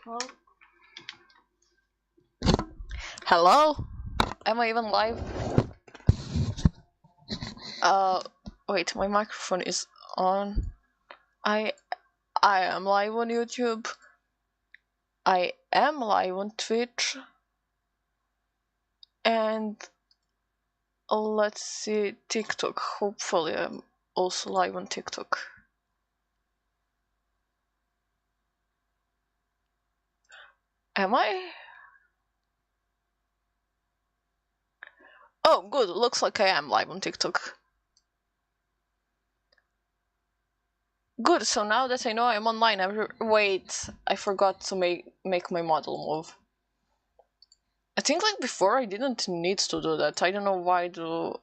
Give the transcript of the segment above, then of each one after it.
Well. Hello? Am I even live? Wait, my microphone is on. I am live on YouTube. I am live on Twitch. And let's see, TikTok. Hopefully I'm also live on TikTok. Am I? Oh, good. Looks like I am live on TikTok. Good, so now that I know I'm online, wait, I forgot to make my model move. I think like before I didn't need to do that. I don't know why do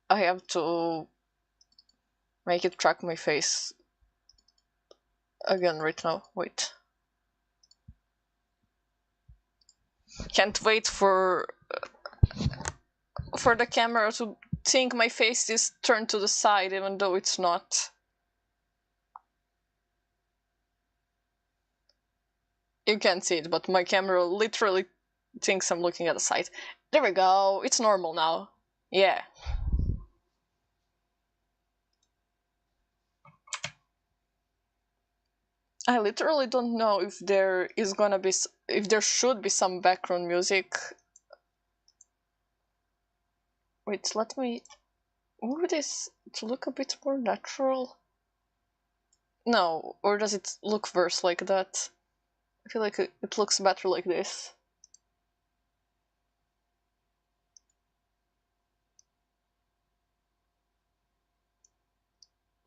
I have to make it track my face again right now. Wait. Can't wait for the camera to think my face is turned to the side even though it's not. You can't see it, but my camera literally thinks I'm looking at the side. There we go, it's normal now. Yeah. I literally don't know if there is gonna be, if there should be some background music. Wait, let me move this to look a bit more natural. No, or does it look worse like that? I feel like it looks better like this.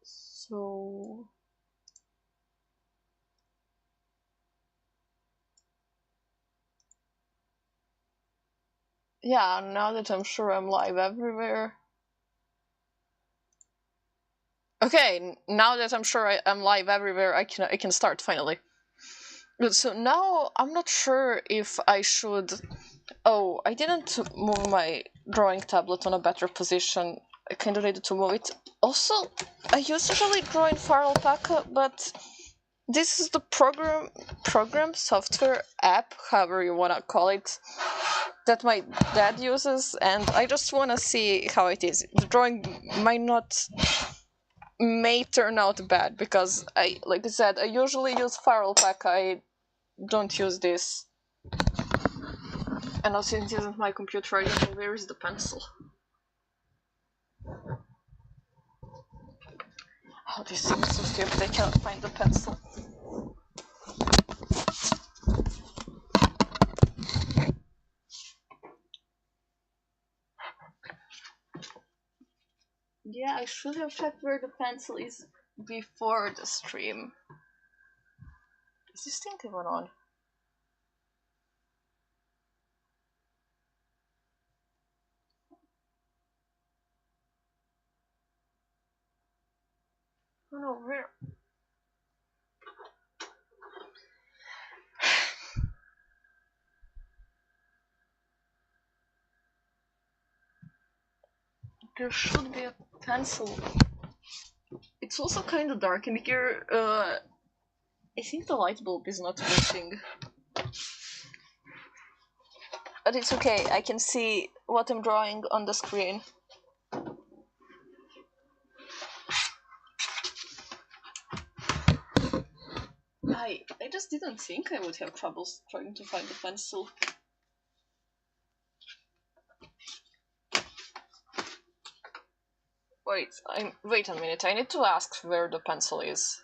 So... yeah, now that I'm sure I'm live everywhere. Okay, now that I'm sure I'm live everywhere, I can start finally. So now I'm not sure if I should. Oh, I didn't move my drawing tablet on a better position. I kind of needed to move it. Also, I usually draw in Far Alpaca, but this is the program, software, app, however you wanna call it, that my dad uses, and I just wanna see how it is. The drawing may turn out bad because like I said, I usually use Far Alpaca. I don't use this. And also, since it isn't my computer, I don't know where is the pencil. Oh, this seems so stupid. I cannot find the pencil. Yeah, I should have checked where the pencil is before the stream. Is this thing even on? Oh no, where? There should be a pencil. It's also kind of dark in here. I think the light bulb is not working. But it's okay, I can see what I'm drawing on the screen. I just didn't think I would have troubles trying to find the pencil. Wait a minute, I need to ask where the pencil is.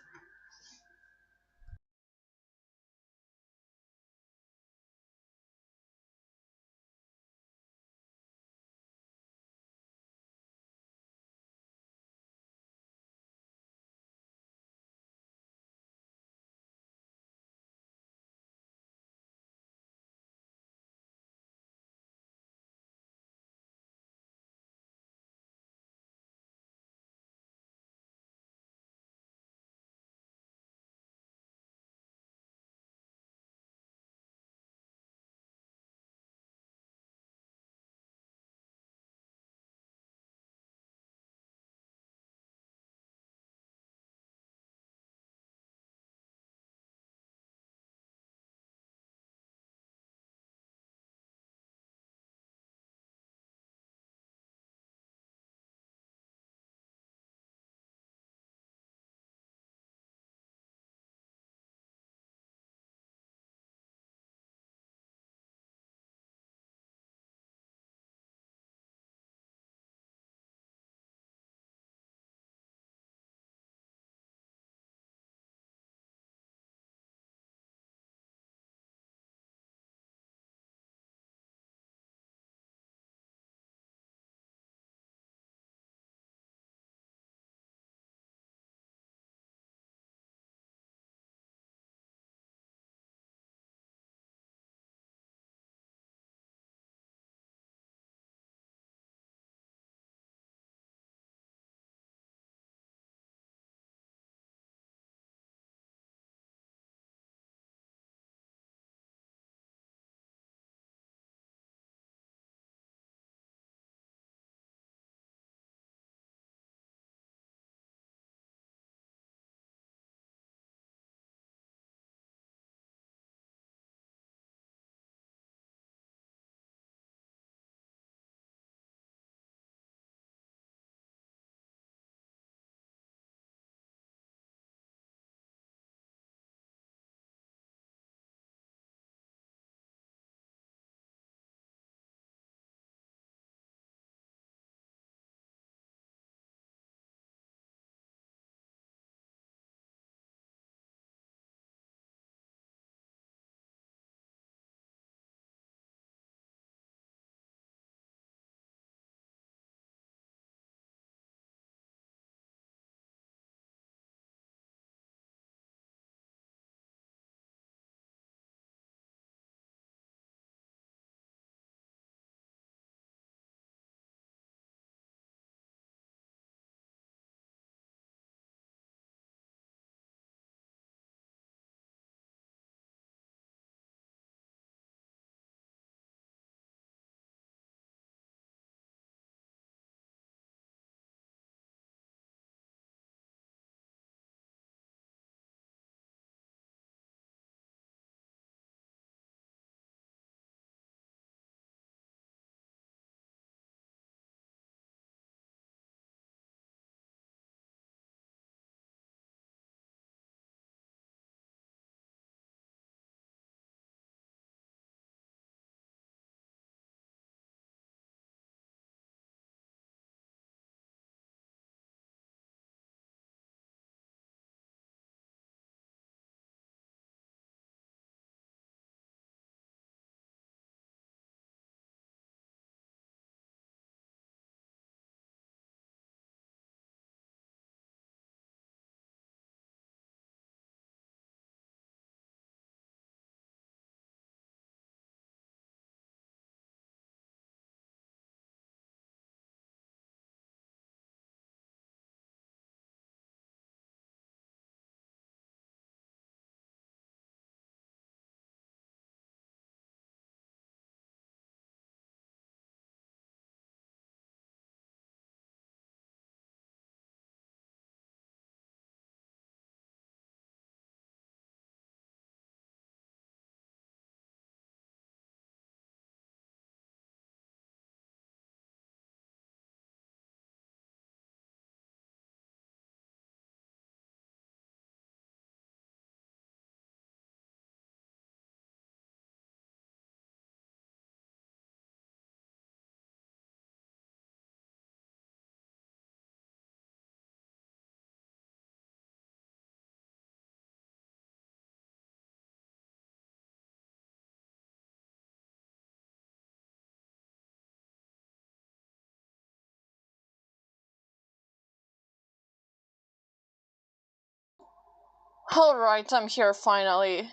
Alright, I'm here finally.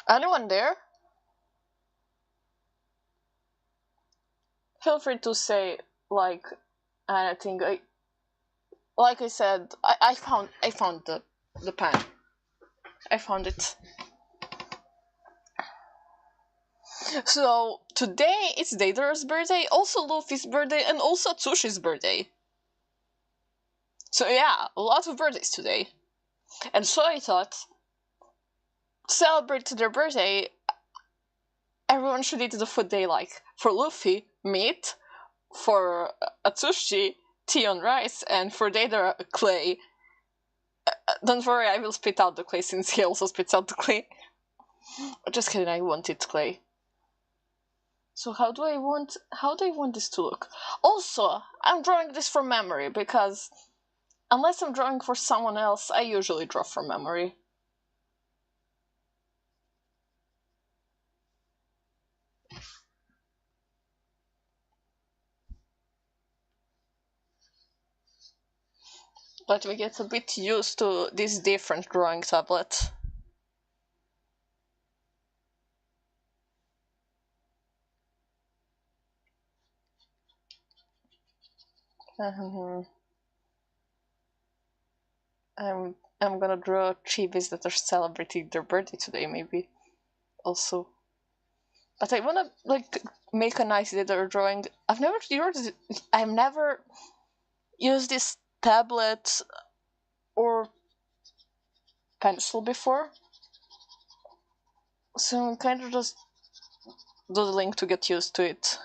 Anyone there? Feel free to say, like, anything. Like I said, I found the pen. I found it. So today it's Deidara's birthday, also Luffy's birthday, and also Tsushi's birthday. So yeah, a lot of birthdays today. And so I thought, to celebrate their birthday, everyone should eat the food they like. For Luffy, meat. For Atsushi, tea on rice. And for Deidara, clay. Don't worry, I will spit out the clay since he also spits out the clay. Just kidding, I wanted clay. So how do I want this to look? Also, I'm drawing this from memory because unless I'm drawing for someone else, I usually draw from memory. Let me get a bit used to this different drawing tablet. I'm gonna draw chibis that are celebrating their birthday today, maybe. Also. But I wanna make a nice little drawing. I've never used this tablet or pencil before. So I'm kind of just doodling to get used to it.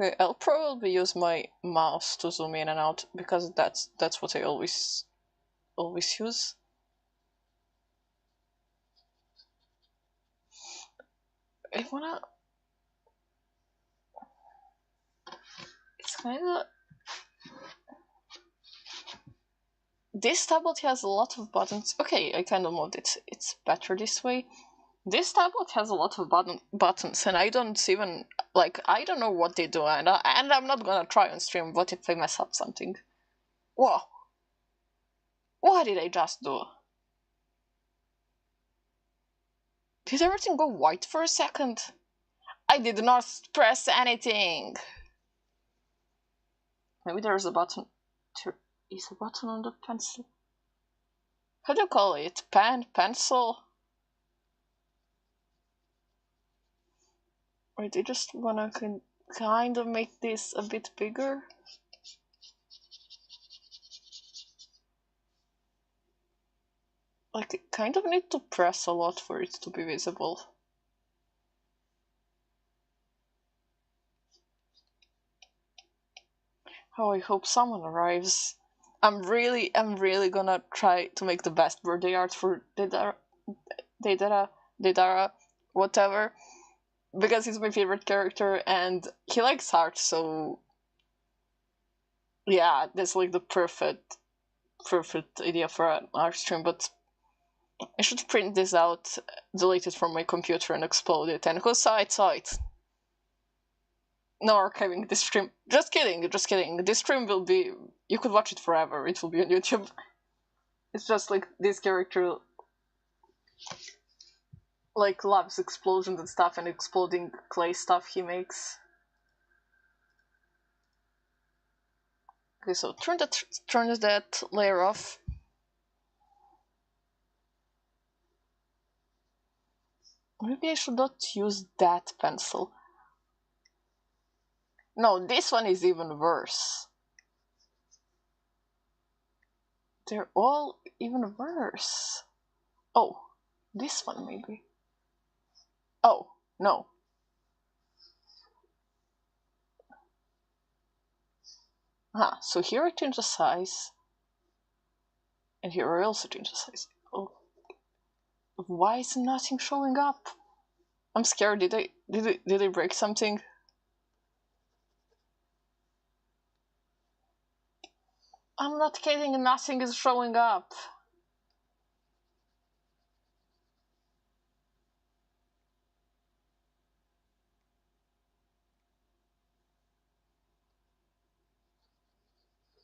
Okay, I'll probably use my mouse to zoom in and out because that's what I always use. I wanna. It's kind of. This tablet has a lot of buttons. Okay, I kind of moved it. It's better this way. This tablet has a lot of buttons, and I don't even I don't know what they do, and I'm not gonna try on stream. What if I mess up something? Whoa! What did I just do? Did everything go white for a second? I did not press anything. Maybe there's a button. Is a button on the pencil? How do you call it? Pen? Pencil? Wait, I just wanna kind of make this a bit bigger. I kind of need to press a lot for it to be visible. Oh, I hope someone arrives. I'm really gonna try to make the best birthday art for Deidara, whatever, because he's my favorite character and he likes art, so yeah, that's like the perfect idea for an art stream. But I should print this out, delete it from my computer, and upload it. And who saw it, saw it. No archiving this stream. Just kidding. This stream will be. You could watch it forever. It will be on YouTube. It's just like this character loves explosions and stuff and exploding clay stuff he makes. Okay, so turn that layer off. Maybe I should not use that pencil. No, this one is even worse. They're all even worse. Oh, this one maybe. Oh, no. So here I change the size. And here I also change the size. Oh. Why is nothing showing up? I'm scared. Did I break something? I'm not kidding, nothing is showing up.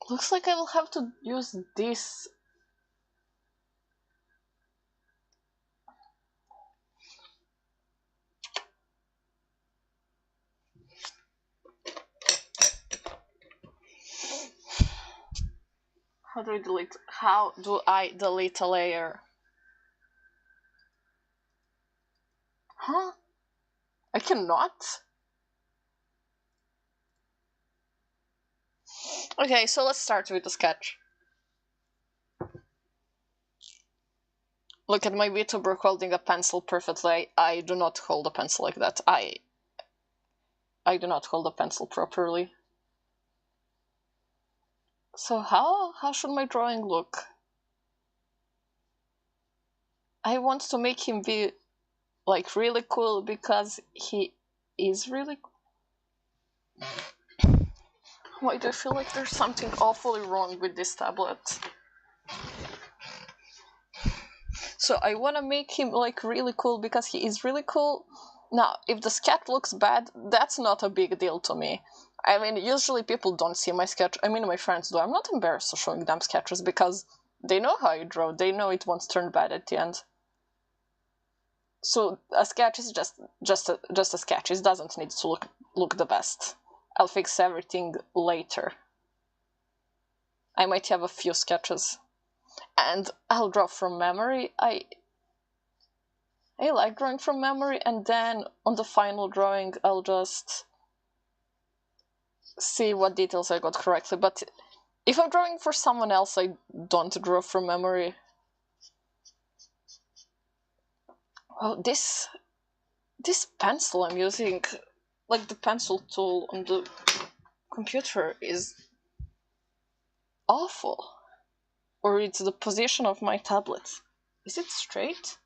Looks like I will have to use this. How do I delete a layer? Huh? I cannot? Okay, so let's start with the sketch. Look at my VTuber holding a pencil perfectly. I do not hold a pencil like that. I do not hold a pencil properly. So how should my drawing look? I want to make him be like really cool because he is really. Why do I feel like there's something awfully wrong with this tablet? So I want to make him like really cool because he is really cool. Now, if the sketch looks bad, that's not a big deal to me. I mean, usually people don't see my sketch. I mean, my friends do. I'm not embarrassed of showing them sketches because they know how you draw. They know it won't turn bad at the end. So a sketch is just a sketch. It doesn't need to look the best. I'll fix everything later. I might have a few sketches, and I'll draw from memory. I like drawing from memory, and then on the final drawing, I'll just see what details I got correctly. But if I'm drawing for someone else, I don't draw from memory. Well, this pencil I'm using, like the pencil tool on the computer, is awful. Or it's the position of my tablet. Is it straight?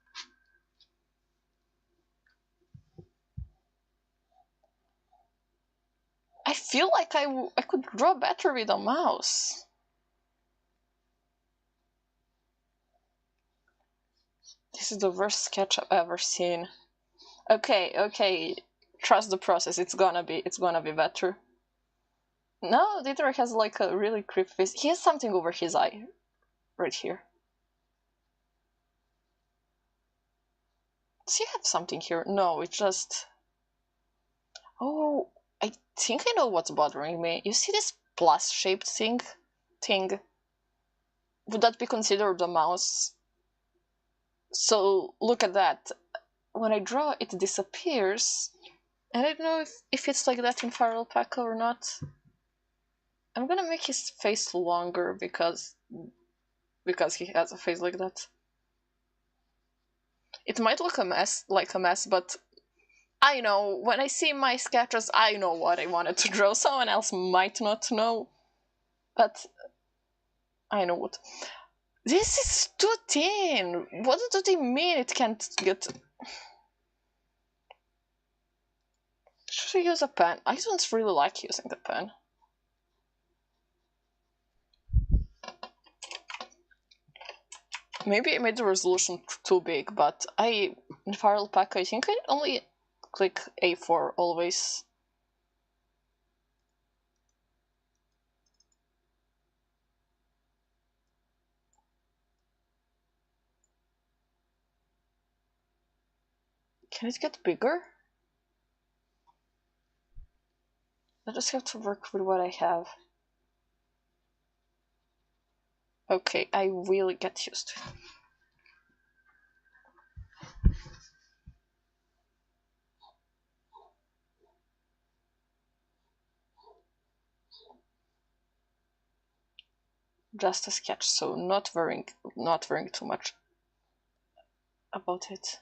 I feel like I could draw better with a mouse. This is the worst sketch I've ever seen. Okay. Trust the process. It's gonna be better. No, Deidara has like a really creepy face. He has something over his eye. Right here. Does he have something here? No, it's just... Oh, I think I know what's bothering me. You see this plus-shaped thing? Would that be considered a mouse? So, look at that. When I draw, it disappears. And I don't know if it's like that in Fire Alpaca or not. I'm gonna make his face longer because he has a face like that. It might look like a mess, but I know, when I see my sketches, I know what I wanted to draw. Someone else might not know, but I know what. This is too thin! What do they mean it can't get... Should I use a pen? I don't really like using the pen. Maybe I made the resolution too big, but in Fire Alpaca, I think I only click A4 always. Can it get bigger? I just have to work with what I have. Okay, I will get used to it. Just a sketch, so not worrying too much about it.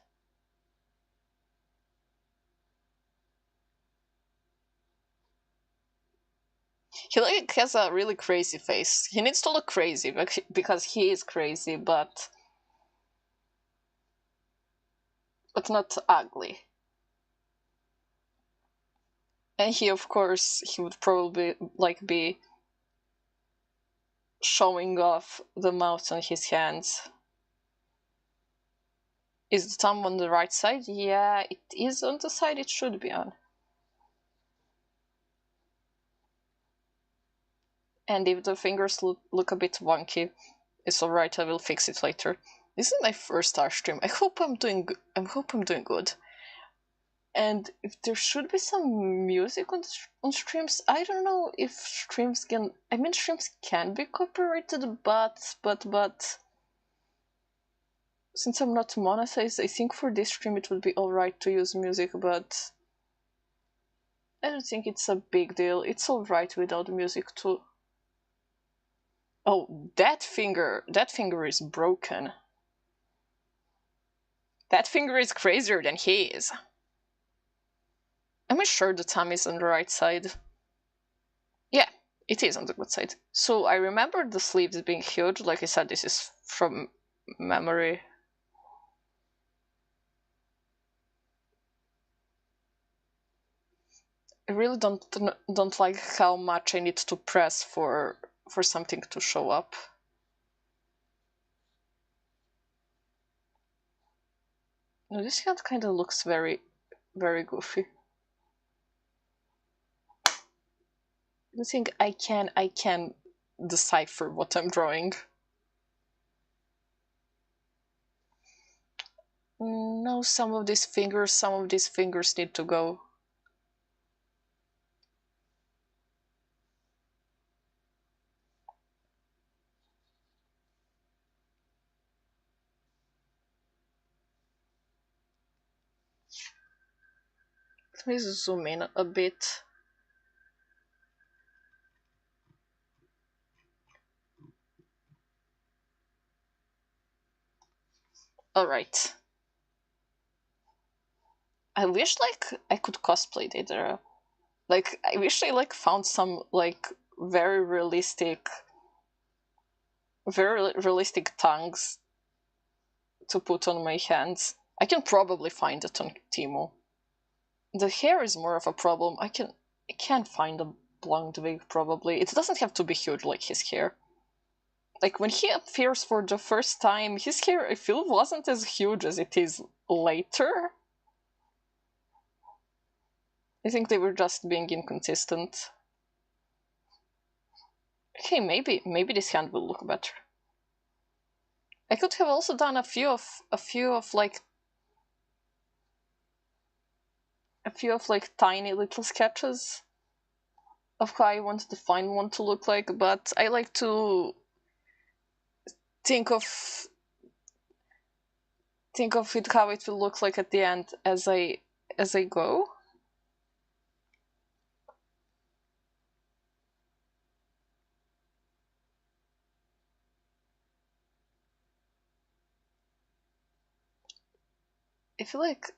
He like has a really crazy face. He needs to look crazy because he is crazy, but not ugly. And he, of course, he would probably like be showing off the mouth on his hands. Is the thumb on the right side? Yeah, it is on the side it should be on. And if the fingers look a bit wonky, it's alright, I will fix it later. This is my first art stream. I hope I'm doing good. And if there should be some music on streams, I don't know if streams can. I mean, streams can be copyrighted, but since I'm not monetized, I think for this stream it would be alright to use music, but I don't think it's a big deal. It's alright without music too. Oh, that finger is broken. That finger is crazier than he is. Am I sure the thumb is on the right side? Yeah, it is on the good side. So I remember the sleeves being huge. Like I said, this is from memory. I really don't like how much I need to press for something to show up. No, this hand kind of looks very, very goofy. I think I can decipher what I'm drawing. No, some of these fingers need to go. Let me zoom in a bit. Alright. I wish I could cosplay Deidara. I wish I found some very realistic tongues to put on my hands. I can probably find it on Timo. The hair is more of a problem. I can't find a blonde wig probably. It doesn't have to be huge like his hair. When he appears for the first time, his hair I feel wasn't as huge as it is later. I think they were just being inconsistent. Okay, maybe this hand will look better. I could have also done a few of tiny little sketches of how I want the fine one to look like, but I like to think of it how it will look like at the end as I go. I feel like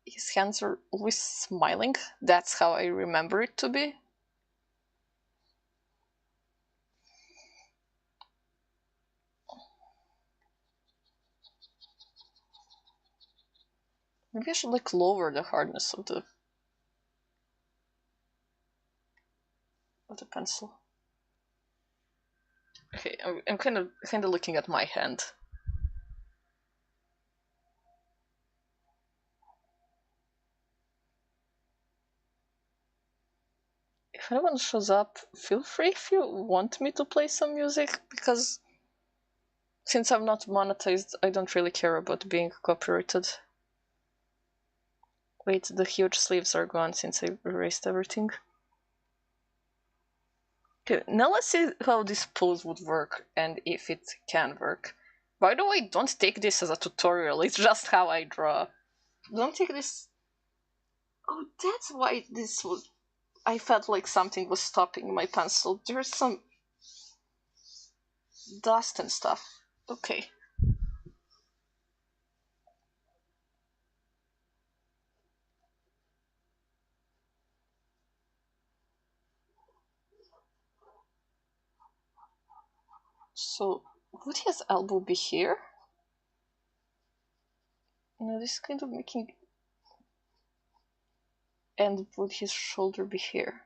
his hands are always smiling. That's how I remember it to be. Maybe I should lower the hardness of the pencil. Okay, I'm kind of looking at my hand. If anyone shows up, feel free if you want me to play some music, because since I'm not monetized, I don't really care about being copyrighted. Wait, the huge sleeves are gone since I erased everything. Okay, now let's see how this pose would work and if it can work. By the way, don't take this as a tutorial, it's just how I draw. Don't take this... Oh, that's why this was... I felt like something was stopping my pencil. There's some dust and stuff. Okay. So, would his elbow be here? No, this is kind of making... And would his shoulder be here?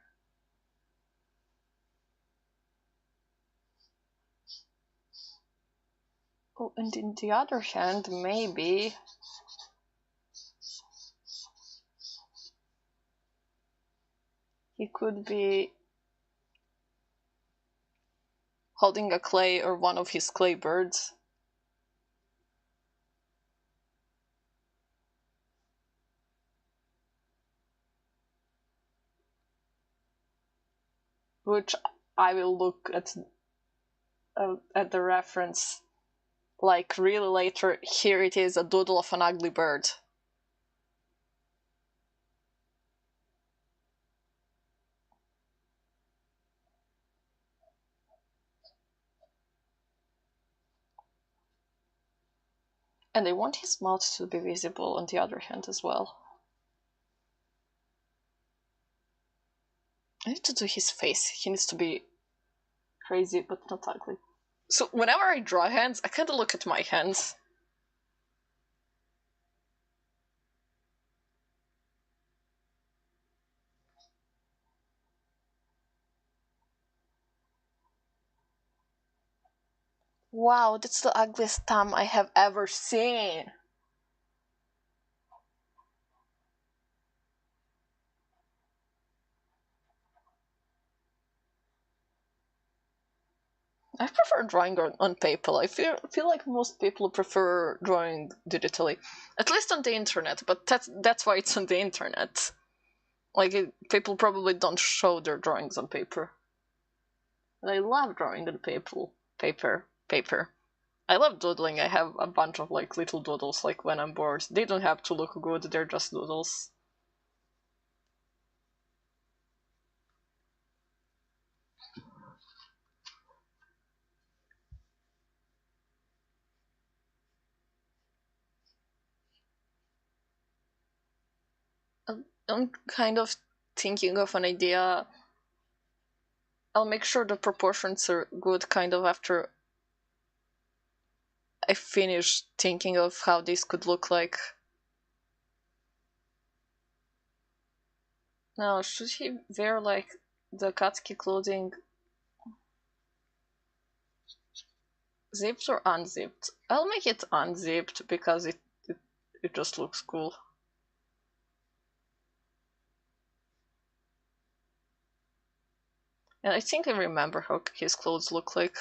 Oh, and in the other hand, maybe... he could be holding a clay or one of his clay birds. Which I will look at the reference like really later. Here it is, a doodle of an ugly bird. And I want his mouth to be visible on the other hand as well. I need to do his face. He needs to be crazy but not ugly. So whenever I draw hands, I kind of look at my hands. Wow, that's the ugliest thumb I have ever seen. I prefer drawing on paper. I feel like most people prefer drawing digitally, at least on the internet. But that's why it's on the internet. Like people probably don't show their drawings on paper. And I love drawing on paper. I love doodling. I have a bunch of like little doodles. Like when I'm bored, they don't have to look good. They're just doodles. I'm kind of thinking of an idea. I'll make sure the proportions are good kind of after I finish thinking of how this could look like. Now, should he wear like the Katsuki clothing zipped or unzipped? I'll make it unzipped because it just looks cool. And I think I remember how his clothes look like.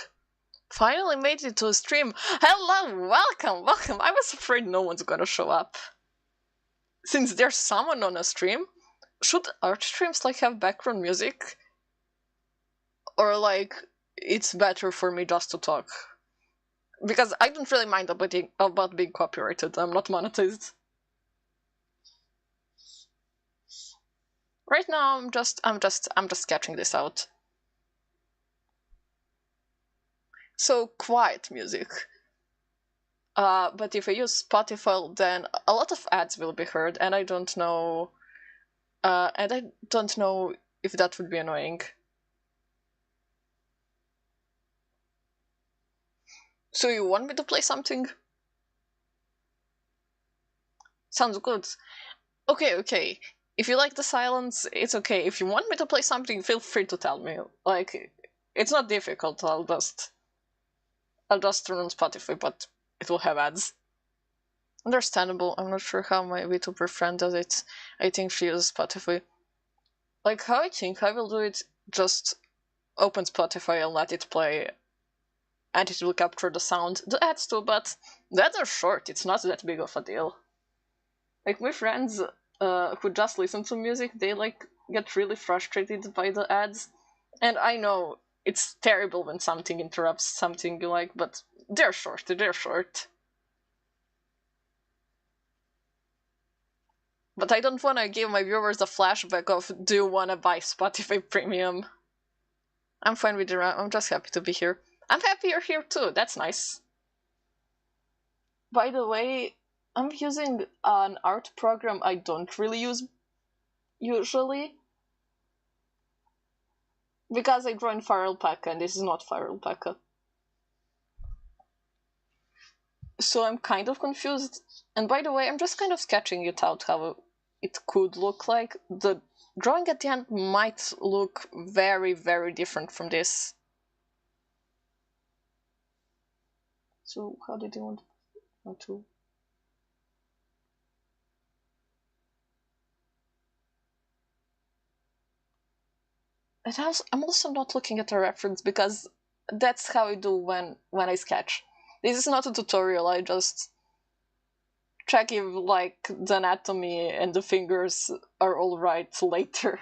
Finally made it to a stream. Hello, welcome. I was afraid no one's gonna show up. Since there's someone on a stream, should art streams like have background music? Or like it's better for me just to talk? Because I don't really mind about being copyrighted. I'm not monetized. Right now I'm just sketching this out. So quiet music. But if I use Spotify, then a lot of ads will be heard, and I don't know. If that would be annoying. So you want me to play something? Sounds good. Okay. If you like the silence, it's okay. If you want me to play something, feel free to tell me. Like, it's not difficult. I'll just turn on Spotify, but it will have ads. Understandable. I'm not sure how my VTuber friend does it. I think she uses Spotify. Like how I think I will do it, just open Spotify and let it play, and it will capture the sound. The ads too, but the ads are short. It's not that big of a deal. Like my friends who just listen to music, they like get really frustrated by the ads, and I know it's terrible when something interrupts something you like, but they're short. But I don't want to give my viewers a flashback of, do you want to buy Spotify Premium? I'm fine with it. I'm just happy to be here. I'm happy you're here too. That's nice. By the way, I'm using an art program I don't really use usually because I draw in Fire Alpaca and this is not Fire Alpaca. So I'm kind of confused. And by the way, I'm just kind of sketching it out how it could look like. The drawing at the end might look very, very different from this. So how did you want to? I'm also not looking at the reference because that's how I do when I sketch. This is not a tutorial. I just check if like the anatomy and the fingers are all right later.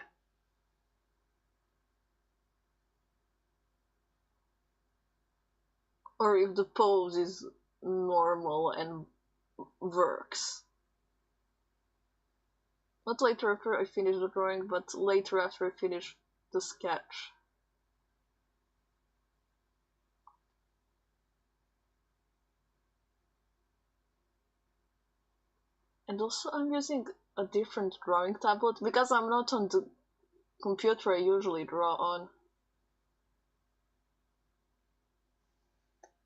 Or if the pose is normal and works. Not later after I finish the drawing, but later after I finish the sketch. And also I'm using a different drawing tablet because I'm not on the computer I usually draw on.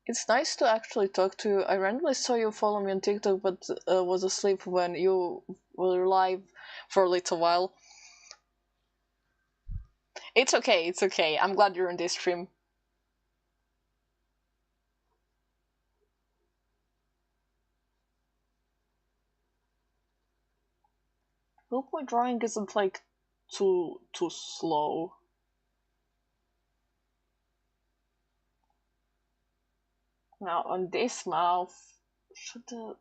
It's nice to actually talk to you. I randomly saw you follow me on TikTok, but was asleep when you were live for a little while. It's okay, it's okay. I'm glad you're on this stream. Hope my drawing isn't like too slow. Now on this mouth, should the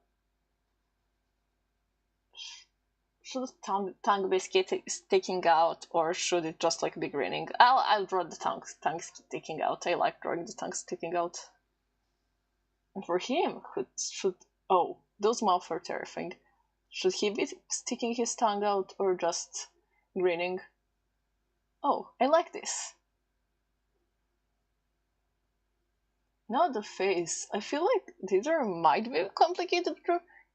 tongue be sticking out, or should it just like be grinning? I'll draw the tongue sticking out. I like drawing the tongue sticking out. And for him, who should those mouths are terrifying. Should he be sticking his tongue out or just grinning? Oh, I like this. Now the face. I feel like Deidara might be complicated.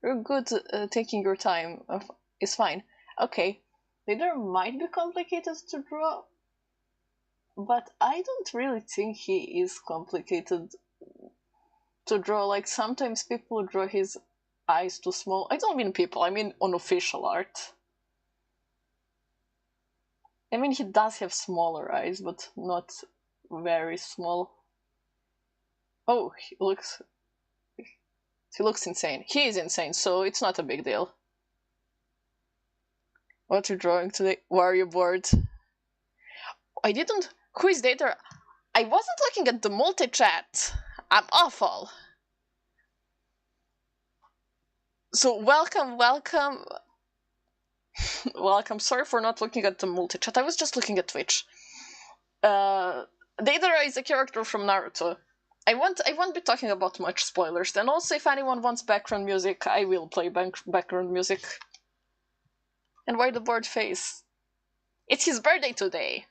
You're good taking your time. It's fine. Okay. Deidara might be complicated to draw, but I don't really think he is complicated to draw. Like sometimes people draw his eyes too small. I don't mean people, I mean unofficial art. I mean he does have smaller eyes, but not very small. Oh, he looks insane. He is insane, so it's not a big deal. What are you drawing today? Why are you bored? I didn't. Who is Deidara? I wasn't looking at the multi-chat. I'm awful. So welcome. Welcome. Sorry for not looking at the multi-chat. I was just looking at Twitch. Deidara is a character from Naruto. I won't be talking about much spoilers. And also, if anyone wants background music, I will play background music. And why the bored face? It's his birthday today.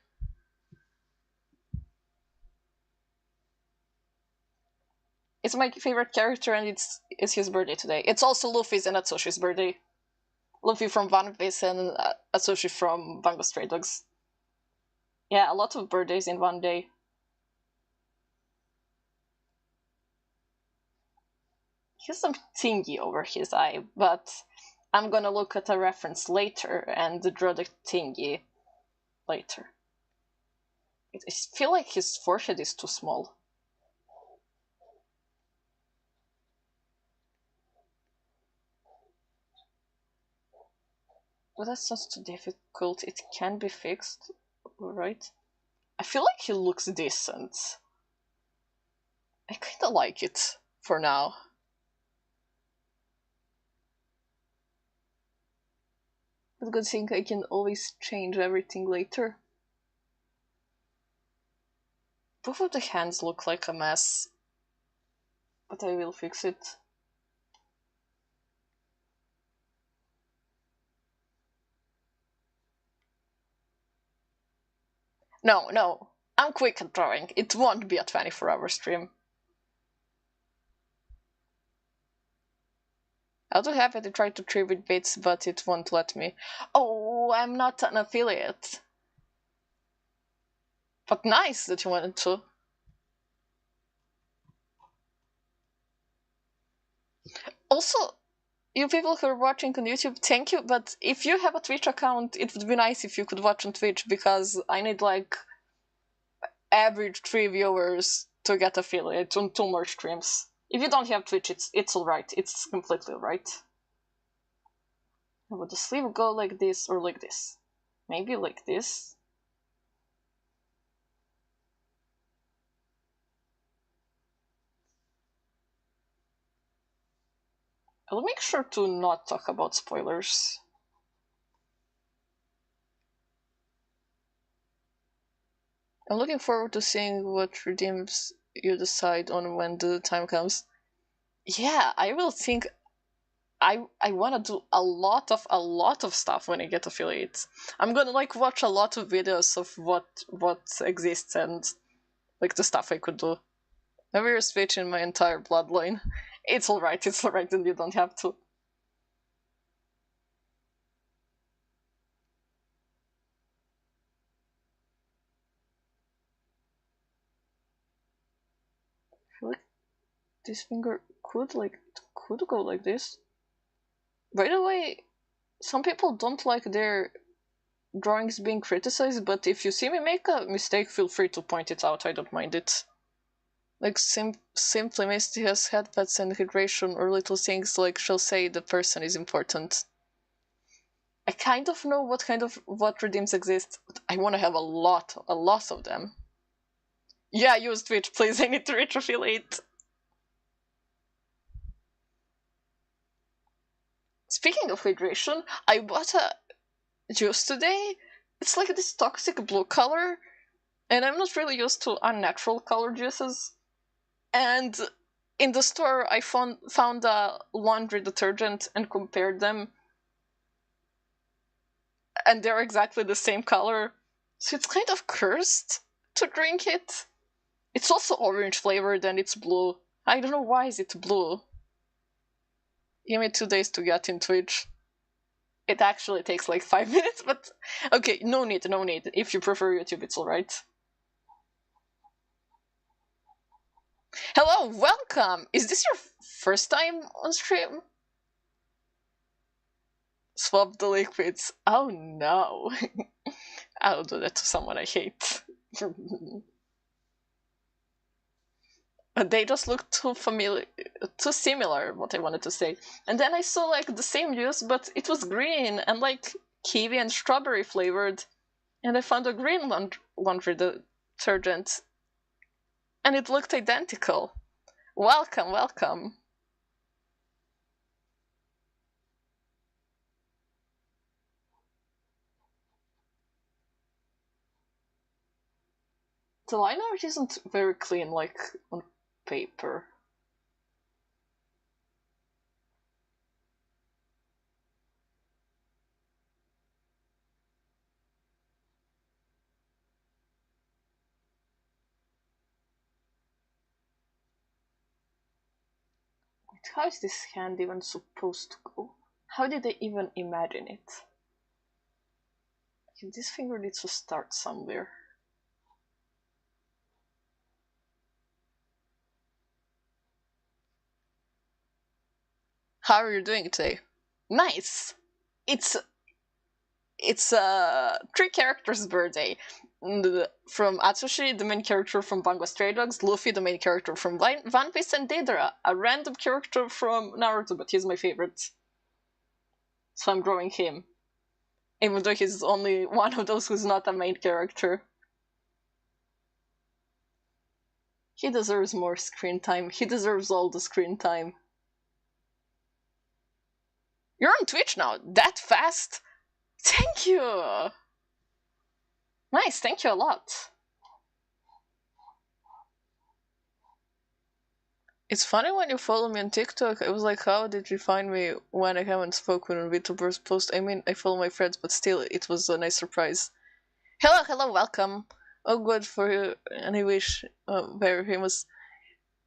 It's my favorite character, and it's his birthday today. It's also Luffy's and Atsushi's birthday. Luffy from One Piece and Atsushi from Bungo Stray Dogs. Yeah, a lot of birthdays in one day. He has some thingy over his eye, but I'm gonna look at a reference later and draw the thingy later. I feel like his forehead is too small. But that's not too difficult. It can be fixed, right? I feel like he looks decent. I kinda like it for now. But good thing I can always change everything later. Both of the hands look like a mess, but I will fix it. No, I'm quick at drawing. It won't be a 24-hour stream. I'll do happy to try to tribute bits, but it won't let me. Oh, I'm not an affiliate. But nice that you wanted to. Also, you people who are watching on YouTube, thank you, but if you have a Twitch account, it would be nice if you could watch on Twitch, because I need like average 3 viewers to get affiliate on 2 more streams. If you don't have Twitch, it's alright. It's completely alright. Would the sleeve go like this or like this? Maybe like this? I'll make sure to not talk about spoilers. I'm looking forward to seeing what redeems you decide on when the time comes. Yeah, I will think I want to do a lot of stuff when I get affiliates. I'm gonna like watch a lot of videos of what exists and like the stuff I could do. Never use Twitch in my entire bloodline. It's alright, and you don't have to. I feel like this finger could go like this. By the way, some people don't like their drawings being criticized, but if you see me make a mistake, feel free to point it out. I don't mind it. Like simply Misty has headpats and hydration or little things like she'll say the person is important. I kind of know what redeems exist, but I want to have a lot of them. Yeah, use Twitch, please. I need to reach affiliate. Speaking of hydration, I bought a juice today. It's like this toxic blue color, and I'm not really used to unnatural color juices. And in the store, I found a laundry detergent and compared them, and they're exactly the same color. So it's kind of cursed to drink it. It's also orange flavored and it's blue. I don't know why is it blue. Give me 2 days to get in Twitch. It actually takes like 5 minutes, but okay, no need. If you prefer YouTube, it's alright. Hello, welcome! Is this your first time on stream? Swap the liquids. Oh no. I'll do that to someone I hate. They just look too familiar, too similar, what I wanted to say. And then I saw like the same juice, but it was green and like kiwi and strawberry flavored. And I found a green laundry detergent. And it looked identical. Welcome, welcome. The line art isn't very clean like on paper. How is this hand even supposed to go? How did they even imagine it? Okay, this finger needs to start somewhere. How are you doing today? Nice! It's three characters' birthday. From Atsushi, the main character from Bango Stray Dogs, Luffy, the main character from One Piece, and Deidara, a random character from Naruto, but he's my favorite. So I'm drawing him. Even though he's only one of those who's not a main character. He deserves more screen time. He deserves all the screen time. You're on Twitch now? That fast? Thank you! Nice, thank you a lot. It's funny when you follow me on TikTok. I was like, how did you find me when I haven't spoken on VTuber's post? I mean, I follow my friends, but still, it was a nice surprise. Hello, welcome. Oh, good for you, and I wish very famous.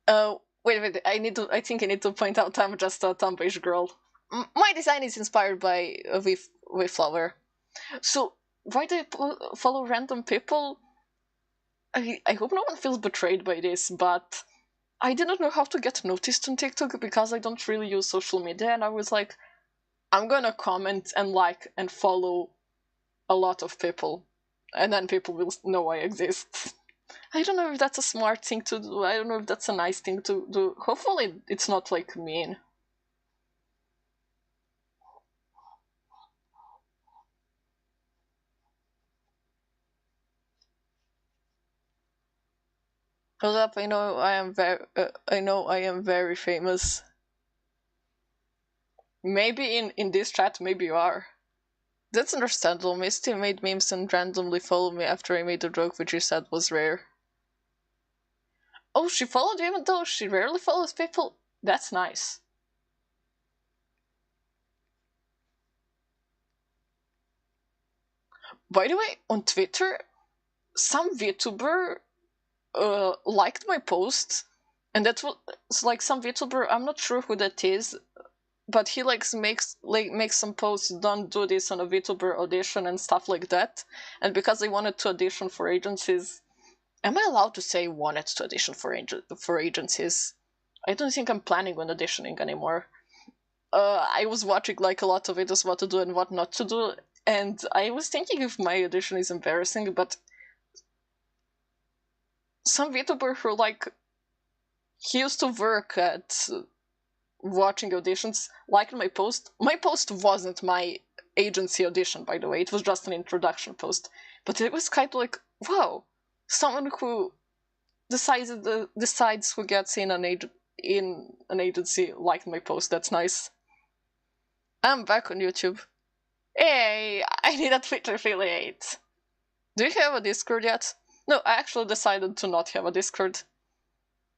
Wait, I think I need to point out I'm just a tomboyish girl. My design is inspired by Wayflower. So, why do I follow random people? I hope no one feels betrayed by this, but I didn't know how to get noticed on TikTok because I don't really use social media, and I was like, I'm gonna comment and like and follow a lot of people, and then people will know I exist. I don't know if that's a smart thing to do. I don't know if that's a nice thing to do. Hopefully, it's not like mean. Hold up! I know I am very famous. Maybe in this chat, maybe you are. That's understandable. Misty made memes and randomly followed me after I made a joke which she said was rare. Oh, she followed you even though she rarely follows people? That's nice. By the way, on Twitter, some VTuber liked my post, and that was like some VTuber. I'm not sure who that is, but he makes some posts. Don't do this on a VTuber audition and stuff like that. And because I wanted to audition for agencies, am I allowed to say wanted to audition for agencies? I don't think I'm planning on auditioning anymore. I was watching like a lot of videos what to do and what not to do, and I was thinking if my audition is embarrassing, but some VTuber who like he used to work at watching auditions liked my post. My post wasn't my agency audition, by the way. It was just an introduction post, but it was kind of like, wow, someone who decides who gets in an agency liked my post. That's nice. I'm back on YouTube. Hey, I need a Twitter affiliate. Do you have a Discord yet? No, I actually decided to not have a Discord.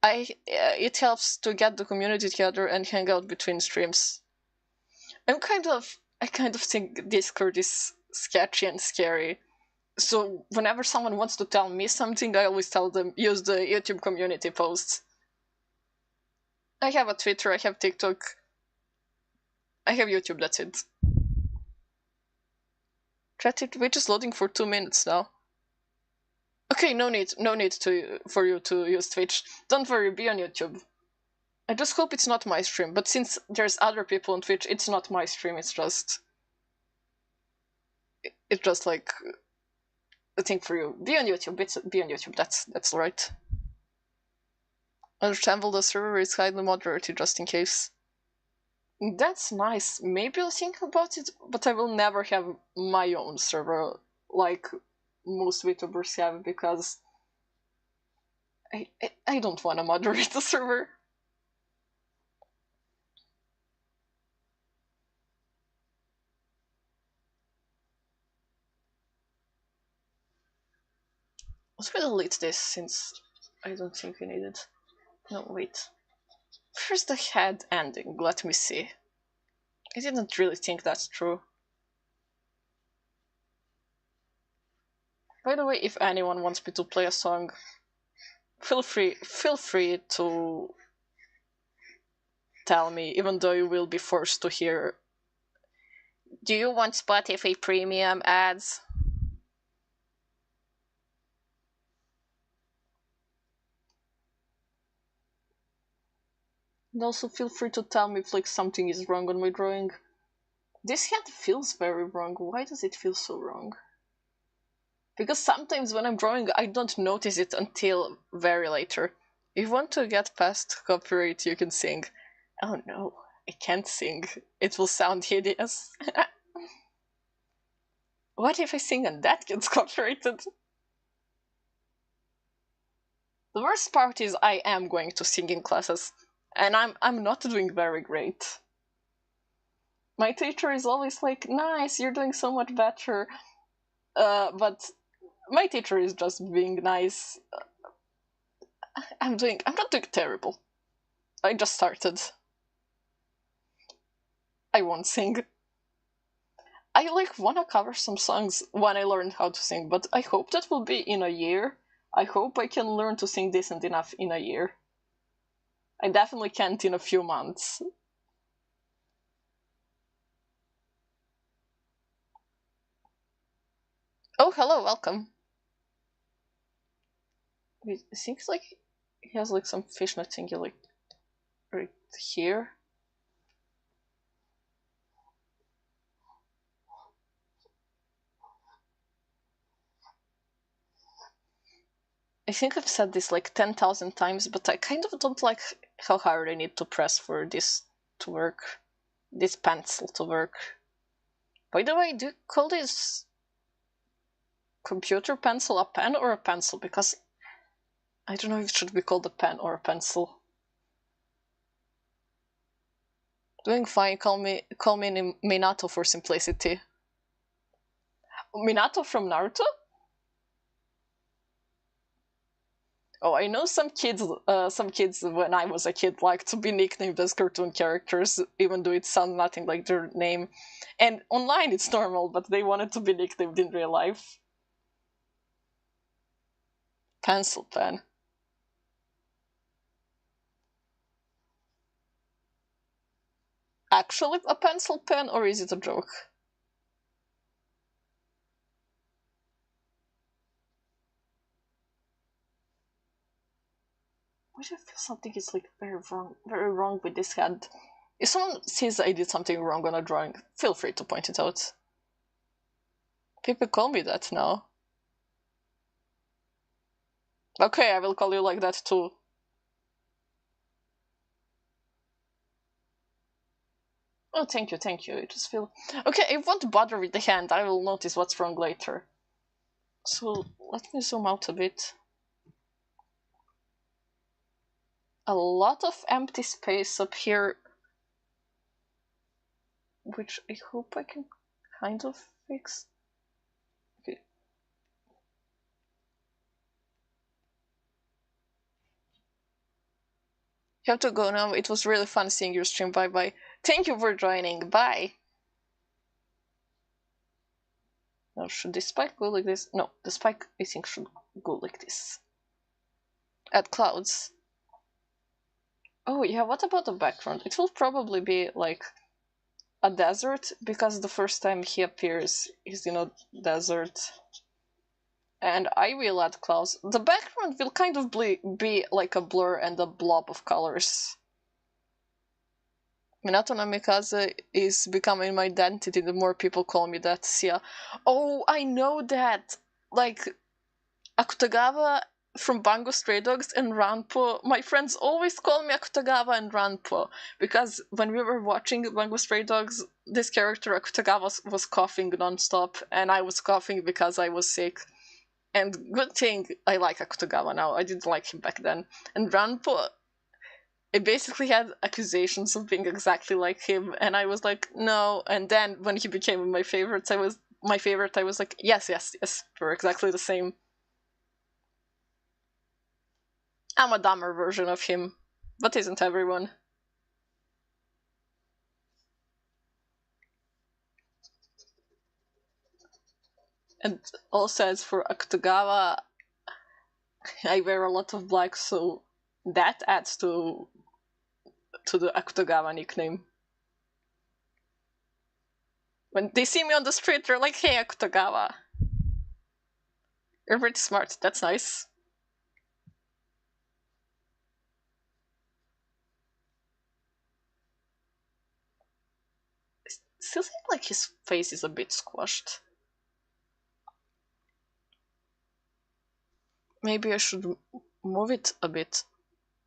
It helps to get the community together and hang out between streams. I kind of think Discord is sketchy and scary. So whenever someone wants to tell me something, I always tell them use the YouTube community posts. I have a Twitter, I have TikTok, I have YouTube. That's it. Twitch is loading for 2 minutes now. Okay, no need for you to use Twitch. Don't worry, be on YouTube. I just hope it's not my stream, but since there's other people on Twitch, it's not my stream, it's just like a thing for you. Be on YouTube, be on YouTube, that's right. Understandable, the server is highly moderated just in case. That's nice. Maybe I'll think about it, but I will never have my own server like most VTubers have, because I don't want to moderate the server. Let's delete this since I don't think we need it. No, wait. Where's the head ending? Let me see. I didn't really think that's true. By the way, if anyone wants me to play a song, feel free to tell me, even though you will be forced to hear. Do you want Spotify premium ads? And also feel free to tell me if like something is wrong on my drawing. This head feels very wrong. Why does it feel so wrong? Because sometimes when I'm drawing, I don't notice it until very later. If you want to get past copyright, you can sing. Oh no, I can't sing. It will sound hideous. What if I sing and that gets copyrighted? The worst part is I am going to singing classes, and I'm not doing very great. My teacher is always like, nice, you're doing so much better. But my teacher is just being nice. I'm not doing terrible. I just started. I won't sing. I like wanna cover some songs when I learn how to sing, but I hope that will be in a year. I hope I can learn to sing decent enough in a year. I definitely can't in a few months. Oh, hello, welcome. Wait, it seems like he has like some fishnet thingy like right here. I think I've said this like 10,000 times, but I kind of don't like how hard I need to press for this to work. This pencil to work. By the way, do you call this computer pencil a pen or a pencil? Because I don't know if it should be called a pen or a pencil. Doing fine. Call me Minato for simplicity. Minato from Naruto? Oh, I know some kids. Some kids when I was a kid liked to be nicknamed as cartoon characters, even though it sounds nothing like their name. And online it's normal, but they wanted to be nicknamed in real life. Pencil pen. Actually, a pencil pen, or is it a joke? Why do I feel something is like very wrong with this hand? If someone sees I did something wrong on a drawing, feel free to point it out. People call me that now. Okay, I will call you like that too. Oh, thank you, thank you. I just feel... Okay, I won't bother with the hand. I will notice what's wrong later. So, let me zoom out a bit. A lot of empty space up here, which I hope I can kind of fix. Okay. You have to go now. It was really fun seeing your stream. Bye bye. Thank you for joining. Bye. Now, should the spike go like this? No, the spike, I think, should go like this. Add clouds. Oh, yeah, what about the background? It will probably be like a desert, because the first time he appears is in a desert. And I will add clouds. The background will kind of be like a blur and a blob of colors. Minato Namikaze is becoming my identity the more people call me that, Sia. Oh, I know that! Like, Akutagawa from Bango Stray Dogs and Ranpo, my friends always call me Akutagawa and Ranpo, because when we were watching Bango Stray Dogs, this character Akutagawa was coughing non-stop, and I was coughing because I was sick. And good thing I like Akutagawa now, I didn't like him back then. And Ranpo, I basically had accusations of being exactly like him, and I was like, no. And then when he became my favorite, I was like, yes, we're exactly the same. I'm a dumber version of him, but isn't everyone? And also, as for Akutagawa, I wear a lot of black, so that adds to the Akutagawa nickname. When they see me on the street, they're like, hey, Akutagawa. You're pretty smart, that's nice. Still think like his face is a bit squashed. Maybe I should move it a bit.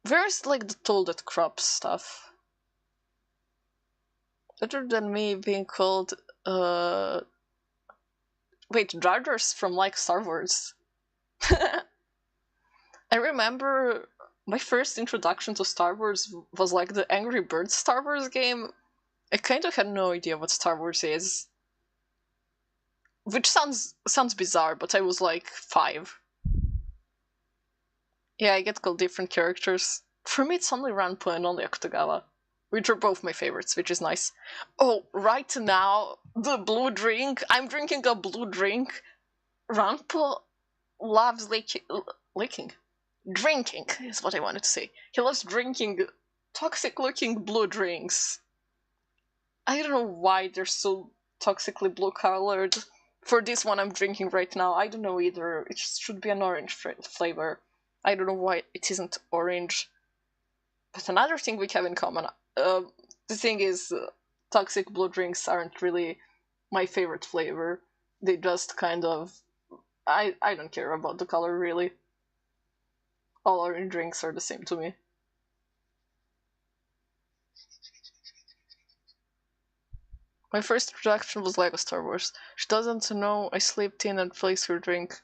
Where's like the tool that crops stuff? Other than me being called, wait, Jar Jar's from like Star Wars. I remember my first introduction to Star Wars was like the Angry Birds Star Wars game. I kind of had no idea what Star Wars is. Which sounds bizarre, but I was like 5. Yeah, I get called different characters. For me, it's only Ranpo and only Akutagawa, which are both my favorites, which is nice. Oh, right now, the blue drink. I'm drinking a blue drink. Ranpo loves licking. Drinking is what I wanted to say. He loves drinking toxic-looking blue drinks. I don't know why they're so toxically blue-colored. For this one I'm drinking right now, I don't know either. It should be an orange flavor. I don't know why it isn't orange. But another thing we have in common, the thing is, toxic blue drinks aren't really my favorite flavor. They just kind of... I don't care about the color, really. All orange drinks are the same to me. My first introduction was Lego Star Wars. She doesn't know I slipped in and placed her drink.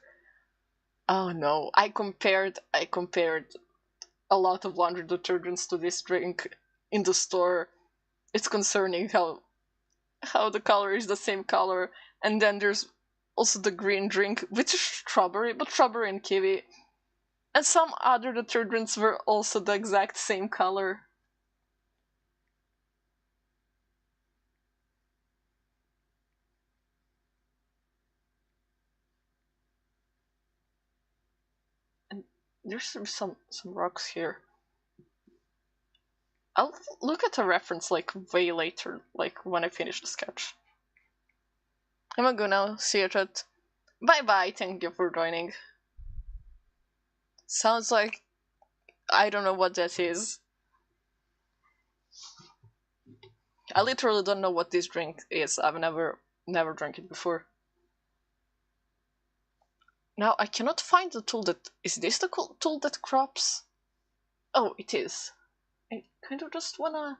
Oh no, I compared a lot of laundry detergents to this drink in the store, it's concerning how the color is the same color, and then there's also the green drink, which is strawberry, but strawberry and kiwi, and some other detergents were also the exact same color. And there's some rocks here. I'll look at a reference like way later, like when I finish the sketch. I'm gonna go now. See you, chat. Bye bye. Thank you for joining. Sounds like I don't know what that is. I literally don't know what this drink is. I've never drank it before. Now I cannot find the tool that is this the tool that crops? Oh, it is. I kind of just wanna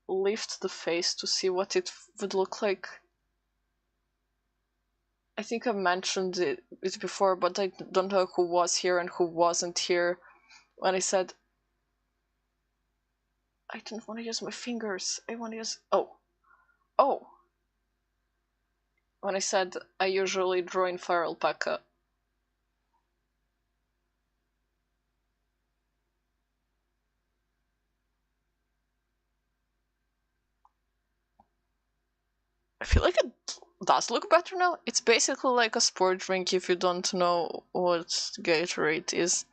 lift the face to see what it would look like. I think I mentioned it before, but I don't know who was here and who wasn't here when I said I don't want to use my fingers. I want to use... Oh! When I said I usually draw in fire alpaca. I feel like it does look better now. It's basically like a sport drink if you don't know what Gatorade is.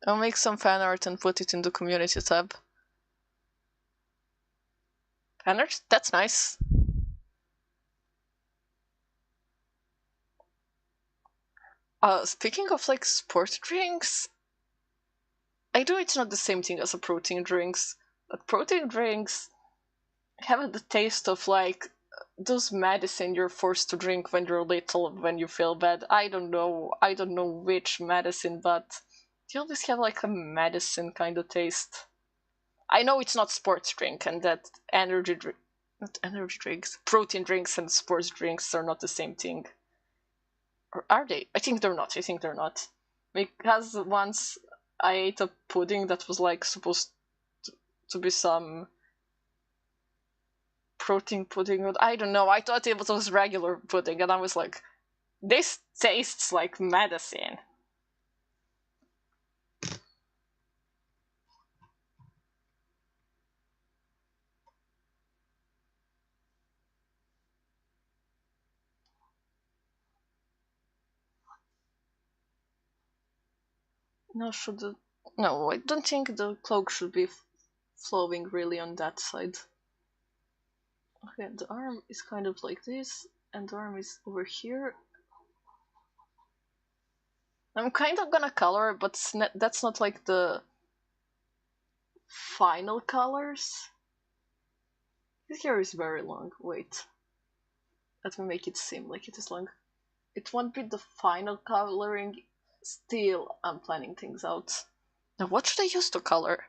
I'll make some fan art and put it in the community tab. Fan art? That's nice. Speaking of like sport drinks, I know it's not the same thing as a protein drinks, but protein drinks have the taste of like those medicine you're forced to drink when you're little when you feel bad. I don't know which medicine, but they always have like a medicine kind of taste. I know it's not sports drink and that not energy drinks, protein drinks and sports drinks are not the same thing. Or are they? I think they're not. Because once I ate a pudding that was like supposed to be some protein pudding. I don't know. I thought it was regular pudding, and I was like, this tastes like medicine. No, No, I don't think the cloak should be flowing really on that side. Okay, the arm is kind of like this, and the arm is over here. I'm kind of gonna color, but that's not like the final colors. This hair is very long. Wait. Let me make it seem like it is long. It won't be the final coloring. Still, I'm planning things out. Now, what should I use to color?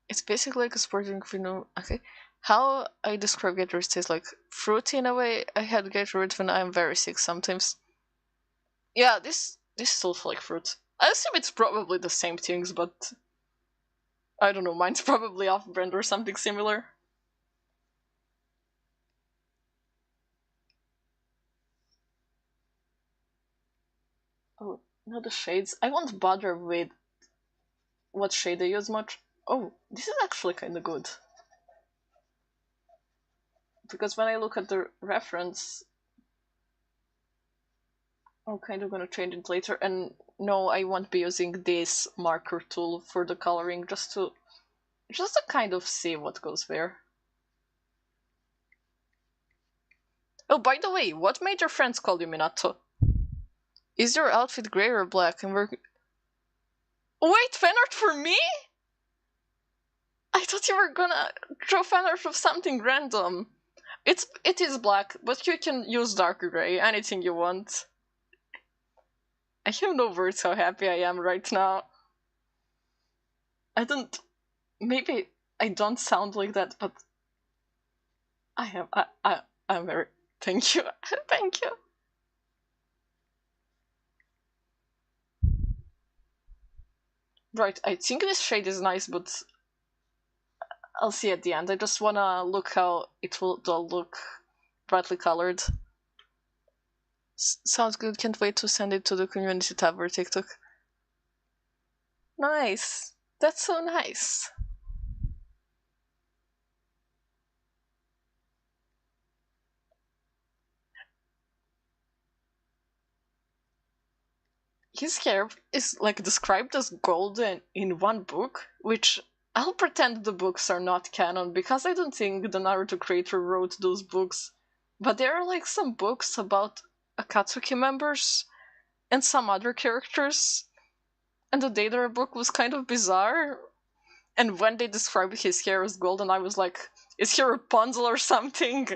It's basically like a sporting drink. Okay. How I describe Gatorade tastes like fruity in a way. I had Gatorade when I'm very sick sometimes. Yeah, this is also like fruit. I assume it's probably the same things, but I don't know. Mine's probably off-brand or something similar. Oh, no, the shades. I won't bother with what shade I use much. Oh, this is actually kind of good. Because when I look at the reference, I'm kind of gonna change it later. And no, I won't be using this marker tool for the coloring, just to kind of see what goes where. Oh, by the way, what made your friends call you Minato? Is your outfit gray or black? And we're... Wait, fan art for me? I thought you were gonna draw fan art of something random. It is black, but you can use darker gray, anything you want. I have no words how happy I am right now. Maybe I don't sound like that, but I'm very... Thank you. Thank you. Right, I think this shade is nice, but I'll see at the end. I just wanna look how it will all look brightly colored. Sounds good. Can't wait to send it to the community tab or TikTok. Nice. That's so nice. His hair is like described as golden in one book, which I'll pretend the books are not canon because I don't think the Naruto creator wrote those books. But there are like some books about Akatsuki members and some other characters, and the Deidara book was kind of bizarre. And when they described his hair as golden, I was like, is he Rapunzel or something?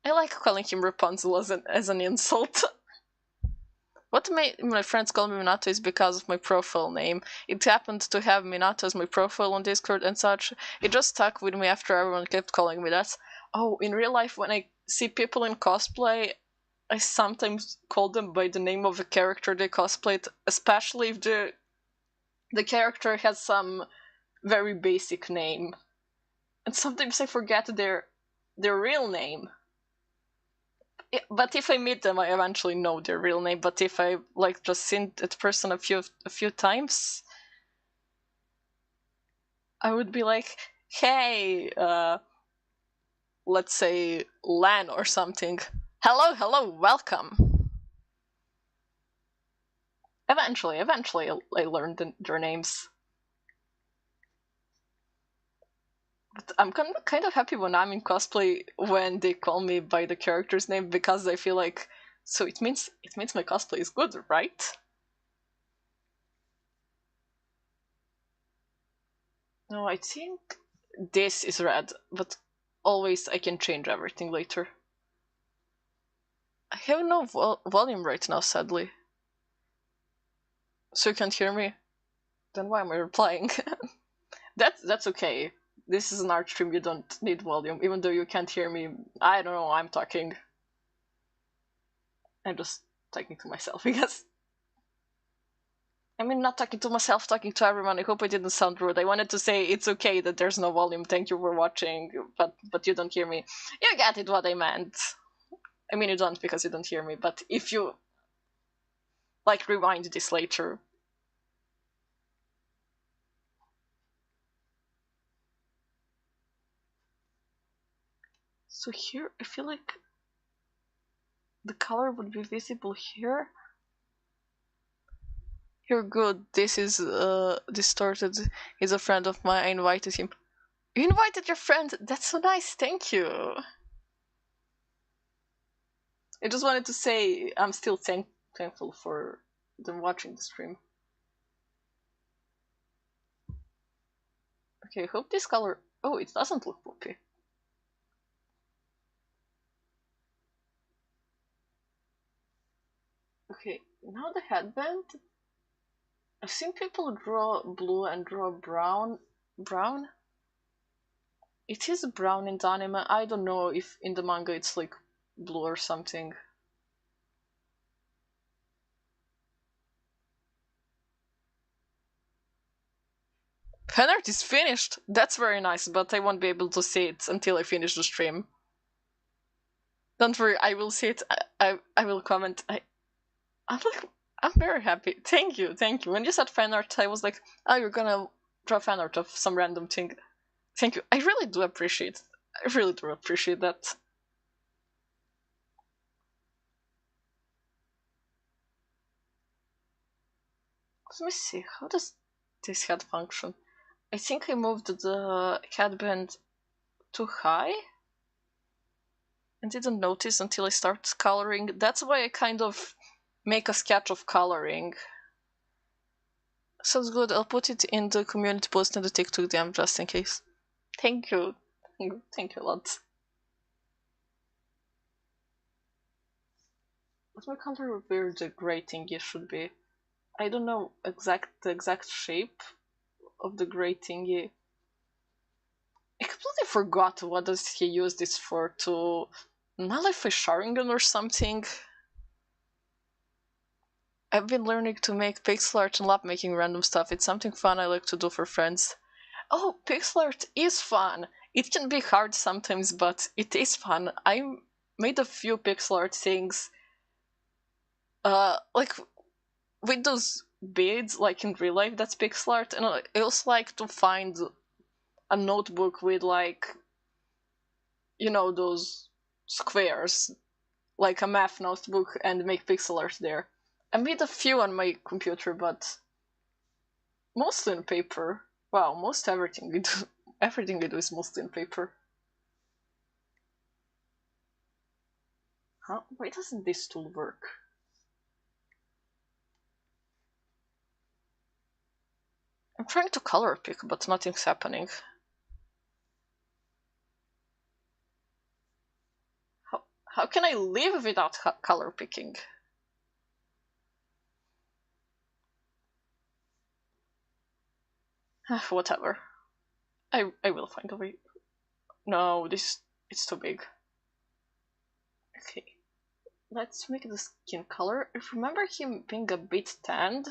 I like calling him Rapunzel as an insult. What made my friends call me Minato is because of my profile name. It happened to have Minato as my profile on Discord and such. It just stuck with me after everyone kept calling me that. Oh, in real life, when I see people in cosplay, I sometimes call them by the name of a character they cosplayed, especially if the character has some very basic name. And sometimes I forget their real name. But if I meet them, I eventually know their real name. But if I like just seen that person a few times, I would be like, "Hey, let's say Lan or something. Hello, welcome." Eventually, I learned their names. But I'm kind of happy when I'm in cosplay when they call me by the character's name because I feel like so it means my cosplay is good, right? No, I think this is red, but always I can change everything later. I have no volume right now, sadly. So you can't hear me? Then why am I replying? That's okay. This is an art stream, you don't need volume, even though you can't hear me. I don't know, I'm talking. I'm just talking to myself, I guess. I mean, not talking to myself, talking to everyone. I hope I didn't sound rude. I wanted to say it's okay that there's no volume. Thank you for watching, but you don't hear me. You get it what I meant. I mean, you don't because you don't hear me. But if you like rewind this later. So here, I feel like the color would be visible here. You're good. This is distorted. He's a friend of mine. I invited him. You invited your friend? That's so nice. Thank you. I just wanted to say I'm still thankful for them watching the stream. Okay, I hope this color... Oh, it doesn't look poopy. Okay, now the headband. I've seen people draw blue and draw brown. Brown? It is brown in the anime. I don't know if in the manga it's like blue or something. Fanart is finished! That's very nice, but I won't be able to see it until I finish the stream. Don't worry, I will see it. I will comment. I'm very happy. Thank you. When you said fan art, I was like, oh, you're gonna draw fan art of some random thing. Thank you. I really do appreciate that. Let me see, how does this head function? I think I moved the headband too high and didn't notice until I started coloring. That's why I kind of make a sketch of coloring. Sounds good. I'll put it in the community post and the TikTok DM just in case. Thank you. Thank you a lot. Let me consider where the gray thingy should be. I don't know the exact shape of the gray thingy. I completely forgot what does he use this for, to nullify Sharingan or something. I've been learning to make pixel art and love making random stuff. It's something fun I like to do for friends. Oh, pixel art is fun. It can be hard sometimes, but it is fun. I made a few pixel art things, like with those beads, like in real life, that's pixel art, and I also like to find a notebook with like, those squares, like a math notebook, and make pixel art there. I made a few on my computer, but mostly on paper. Wow, most everything we do, everything we do is mostly on paper. Huh? Why doesn't this tool work? I'm trying to color pick, but nothing's happening. How can I live without color picking? Whatever. I will find a way. No, it's too big. Okay. Let's make the skin color. I remember him being a bit tanned.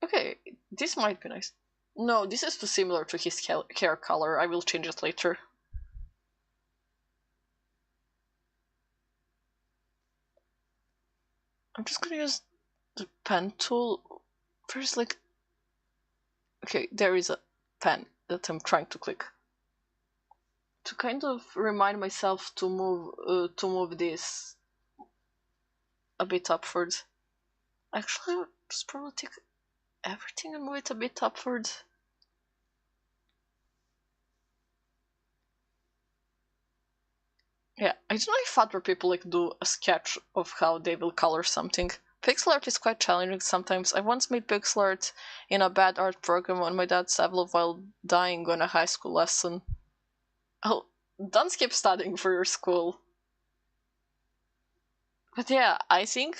Okay, this might be nice. No, this is too similar to his hair color. I will change it later. I'm just gonna use the pen tool. First, like... Okay, there is a pen that I'm trying to click. To kind of remind myself to move this a bit upwards. Actually, I would just probably take everything and move it a bit upwards. Yeah, I don't know if other people like do a sketch of how they will color something. Pixel art is quite challenging sometimes. I once made pixel art in a bad art program on my dad's tablet while dying on a high school lesson. Oh, don't skip studying for your school. But yeah, I think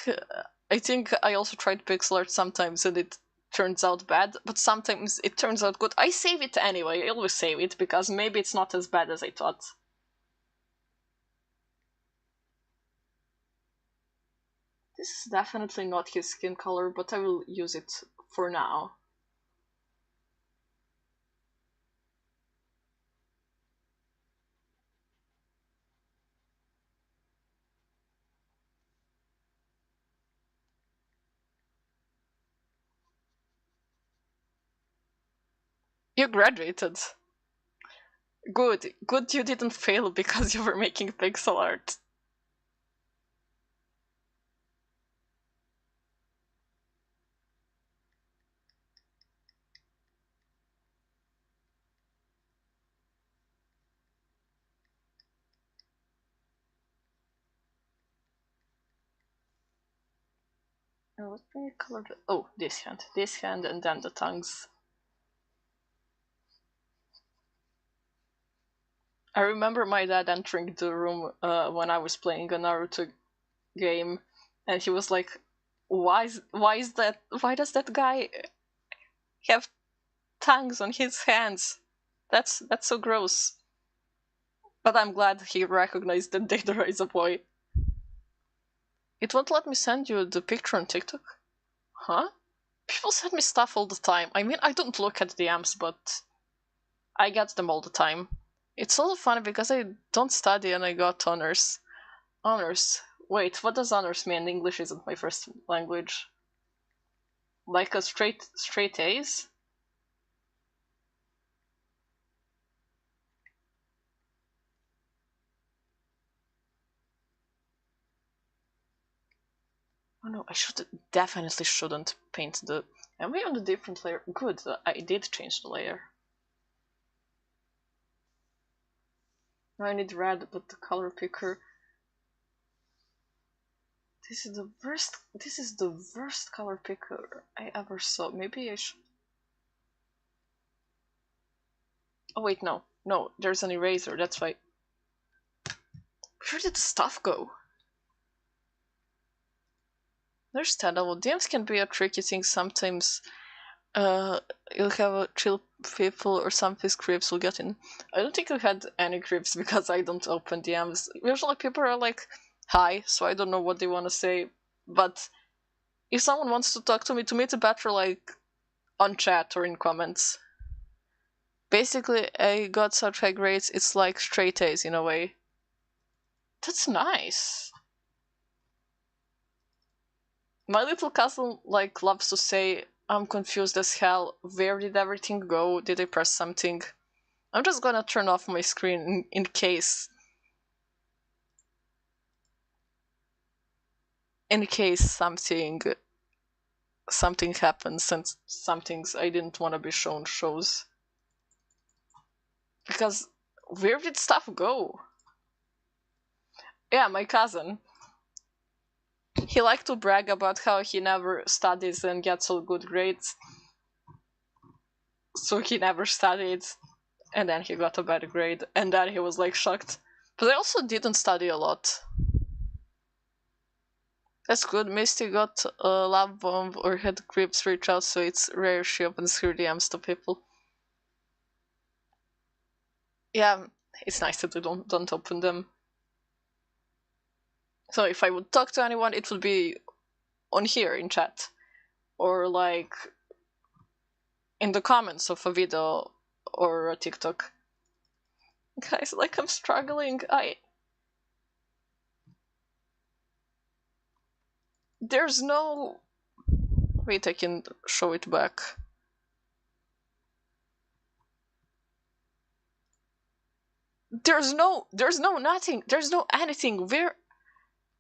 I also tried pixel art sometimes and it turns out bad, but sometimes it turns out good. I save it anyway. I always save it because maybe it's not as bad as I thought. This is definitely not his skin color, but I will use it for now. You graduated. Good you didn't fail because you were making pixel art. Let me color the... Oh, this hand, and then the tongues. I remember my dad entering the room when I was playing a Naruto game, and he was like, why does that guy have tongues on his hands? That's so gross." But I'm glad he recognized that Deidara is a boy. It won't let me send you the picture on TikTok? Huh? People send me stuff all the time. I mean, I don't look at DMs, but I get them all the time. It's also funny because I don't study and I got honors. Honors. Wait, what does honors mean? English isn't my first language. Like a straight A's? Oh no, definitely shouldn't paint the... Am I on a different layer? Good, I did change the layer. Now I need red, but the color picker... This is the worst color picker I ever saw. Maybe I should... Oh wait, no. No, there's an eraser, that's why... Where did the stuff go? There's Tadal. DMs can be a tricky thing sometimes. You'll have a chill people or some of his creeps will get in. I don't think I had any creeps because I don't open DMs. Usually people are like, hi, so I don't know what they want to say. But if someone wants to talk to me it's better like on chat or in comments. Basically, I got such high grades, it's like straight A's in a way. That's nice. My little cousin like loves to say, I'm confused as hell. Where did everything go? Did I press something? I'm just gonna turn off my screen in case something happens and some things I didn't want to be shown shows. Because where did stuff go? Yeah, my cousin. He liked to brag about how he never studies and gets all good grades. So he never studied, and then he got a bad grade, and then he was like shocked. But I also didn't study a lot. That's good. Misty got a love bomb or had creeps reach out, so it's rare she opens her DMs to people. Yeah, it's nice that they don't open them. So if I would talk to anyone, it would be on here in chat, or like in the comments of a video or a TikTok. Guys, like I'm struggling. There's no. Wait, I can show it back. There's no nothing. There's no anything.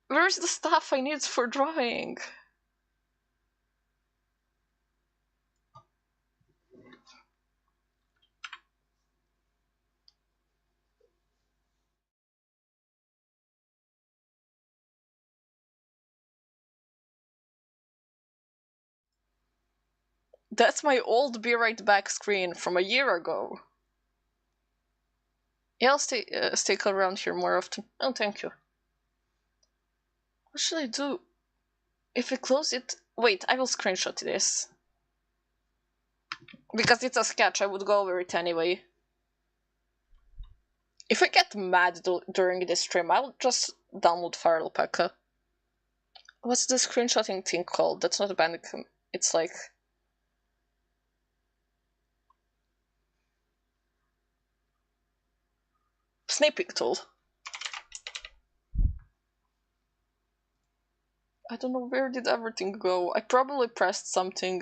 Where's the stuff I need for drawing? That's my old Be Right Back screen from a year ago. Yeah, I'll stick around here more often. Oh, thank you. What should I do? If I close it... Wait, I will screenshot this. Because it's a sketch, I would go over it anyway. If I get mad during this stream, I'll just download Fire Alpaca. What's the screenshotting thing called? That's not a Bandicam. It's like... Snaping tool. I don't know, where did everything go? I probably pressed something.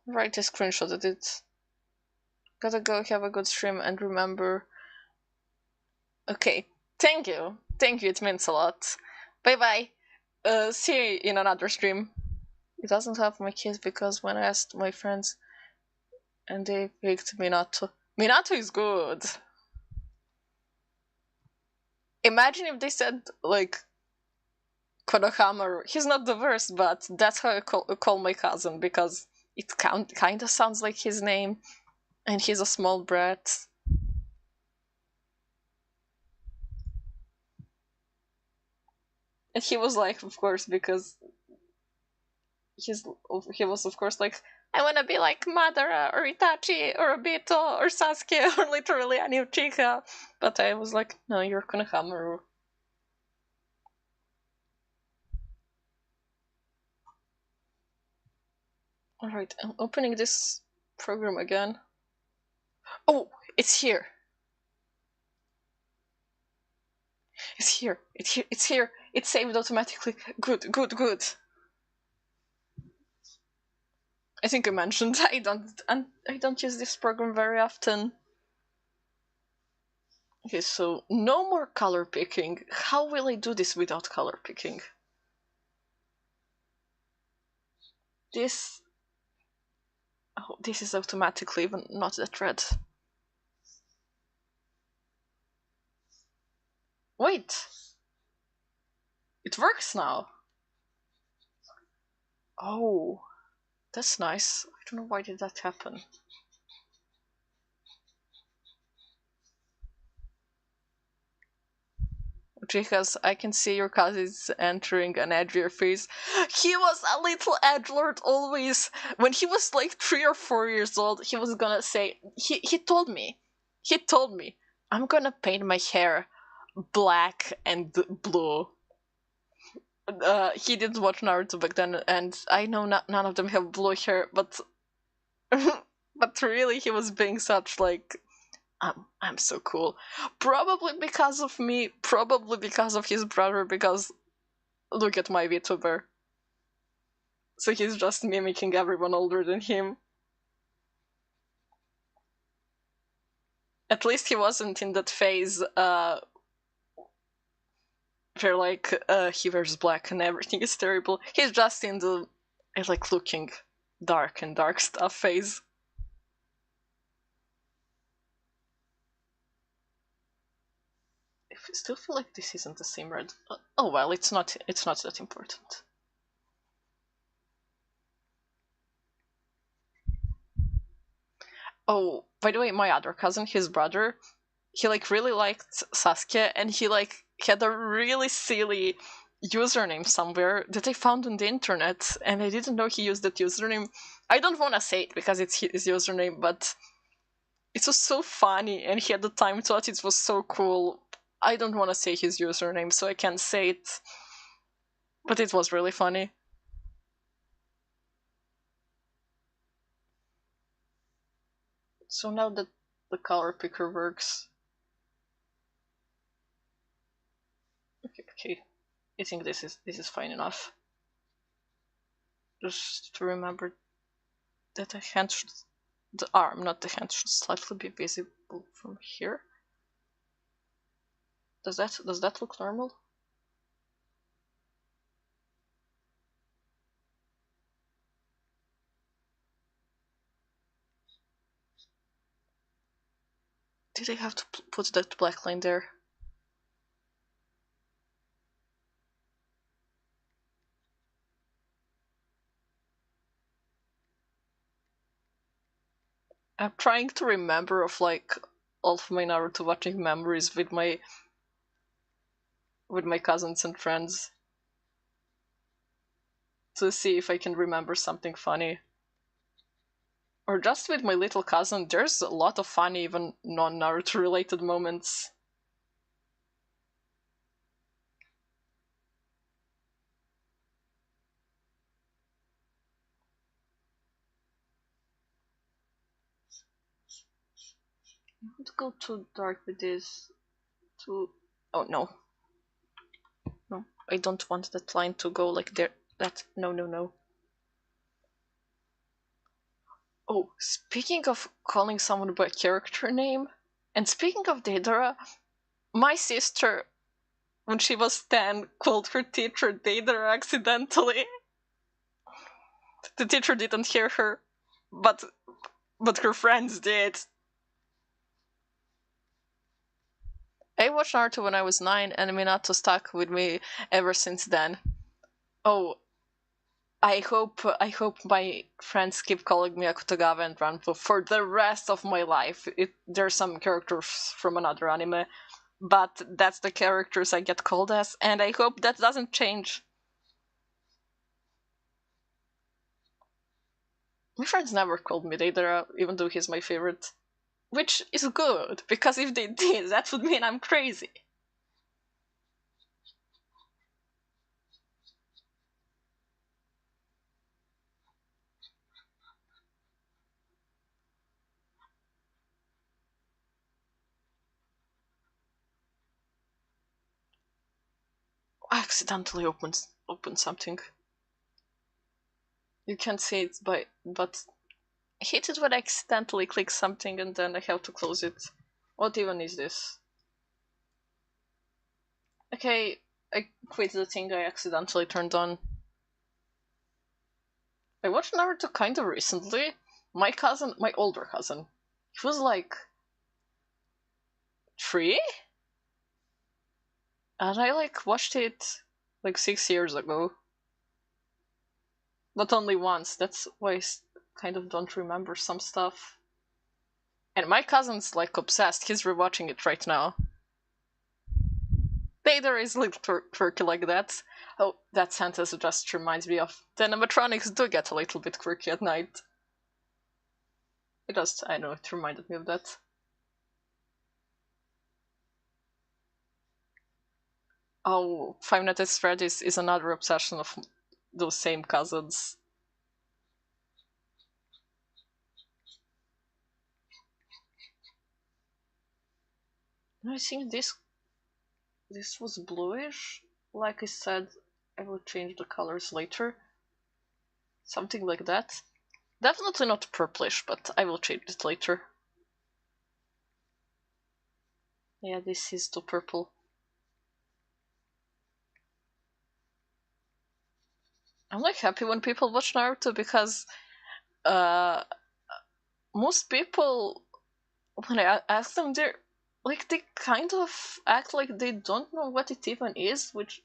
Right, I screenshotted it. Gotta go have a good stream and remember... Okay, thank you. Thank you, it means a lot. Bye bye. See you in another stream. It doesn't have my keys because when I asked my friends and they picked Minato. Minato is good. Imagine if they said, like, Konohamaru. He's not the worst, but that's how I call my cousin because it kind of sounds like his name. And he's a small brat. And he was like, of course, because he was, of course, like, I want to be like Madara or Itachi or Obito or Sasuke or literally any Uchiha. But I was like, no, you're Konohamaru. Alright, I'm opening this program again. Oh, it's here. It's here. It's here. It's here. It's saved automatically. Good, good, good. I think I mentioned I don't use this program very often. Okay, so no more color picking. How will I do this without color picking? This... Oh, this is automatically even not that red. Wait! It works now! Oh, that's nice. I don't know why did that happen. because I can see your cousin's entering an edgier phase. He was a little edgelord always. When he was like 3 or 4 years old, he was gonna say, he told me, I'm gonna paint my hair black and blue. He didn't watch Naruto back then, and I know none of them have blue hair, but but really, he was being such like, I'm so cool. Probably because of me, probably because of his brother, because look at my VTuber. So he's just mimicking everyone older than him. At least he wasn't in that phase where like he wears black and everything is terrible. He's just in the like looking dark and dark stuff phase. I still feel like this isn't the same red. Oh well, it's not that important. Oh, by the way, my other cousin, his brother, he like really liked Sasuke, and he like had a really silly username somewhere that I found on the internet, and I didn't know he used that username. I don't want to say it because it's his username, but it was so funny, and he at the time thought it was so cool. I don't want to say his username, so I can't say it, but it was really funny. So now that the color picker works, okay, I think this is fine enough. Just to remember that the hand should, the arm, not the hand, should slightly be visible from here. Does that look normal? Did I have to put that black line there? I'm trying to remember of like all of my Naruto watching memories with my cousins and friends to see if I can remember something funny. Or just with my little cousin, there's a lot of funny, even non-Naruto related moments. I want to go too dark with this. Oh no. No, I don't want that line to go like there. No. Oh, speaking of calling someone by character name, and speaking of Deidara, my sister, when she was 10, called her teacher Deidara accidentally. The teacher didn't hear her, but her friends did. I watched Naruto when I was 9, and Minato stuck with me ever since then. Oh, I hope my friends keep calling me Akutagawa and Ranpo for the rest of my life. There's some characters from another anime, but that's the characters I get called as, and I hope that doesn't change. My friends never called me Deidara, even though he's my favorite. Which is good, because if they did, that would mean I'm crazy. I accidentally opened something. You can't see it, but I hate it when I accidentally click something and then I have to close it. What even is this? Okay, I quit the thing I accidentally turned on. I watched Naruto kind of recently. My older cousin, he was like 3? And I like watched it like 6 years ago. But only once, that's why I kind of don't remember some stuff. And my cousin's like obsessed, he's rewatching it right now. Deidara is a little quirky like that. Oh, that sentence just reminds me of the animatronics do get a little bit quirky at night. I know, it reminded me of that. Oh, Five Nights at Freddy's is another obsession of those same cousins. I think this was bluish. Like I said, I will change the colors later. Something like that. Definitely not purplish, but I will change it later. Yeah, this is too purple. I'm like happy when people watch Naruto because most people, when I ask them, they kind of act like they don't know what it even is, which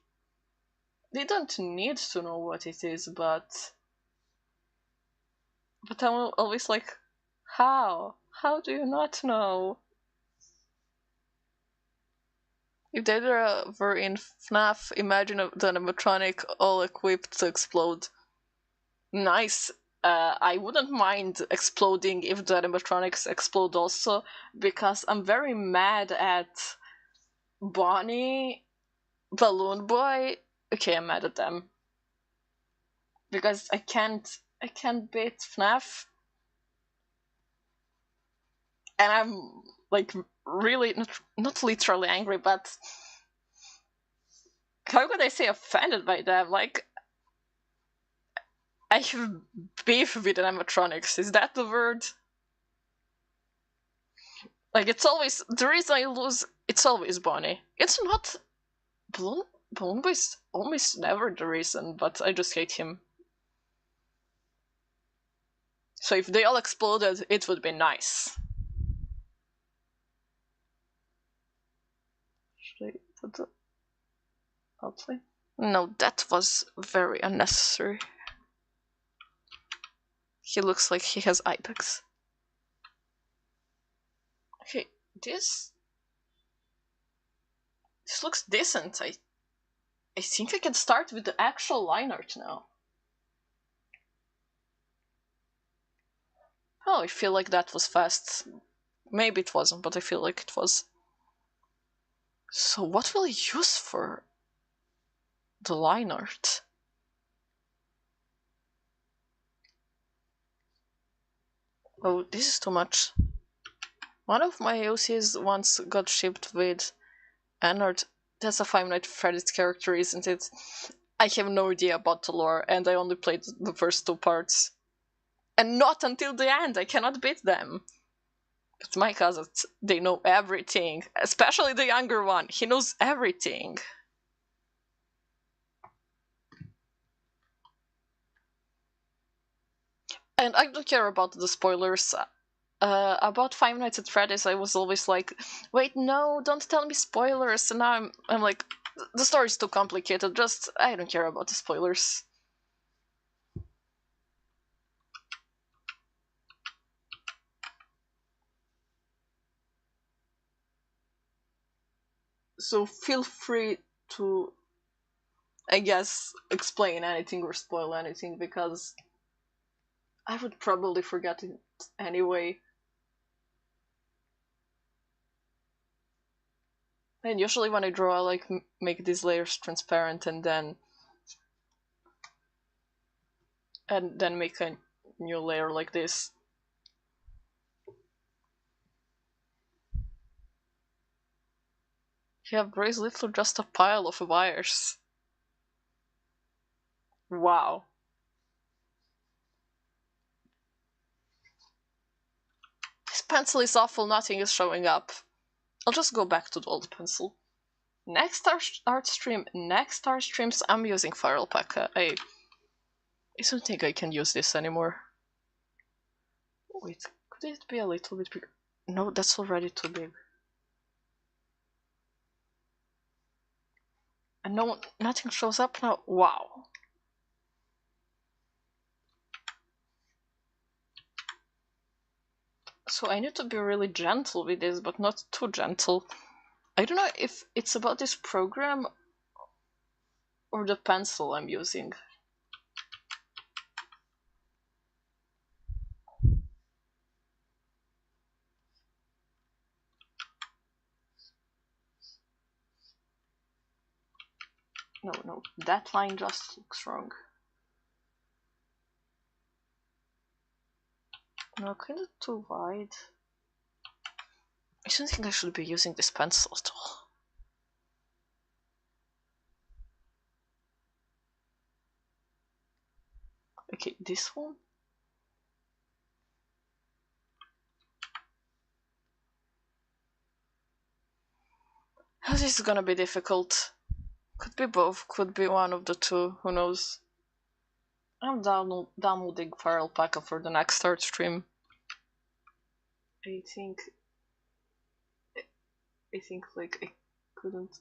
they don't need to know what it is, but I'm always like, how? How do you not know? If they were in FNAF, imagine the animatronic all equipped to explode. Nice. I wouldn't mind exploding if the animatronics explode also, because I'm very mad at Bonnie, Balloon Boy. Okay, I'm mad at them because I can't beat FNAF, and I'm like really not literally angry, but how could I say offended by them? Like, I have beef with animatronics. Is that the word? Like, it's always the reason I lose. It's always Bonnie. It's not Balloon Boy's almost never the reason, but I just hate him. So if they all exploded, it would be nice. Should I put the outline? No, that was very unnecessary. He looks like he has eye bags. Okay, this looks decent. I think I can start with the actual line art now. Oh, I feel like that was fast. Maybe it wasn't, but I feel like it was. So what will I use for the line art? Oh, this is too much. One of my OCs once got shipped with Anard. That's a Five Nights at Freddy's character, isn't it? I have no idea about the lore, and I only played the first two parts. And not until the end, I cannot beat them. But my cousins, they know everything. Especially the younger one, he knows everything. And I don't care about the spoilers. About Five Nights at Freddy's, I was always like, wait, no, don't tell me spoilers. And now I'm like, the story's too complicated. Just, I don't care about the spoilers. So feel free to, I guess, explain anything or spoil anything, because I would probably forget it anyway. And usually when I draw, I like make these layers transparent and then make a new layer like this. Yeah, Brace literally just a pile of wires. Wow. This pencil is awful, nothing is showing up. I'll just go back to the old pencil. Next art streams, I'm using Fire Alpaca. I don't think I can use this anymore. Wait, could it be a little bit bigger? No, that's already too big. And no, nothing shows up now. Wow. So I need to be really gentle with this, but not too gentle. I don't know if it's about this program or the pencil I'm using. No, that line just looks wrong. No, kind of too wide. I don't think I should be using this pencil at all. Okay, this one? This is gonna be difficult. Could be both, could be one of the two, who knows. I'm downloading Fire Alpaca for the next start stream. I think like I couldn't.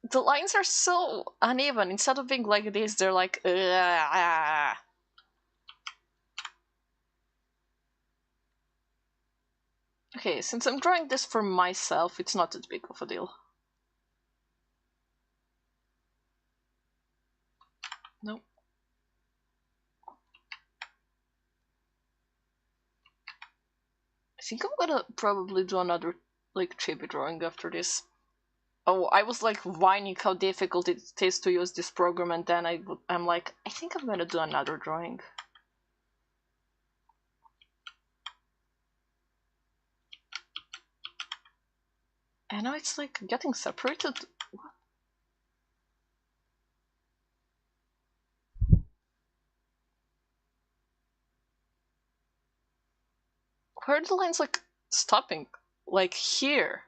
The lines are so uneven. Instead of being like this, they're like Okay, since I'm drawing this for myself, it's not that big of a deal. No. I think I'm gonna probably do another like chibi drawing after this. Oh, I was like whining how difficult it is to use this program, and then I'm like, I think I'm gonna do another drawing. And now it's like getting separated. What? Where are the lines like stopping? Like here.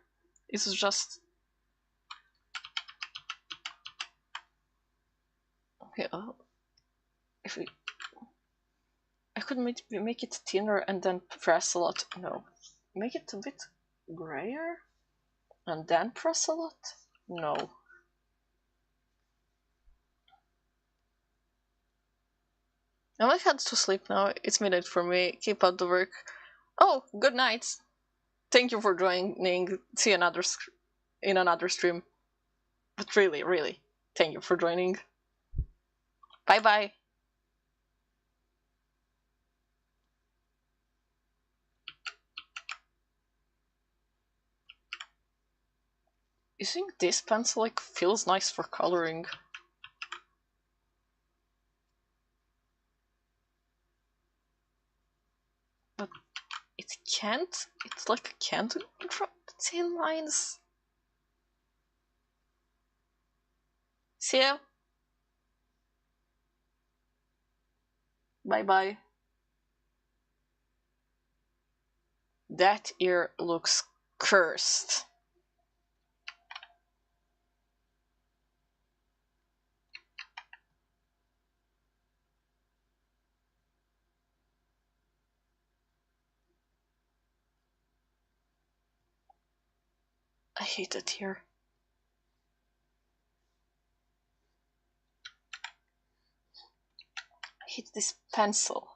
It's just. Okay, if we. I could make it thinner and then press a lot. No. Make it a bit grayer and then press a lot? No. I might head to sleep now. It's midnight for me. Keep up the work. Oh, good night. Thank you for joining. See you in another stream. But really, really, thank you for joining. Bye bye. You think this pencil like feels nice for coloring? But it can't. It's like it can't draw the thin lines. See ya. Bye bye. That ear looks cursed. I hate it here. I hate this pencil.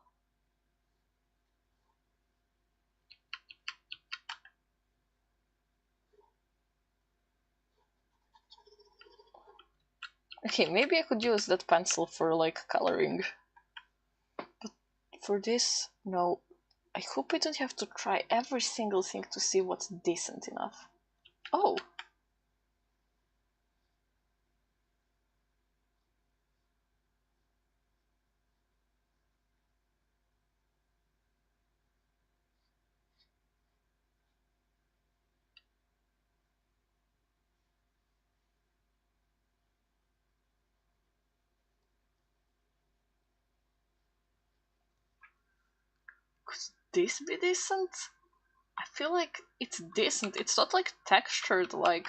Okay, maybe I could use that pencil for like coloring. But for this, no. I hope I don't have to try every single thing to see what's decent enough. Oh! Could this be decent? I feel like it's decent. It's not like textured like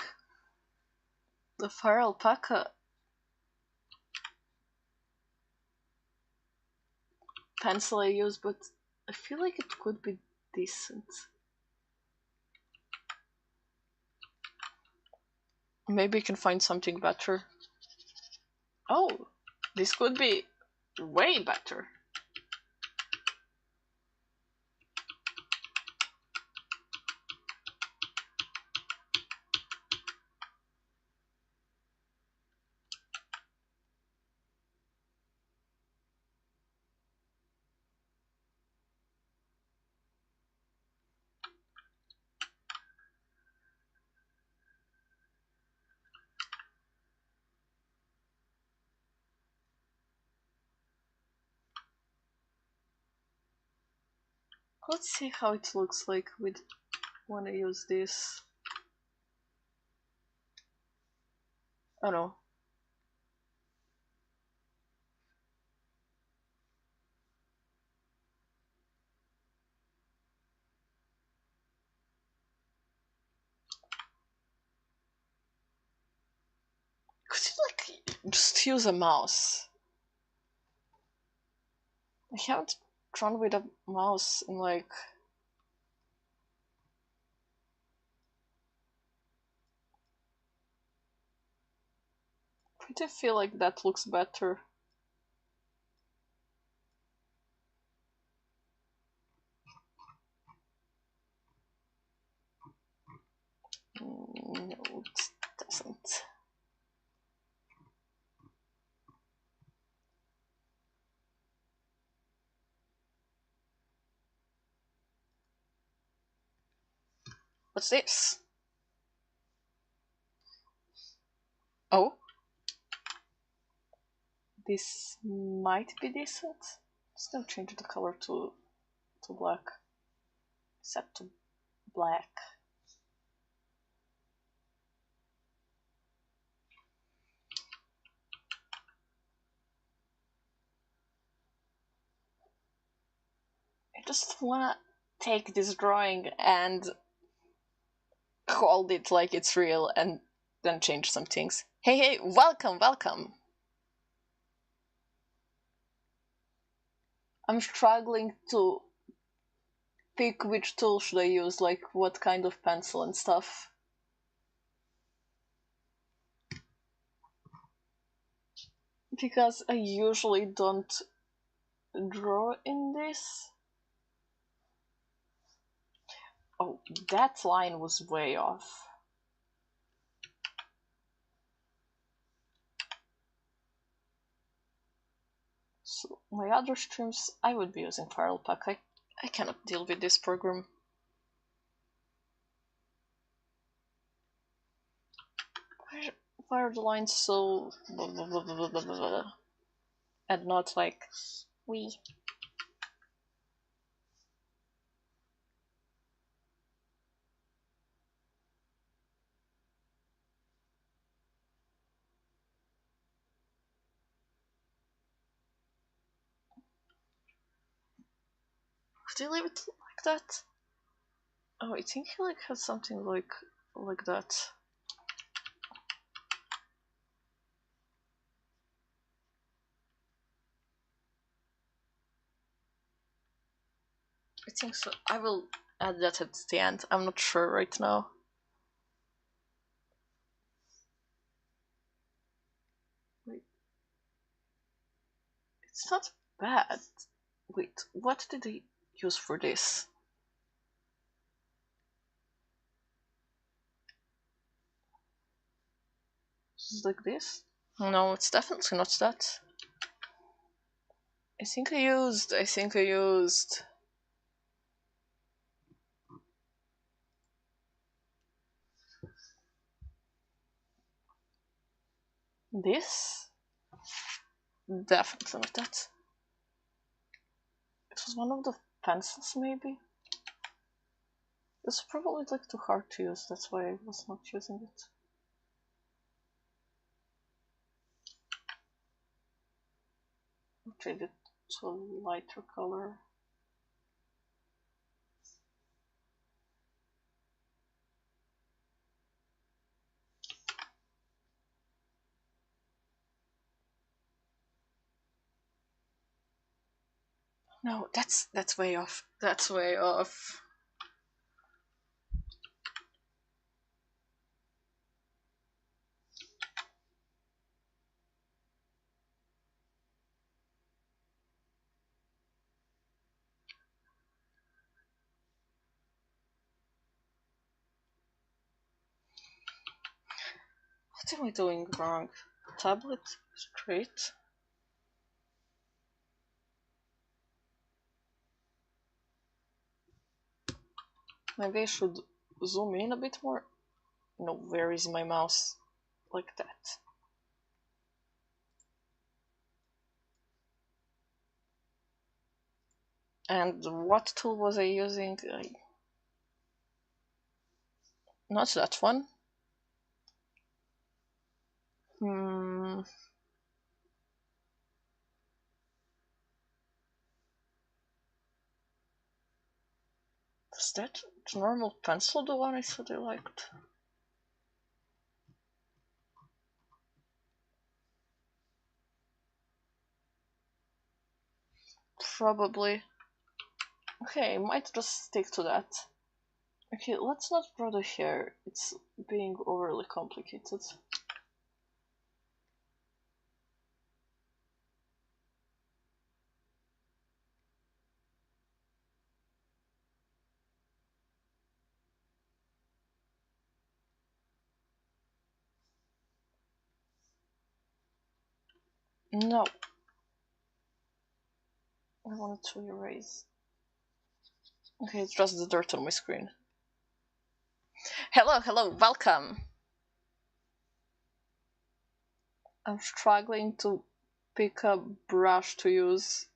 the Fire Alpaca pencil I use, but I feel like it could be decent. Maybe I can find something better. Oh, this could be way better. Let's see how it looks like with when I use this. Oh no. Could you like just use a mouse? I haven't drawn with a mouse in like I feel like that looks better. No, it doesn't. What's this? Oh? This might be decent. Just gonna change the color to black. Set to black. I just wanna take this drawing and hold it like it's real and then change some things. Hey, welcome, welcome! I'm struggling to pick which tool should I use, like what kind of pencil and stuff. Because I usually don't draw in this. Oh, that line was way off. So my other streams, I would be using File Pack. I cannot deal with this program. Why are the lines so and not like we? Could you leave it like that? Oh, I think he like has something like that. I think so. I will add that at the end. I'm not sure right now. Wait. It's not bad. Wait, what did I use for this? Is it like this? No, it's definitely not that. I think I used this? Definitely not that. It was one of the pencils, maybe? It's probably like too hard to use, that's why I was not using it. I'll change it to a lighter color. No, that's way off. That's way off. What am I doing wrong? Tablet straight? Maybe I should zoom in a bit more? No, where is my mouse? Like that. And what tool was I using? Not that one. Is that the normal pencil, the one I thought I liked? Probably. Okay, I might just stick to that. Okay, let's not draw the hair. It's being overly complicated. No. I wanted to erase. Okay, it's just the dirt on my screen. Hello, welcome! I'm struggling to pick a brush to use.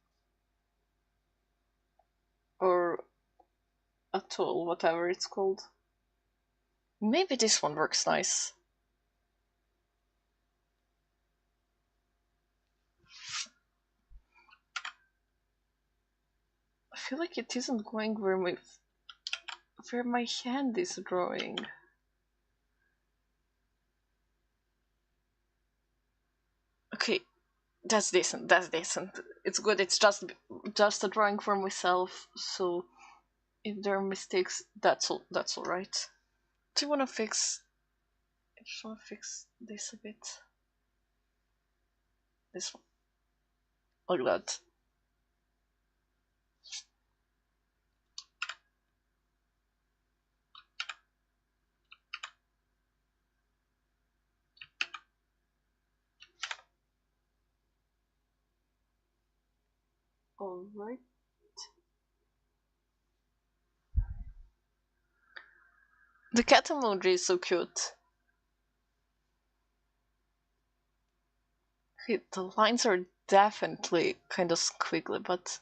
Or a tool, whatever it's called. Maybe this one works nice. I feel like it isn't going where my hand is drawing. Okay, that's decent. It's good. It's just a drawing for myself. So if there are mistakes, that's all right. Do you want to fix? I just want to fix this a bit. This one, like that. All right. The cat emoji is so cute. Okay, the lines are definitely kind of squiggly, but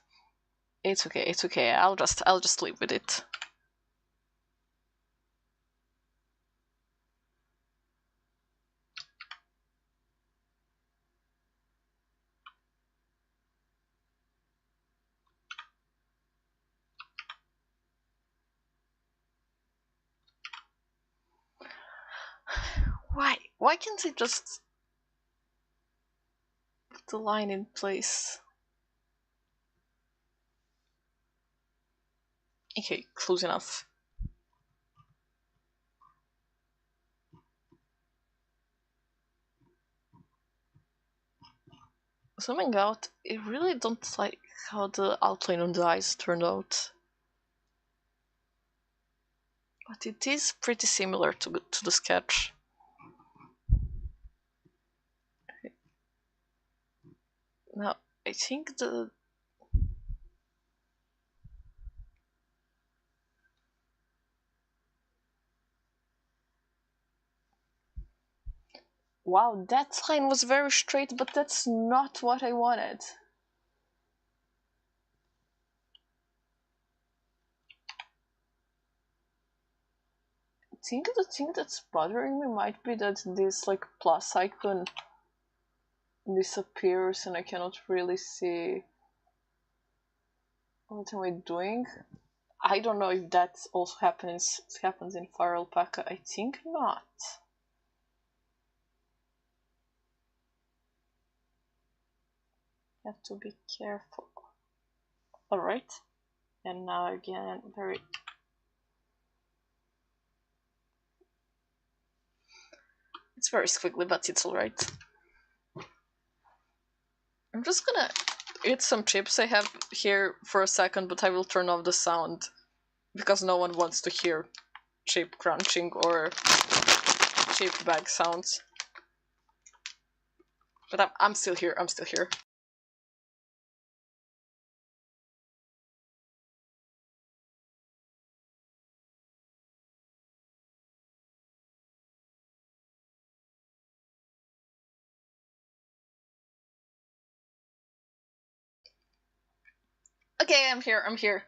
it's okay. It's okay. I'll just live with it. Why can't I just put the line in place? Okay, close enough. Zooming out, I really don't like how the outline on the eyes turned out. But it is pretty similar to the sketch. Okay. Now, I think the... Wow, that line was very straight, but that's not what I wanted. I think the thing that's bothering me might be that this like plus icon disappears and I cannot really see what am I doing. I don't know if that also happens in Fire Alpaca. I think not. You have to be careful. Alright. And now again, it's very squiggly, but it's alright. I'm just gonna eat some chips I have here for a second, but I will turn off the sound because no one wants to hear chip crunching or chip bag sounds. But I'm still here. Okay, I'm here, I'm here.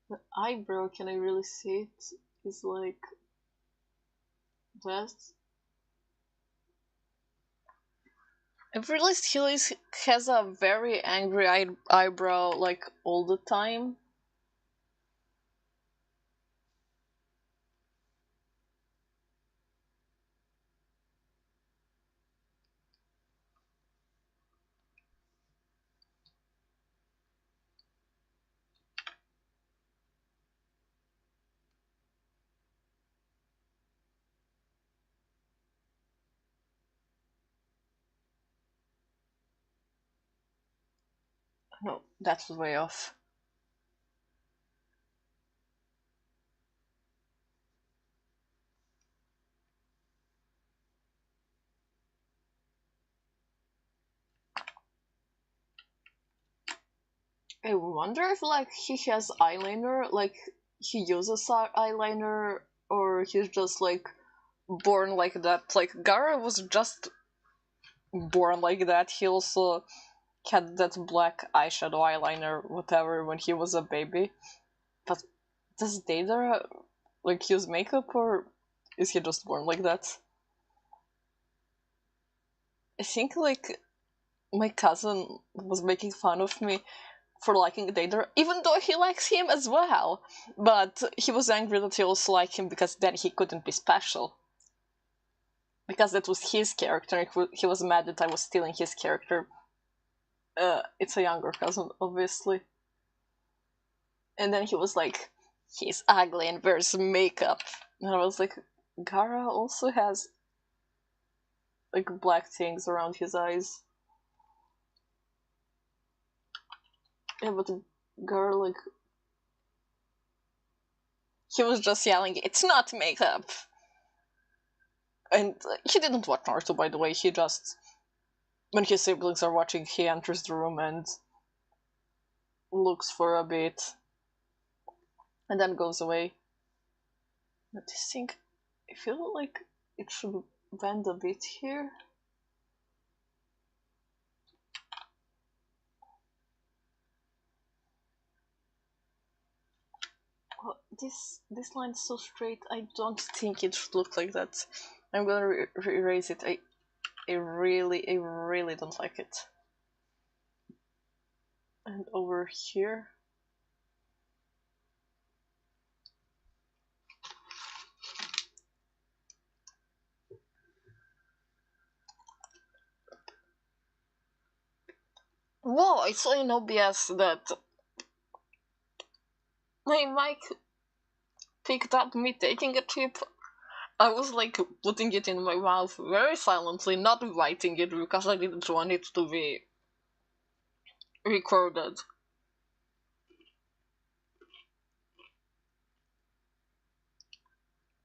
The eyebrow, can I really see it? It's like that. I've realized has a very angry eyebrow, like, all the time. No, that's way off. I wonder if, like, he has eyeliner, like, he uses eyeliner, or he's just, like, born like that. Like, Gara was just born like that. He also had that black eyeshadow eyeliner, whatever, when he was a baby. But does Deidara, like, use makeup, or is he just born like that? I think, like, my cousin was making fun of me for liking Deidara, even though he likes him as well. But he was angry that he also liked him because then he couldn't be special. Because that was his character, he was mad that I was stealing his character. It's a younger cousin, obviously. And then he was like, he's ugly and wears makeup. And I was like, Gara also has, like, black things around his eyes. Yeah, but Gara, like, he was just yelling, it's not makeup! And he didn't watch Naruto, by the way, he just, when his siblings are watching, he enters the room and looks for a bit, and then goes away. But this thing, I feel like it should bend a bit here. Well, this line is so straight, I don't think it should look like that. I'm gonna erase it. I really don't like it. And over here. Whoa, I saw in OBS that my mic picked up me taking a chip. I was, like, putting it in my mouth very silently, not biting it because I didn't want it to be recorded.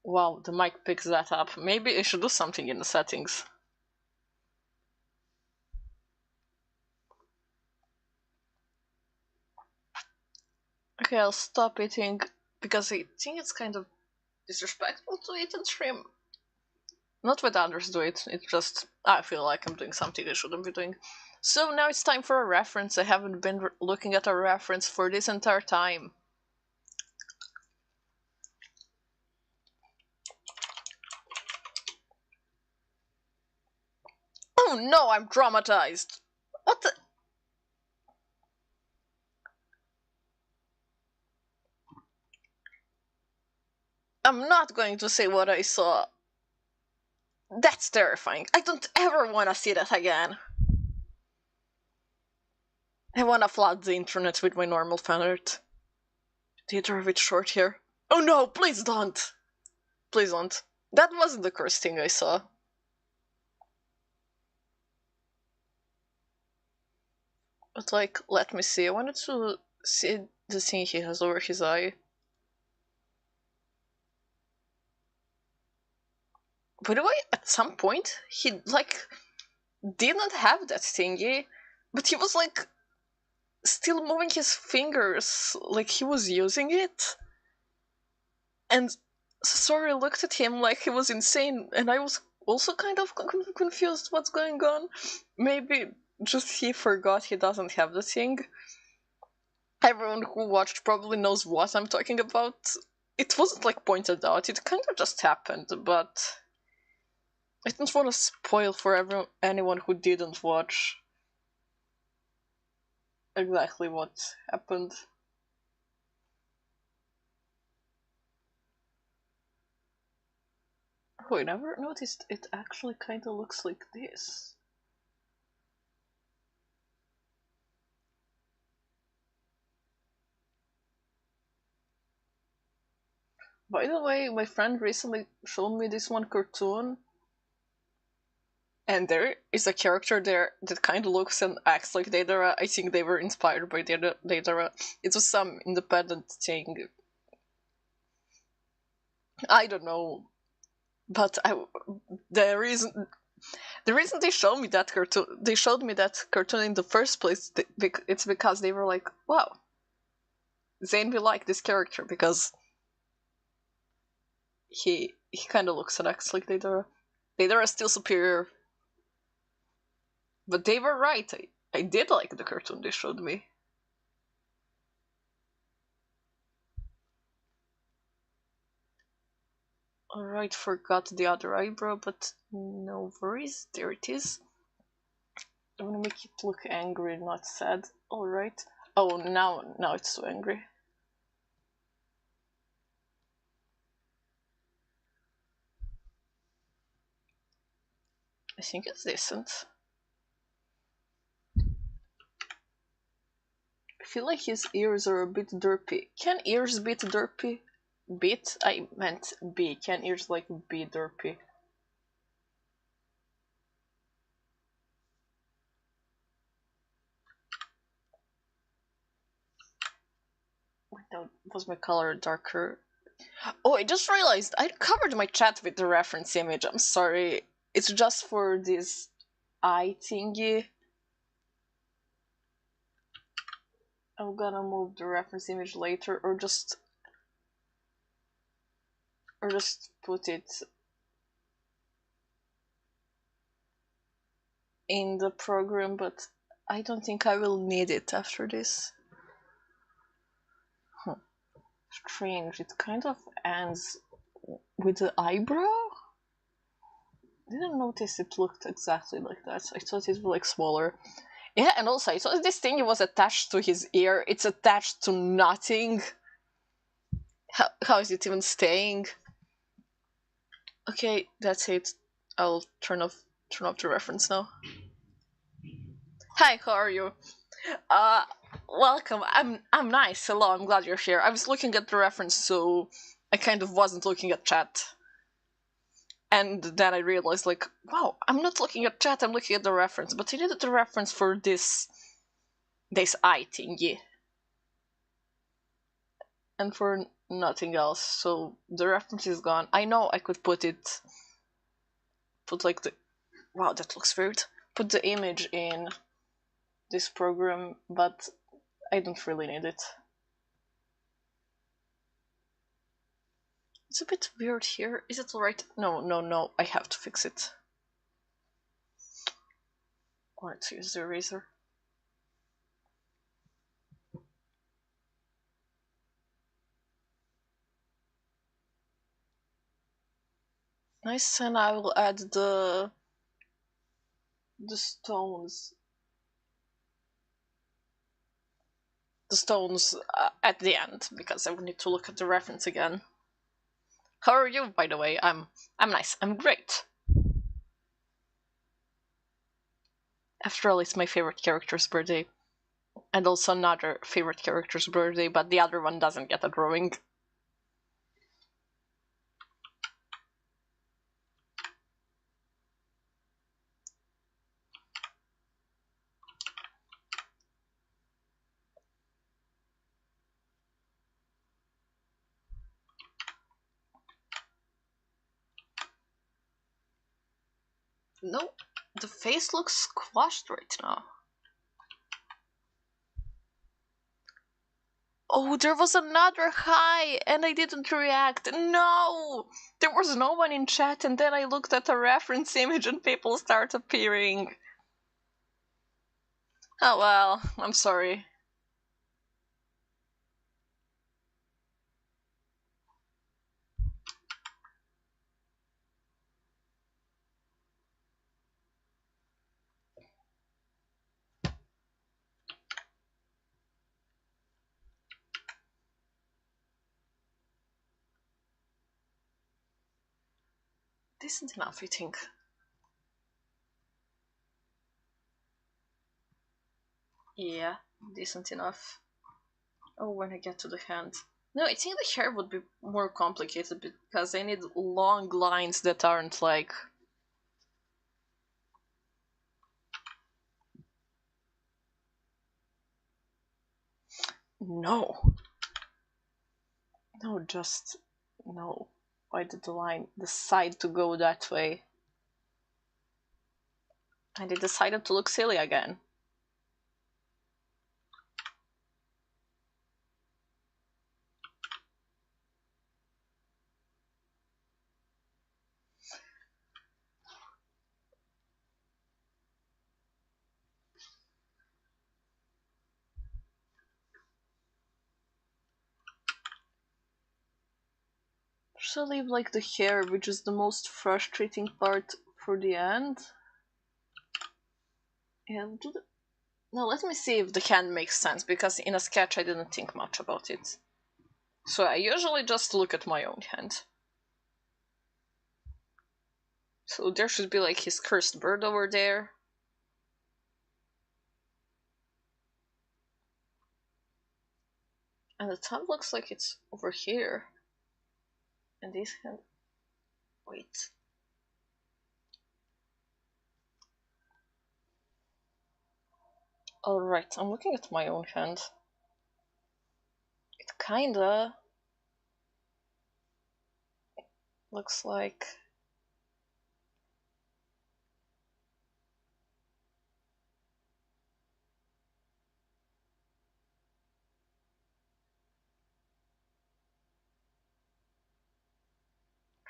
Wow, the mic picks that up. Maybe I should do something in the settings. Okay, I'll stop eating because I think it's kind of disrespectful to eat and stream. Not when others do it, it's just I feel like I'm doing something I shouldn't be doing. So now it's time for a reference. I haven't been looking at a reference for this entire time. Oh no, I'm traumatized! What the? I'm not going to say what I saw. That's terrifying. I don't ever want to see that again. I want to flood the internet with my normal fan art. Theater with short hair. Oh no, please don't! Please don't. That wasn't the cursed thing I saw. But, like, let me see. I wanted to see the thing he has over his eye. By the way, at some point, he, like, didn't have that thingy, but he was, like, still moving his fingers like he was using it. And Sori looked at him like he was insane, and I was also kind of confused what's going on. Maybe just he forgot he doesn't have the thing. Everyone who watched probably knows what I'm talking about. It wasn't like pointed out, it kind of just happened, but I don't want to spoil for anyone who didn't watch exactly what happened. Oh, I never noticed it actually kind of looks like this. By the way, my friend recently showed me this one cartoon, and there is a character there that kind of looks and acts like Deidara. I think they were inspired by Deidara. It was some independent thing. I don't know, but the reason they showed me that cartoon in the first place, it's because they were like, wow, Zane will like this character because he kind of looks and acts like Deidara. Deidara is still superior, but they were right. I did like the cartoon they showed me. Alright, forgot the other eyebrow, but no worries. There it is. I'm gonna make it look angry, not sad. Alright. Oh, now it's so angry. I think it's decent. I feel like his ears are a bit derpy. Can ears be derpy? Bit? I meant be. Can ears like be derpy? Now, was my color darker? Oh, I just realized I covered my chat with the reference image. I'm sorry. It's just for this eye thingy. I'm gonna move the reference image later, or just put it in the program, but I don't think I will need it after this. Strange, it kind of ends with the eyebrow? Didn't notice it looked exactly like that. I thought it was like smaller. Yeah, and also I thought this thing was attached to his ear. It's attached to nothing. How is it even staying? Okay, that's it. I'll turn off the reference now. Hi, how are you? Uh, welcome. I'm nice. Hello, I'm glad you're here. I was looking at the reference, so I kind of wasn't looking at chat. And then I realized, like, wow, I'm not looking at chat, I'm looking at the reference. But I needed the reference for this eye thingy. And for nothing else, so the reference is gone. I know I could put like the, wow, that looks weird. Put the image in this program, but I don't really need it. It's a bit weird here. Is it alright? No, I have to fix it. I want to use the eraser. Nice, and I will add the stones. The stones at the end, because I would need to look at the reference again. How are you, by the way? I'm nice. I'm great. After all, it's my favorite character's birthday. And also another favorite character's birthday, but the other one doesn't get a drawing. No, the face looks squashed right now. Oh, there was another hi, and I didn't react. No! There was no one in chat, and then I looked at the reference image and people start appearing. Oh well, I'm sorry. Decent enough, I think. Yeah, decent enough. Oh, when I get to the hand. No, I think the hair would be more complicated because I need long lines that aren't like... No. No, just... No. Why did the line decide to go that way? And it decided to look silly again. Should I leave like the hair, which is the most frustrating part, for the end? Yeah, do the... Now let me see if the hand makes sense, because in a sketch I didn't think much about it. So I usually just look at my own hand. So there should be like his cursed bird over there. And the tongue looks like it's over here. And this hand... Wait. Alright, I'm looking at my own hand. It kinda... looks like...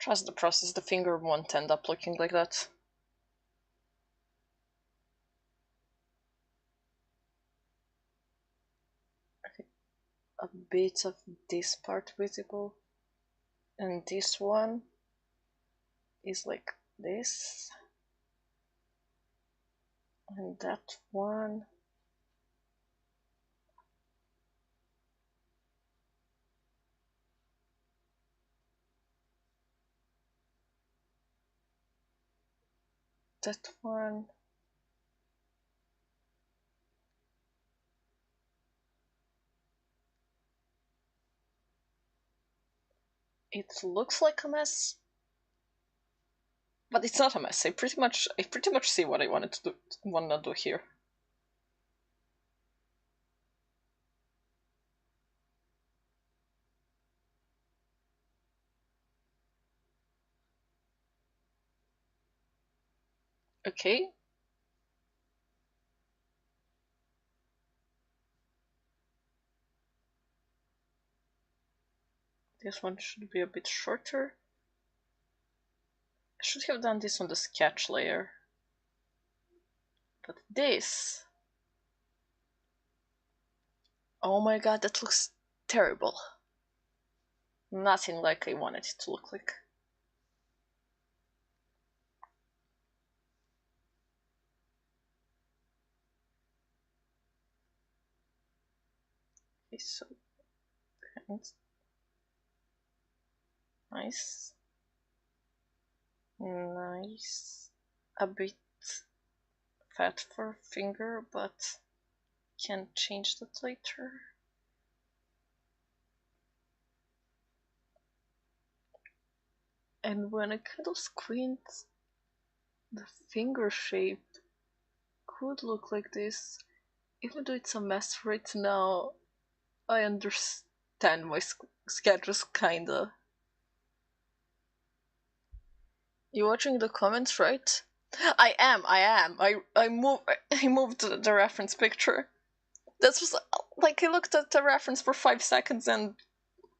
Trust the process, the finger won't end up looking like that. A bit of this part visible. And this one is like this. And that one... That one... It looks like a mess, but it's not a mess. I pretty much see what I wanna do here. Okay. This one should be a bit shorter. I should have done this on the sketch layer. But this... Oh my god, that looks terrible. Nothing like I wanted it to look like. Okay, so... Nice. Nice. A bit fat for finger, but can change that later. And when I kind of squint, the finger shape could look like this. Even though it's a mess right now, I understand my sketches kinda. You watching the comments, right? I am. I moved the reference picture. That's just like I looked at the reference for 5 seconds and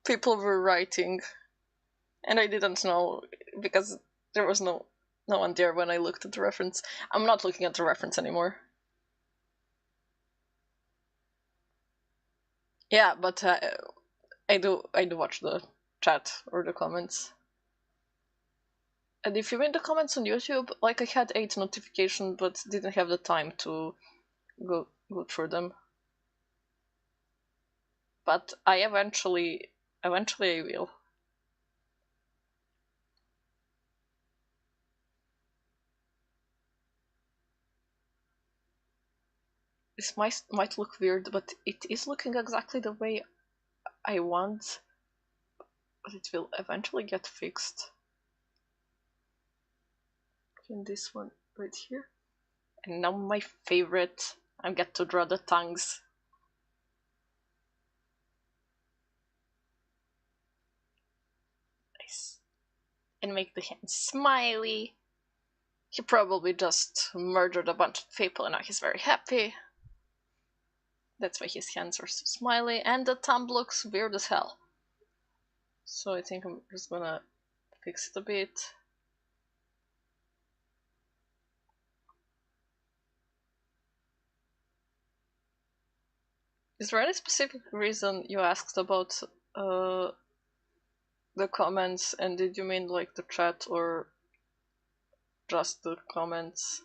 people were writing, and I didn't know because there was no one there when I looked at the reference. I'm not looking at the reference anymore. Yeah, but I do watch the chat or the comments. And if you read the comments on YouTube, like I had 8 notifications, but didn't have the time to go through them. But I eventually I will. This might look weird, but it is looking exactly the way I want. But it will eventually get fixed. In this one right here. And now my favorite, I get to draw the tongues. Nice. And make the hands smiley. He probably just murdered a bunch of people and now he's very happy. That's why his hands are so smiley, and the thumb looks weird as hell. So I think I'm just gonna fix it a bit. Is there any specific reason you asked about the comments, and did you mean like the chat or just the comments?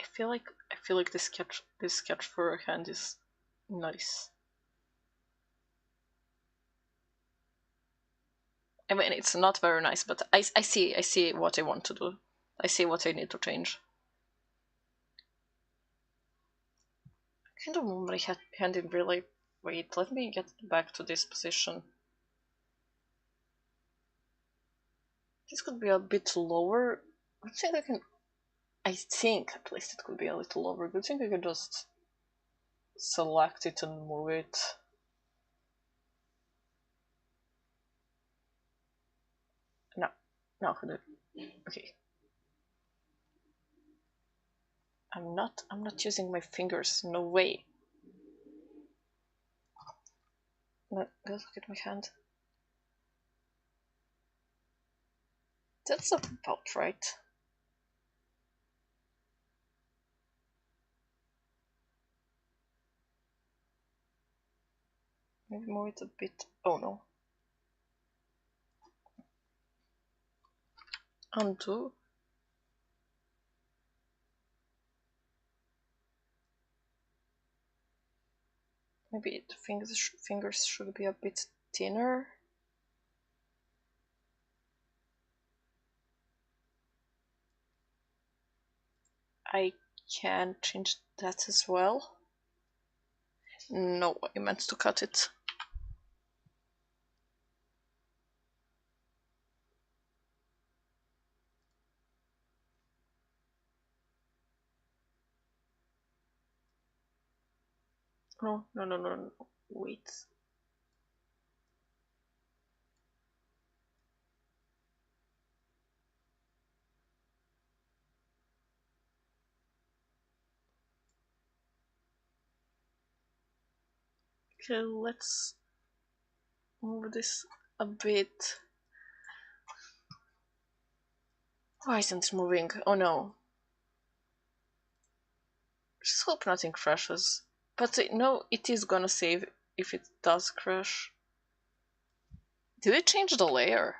I feel like this sketch for a hand is nice. I mean, it's not very nice, but I see what I want to do. I see what I need to change. I kind of move my hand in really. Wait, let me get back to this position. This could be a bit lower. I think I can. I think at least it could be a little lower. Do you think I can just select it and move it? No, no, okay. I'm not using my fingers. No way. Let's look at my hand. That's about right. Maybe move it a bit. Oh no. Undo. Maybe the fingers should be a bit thinner. I can change that as well. No, I meant to cut it. No. Wait. Okay, let's move this a bit. Why isn't it moving? Oh no. Just hope nothing crashes. But no, it is gonna save if it does crash. Did it change the layer?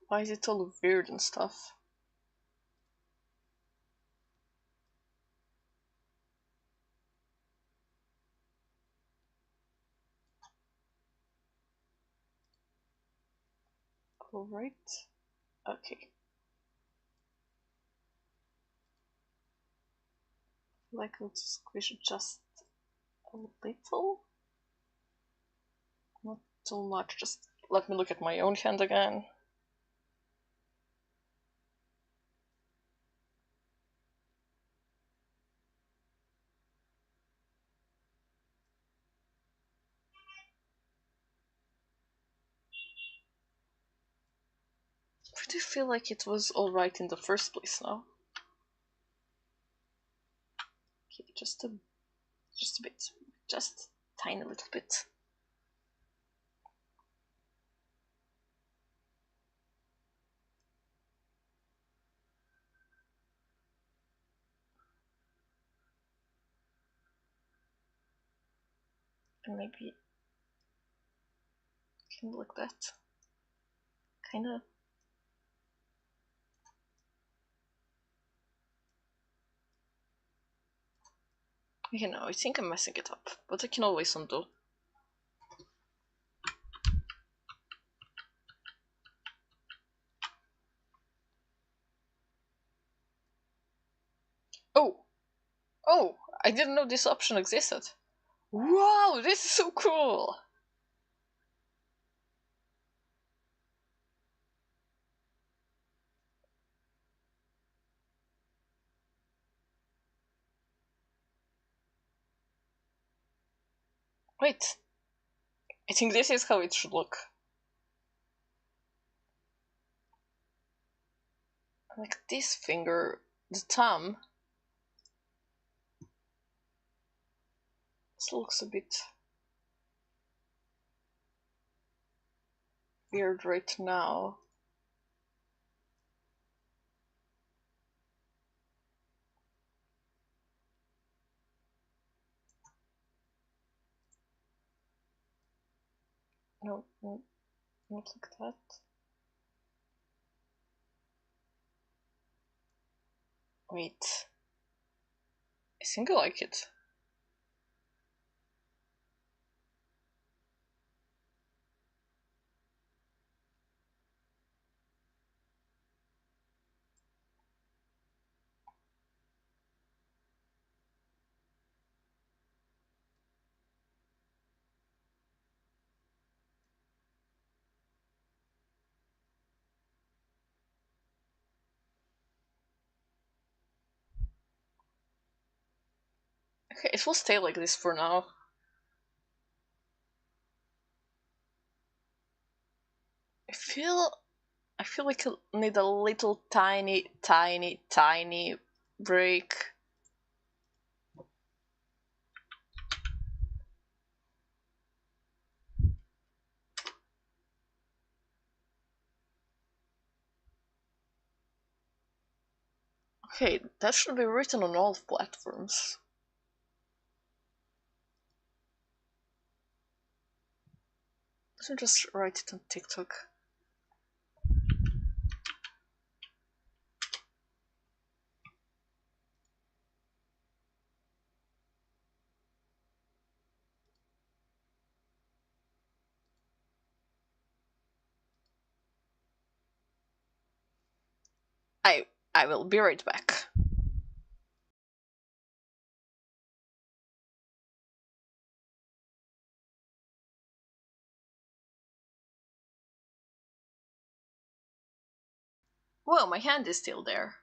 Why is it all weird and stuff? Alright. Okay. Like I would squish it just a little. Not too much, just let me look at my own hand again. I pretty feel like it was alright in the first place now. Okay, just a bit. Just tiny little bit. And maybe kind of like that. Kinda. You know, I think I'm messing it up, but I can always undo. Oh! Oh! I didn't know this option existed. Wow, this is so cool! Wait, I think this is how it should look. Like this finger, the thumb. This looks a bit weird right now. No, no, not like that. Wait. I think I like it. Okay, it will stay like this for now. I feel like I need a little tiny break. Okay, that should be written on all platforms. Let me just write it on TikTok. I will be right back. Well, my hand is still there.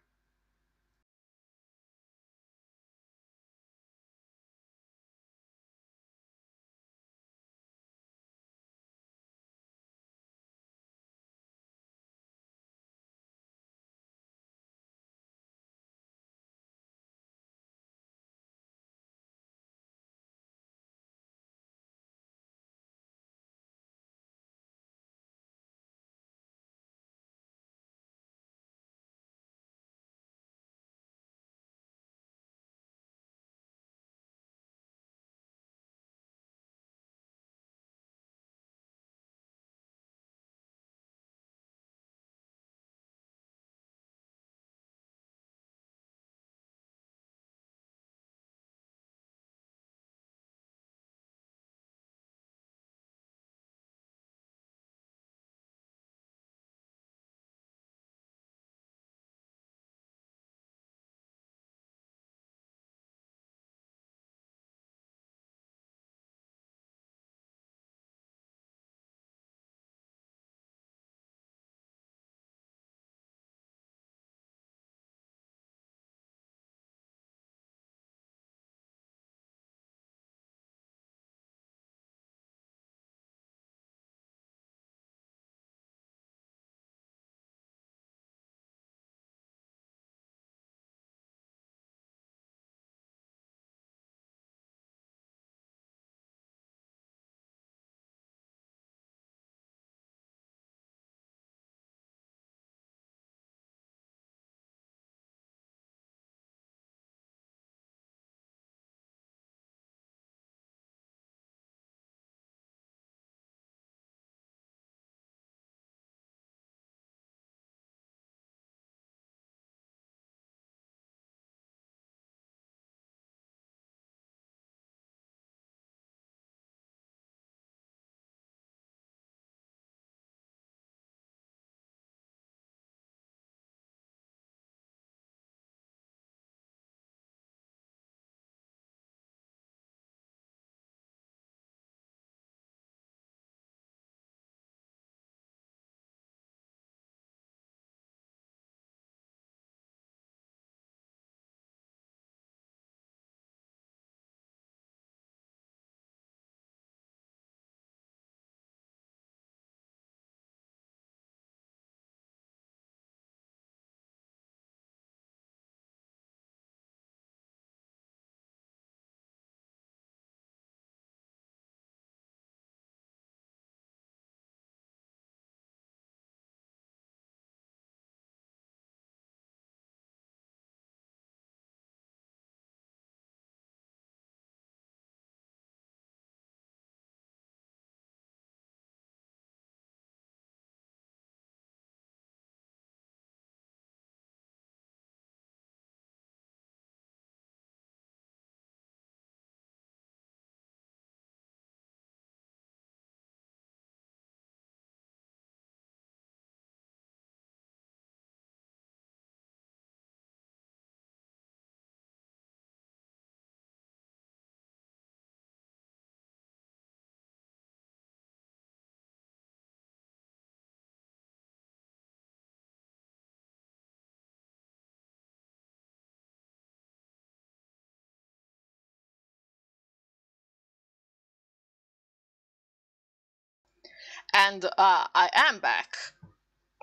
And I am back.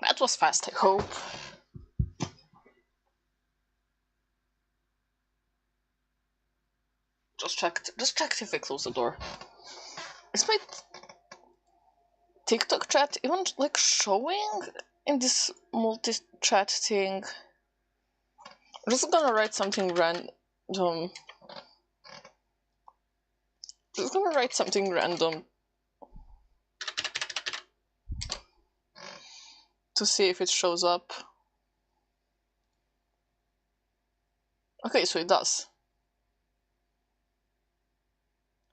That was fast, I hope. Just checked if I close the door. Is my TikTok chat even like showing in this multi-chat thing? I'm just gonna write something random. Just gonna write something random to see if it shows up. Okay, so it does.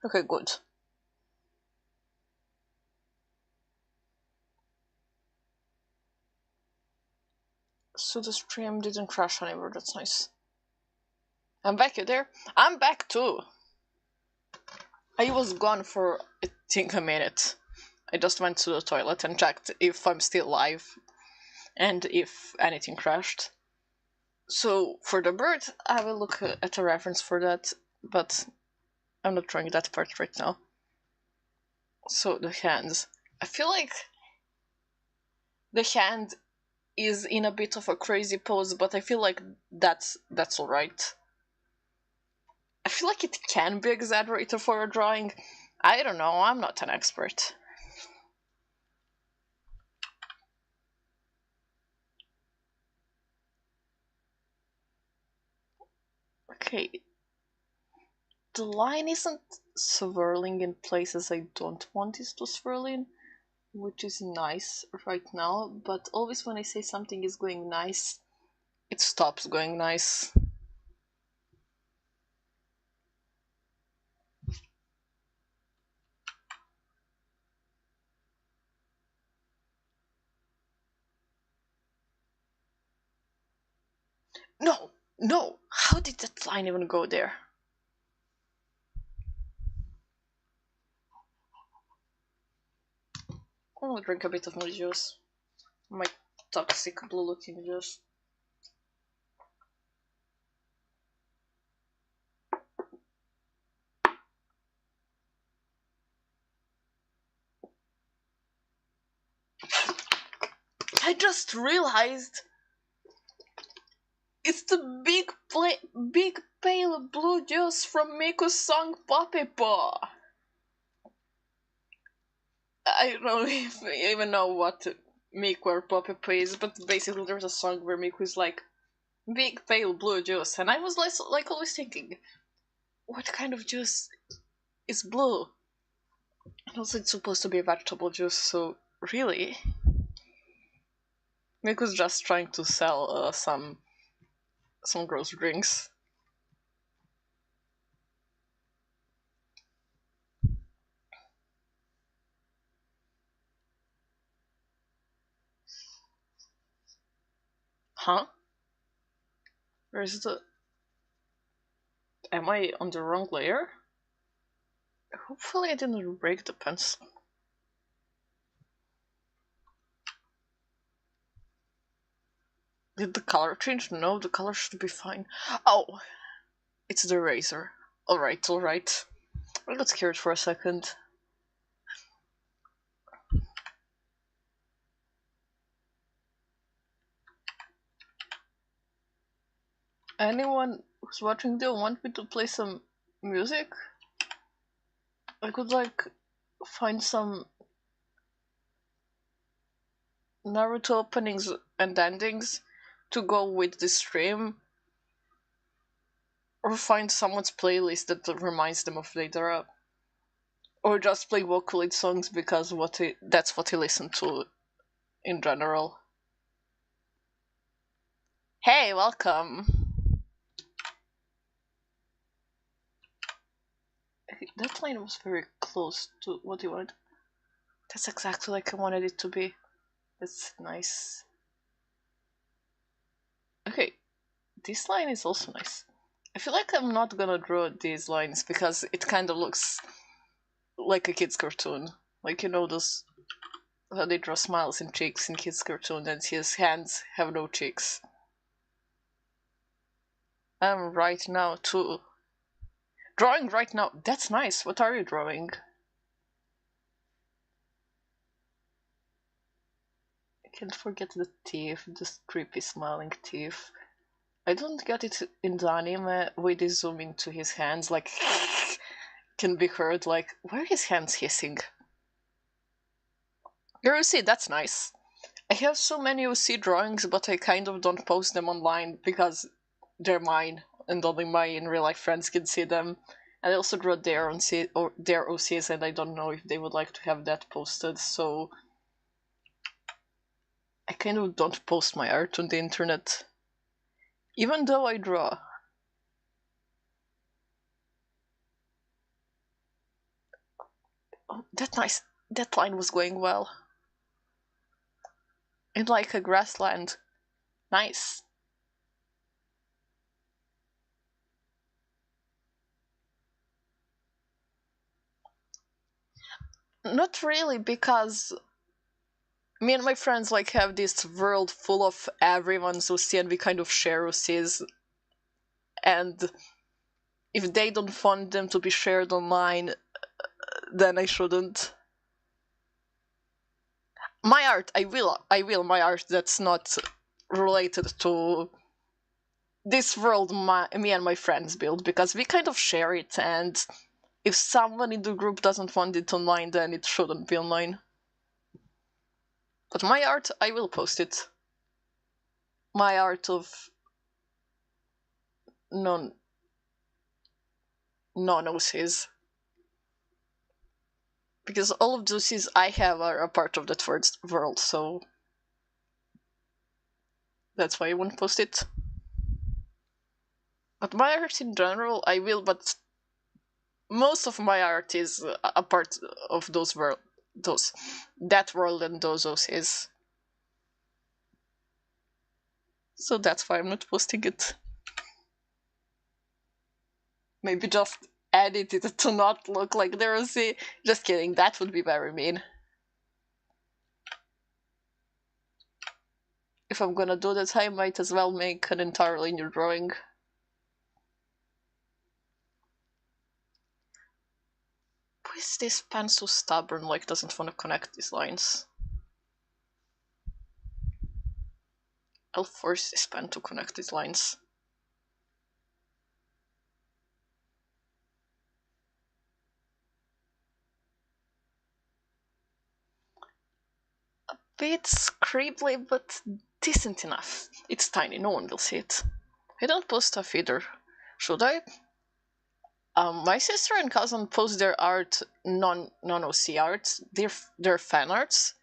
Okay, good. So the stream didn't crash anymore, that's nice. I'm back, you there? I'm back too! I was gone for, I think, a minute. I just went to the toilet and checked if I'm still live and if anything crashed. So, for the bird, I will look at a reference for that, but I'm not drawing that part right now. So, the hands. I feel like the hand is in a bit of a crazy pose, but I feel like that's alright. I feel like it can be exaggerated for a drawing. I don't know, I'm not an expert. Okay. The line isn't swirling in places I don't want it to swirl in, which is nice right now, but always when I say something is going nice, it stops going nice. No! How did that line even go there? I'm gonna drink a bit of my juice. My toxic blue looking juice. I just realized it's the big pale blue juice from Miko's song Poppy Paw. I don't know if I even know what Miku or Poppy Paw is, but basically there's a song where Miku is like, big pale blue juice, and I was like always thinking, what kind of juice is blue? And also it's supposed to be vegetable juice, so really? Miku's just trying to sell some gross drinks. Huh? Where's the... Am I on the wrong layer? Hopefully I didn't break the pencil. Did the color change? No, the color should be fine. Oh! It's the razor. Alright. I got scared for a second. Anyone who's watching do want me to play some music? I could like find some Naruto openings and endings to go with this stream, or find someone's playlist that reminds them of Deidara, or just play Vocaloid songs because that's what he listened to in general. Hey, welcome! That line was very close to what you wanted. That's exactly like I wanted it to be. That's nice. Okay, this line is also nice. I feel like I'm not gonna draw these lines because it kind of looks like a kid's cartoon. Like, you know, those how they draw smiles and cheeks in kids' cartoon and his hands have no cheeks. I'm right now too. Drawing right now. That's nice. What are you drawing? Can't forget the teeth, the creepy smiling teeth. I don't get it in the anime where they zoom into his hands, like can be heard, like where are his hands hissing? Your OC, that's nice. I have so many OC drawings, but I kind of don't post them online because they're mine, and only my in real life friends can see them. And I also draw their OCs, and I don't know if they would like to have that posted, so I kind of don't post my art on the internet, even though I draw. Oh, that nice. That line was going well. In like a grassland. Nice. Not really, because me and my friends like have this world full of everyone's OC, and we kind of share OCs, and if they don't want them to be shared online, then I shouldn't. My art, I will my art that's not related to this world me and my friends build, because we kind of share it, and if someone in the group doesn't want it online, then it shouldn't be online. But my art, I will post it. My art of non OCs. Because all of the OCs I have are a part of that world, so that's why I won't post it. But my art in general, I will, but most of my art is a part of that world and those OCs. So that's why I'm not posting it. Maybe just edit it to not look like the OC. Just kidding, that would be very mean. If I'm gonna do that, I might as well make an entirely new drawing. Why is this pen so stubborn, like doesn't want to connect these lines? I'll force this pen to connect these lines. A bit scribbly, but decent enough. It's tiny, no one will see it. I don't post stuff either. Should I? My sister and cousin post their art, non-OC arts, their fan arts.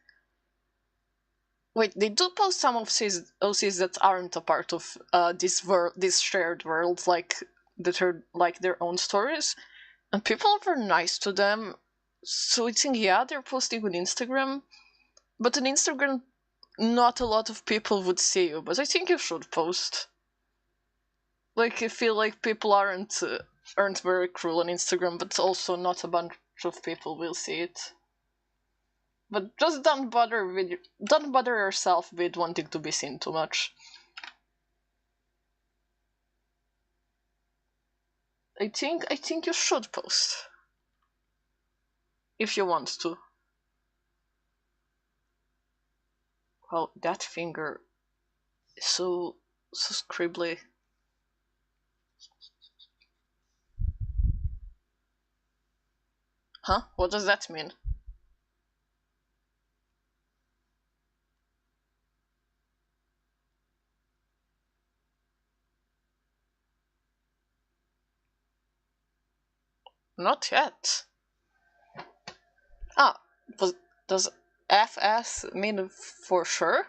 Wait, they do post some of OCs that aren't a part of this shared world, like that are like their own stories, and people were nice to them. So I think they're posting on Instagram, but on Instagram, not a lot of people would see you. But I think you should post. Like I feel like people aren't very cruel on Instagram, but also not a bunch of people will see it. But just don't bother yourself with wanting to be seen too much. I think you should post if you want to. Well, that finger is so scribbly. Huh? What does that mean? Not yet. Ah, does FS mean for sure?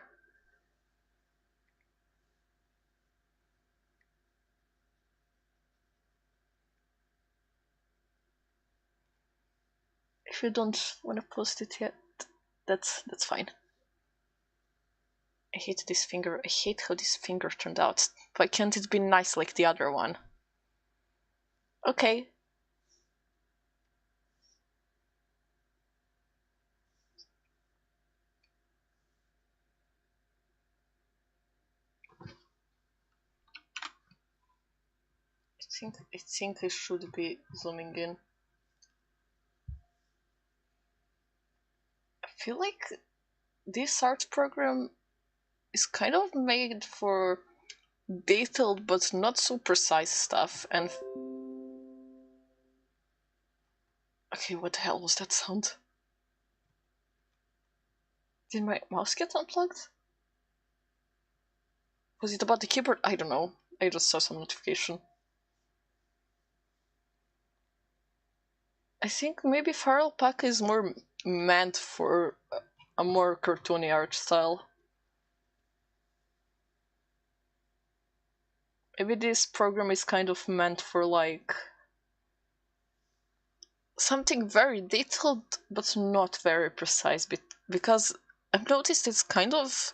If you don't want to post it yet, that's fine. I hate this finger. I hate how this finger turned out. Why can't it be nice like the other one? Okay. I think I should be zooming in. I feel like this art program is kind of made for detailed but not so precise stuff, and okay, what the hell was that sound? Did my mouse get unplugged? Was it about the keyboard? I don't know. I just saw some notification. I think maybe Fire Alpaca is more meant for a more cartoony art style. Maybe this program is kind of meant for like something very detailed but not very precise, because I've noticed it's kind of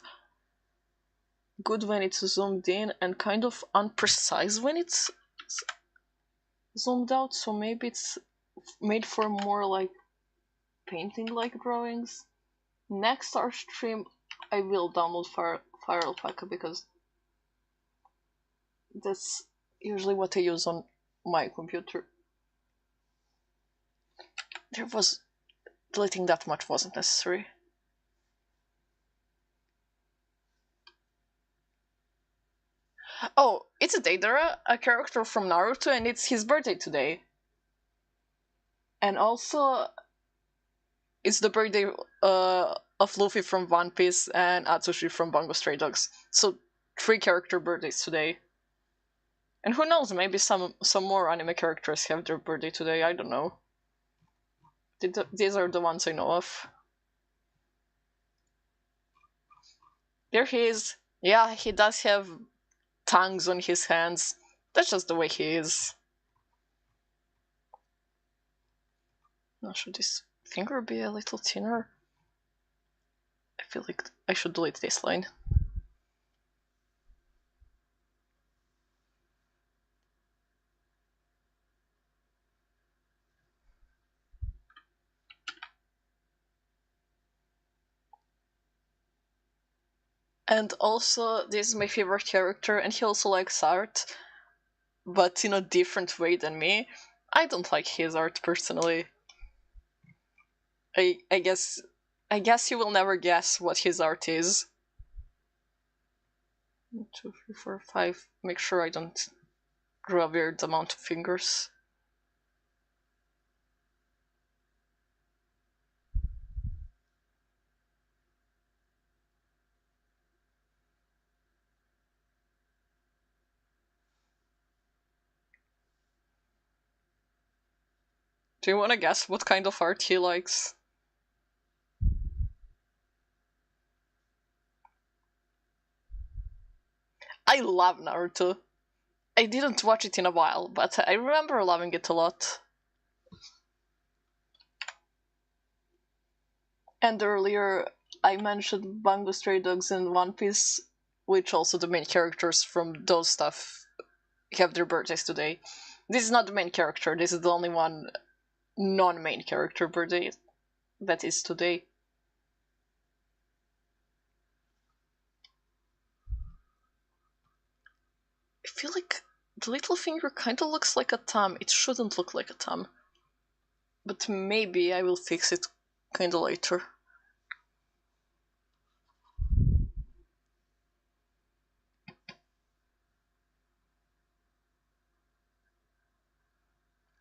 good when it's zoomed in and kind of unprecise when it's zoomed out, so maybe it's made for more like painting like drawings. Next our stream I will download Fire Alpaca because that's usually what I use on my computer. There was deleting that much wasn't necessary. Oh, it's Deidara, a character from Naruto, and it's his birthday today. And also, it's the birthday of Luffy from One Piece and Atsushi from Bungo Stray Dogs. So, 3 character birthdays today. And who knows, maybe some more anime characters have their birthday today, I don't know. These are the ones I know of. There he is. Yeah, he does have tongues on his hands. That's just the way he is. Now, should this finger be a little thinner? I feel like I should delete this line. And also, this is my favorite character, and he also likes art, but in a different way than me. I don't like his art personally. I guess you will never guess what his art is. 1, 2, 3, 4, 5. Make sure I don't draw a weird amount of fingers. Do you want to guess what kind of art he likes? I love Naruto. I didn't watch it in a while, but I remember loving it a lot. And earlier, I mentioned Bungo Stray Dogs and One Piece, which also the main characters from those stuff have their birthdays today. This is not the main character, this is the only one non-main character birthday that is today. I feel like the little finger kinda looks like a thumb. It shouldn't look like a thumb. But maybe I will fix it kinda later.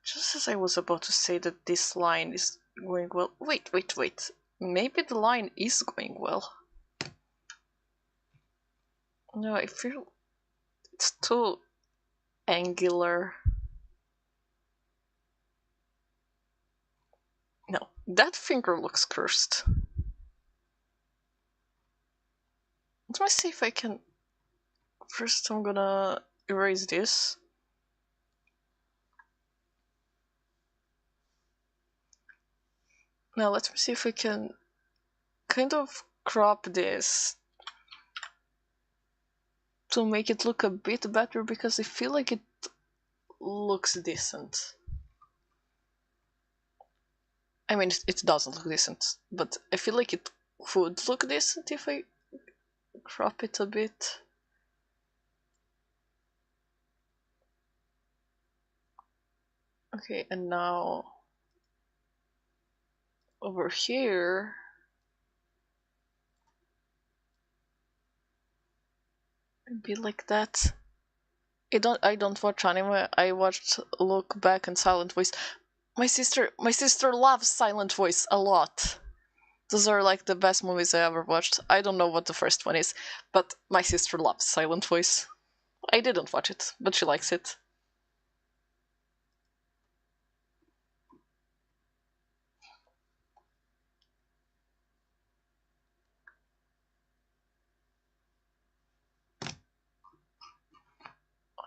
Just as I was about to say that this line is going well. Wait. Maybe the line is going well. No, I feel it's too angular. No, that finger looks cursed. Let me see if I can. First, I'm gonna erase this. Now, let me see if I can kind of crop this to make it look a bit better, because I feel like it looks decent. I mean, it doesn't look decent, but I feel like it would look decent if I crop it a bit. Okay, and now over here Be like that. I don't watch anime. I watched Look Back and Silent Voice. My sister loves Silent Voice a lot. Those are like the best movies I ever watched. I don't know what the first one is, but my sister loves Silent Voice. I didn't watch it, but she likes it.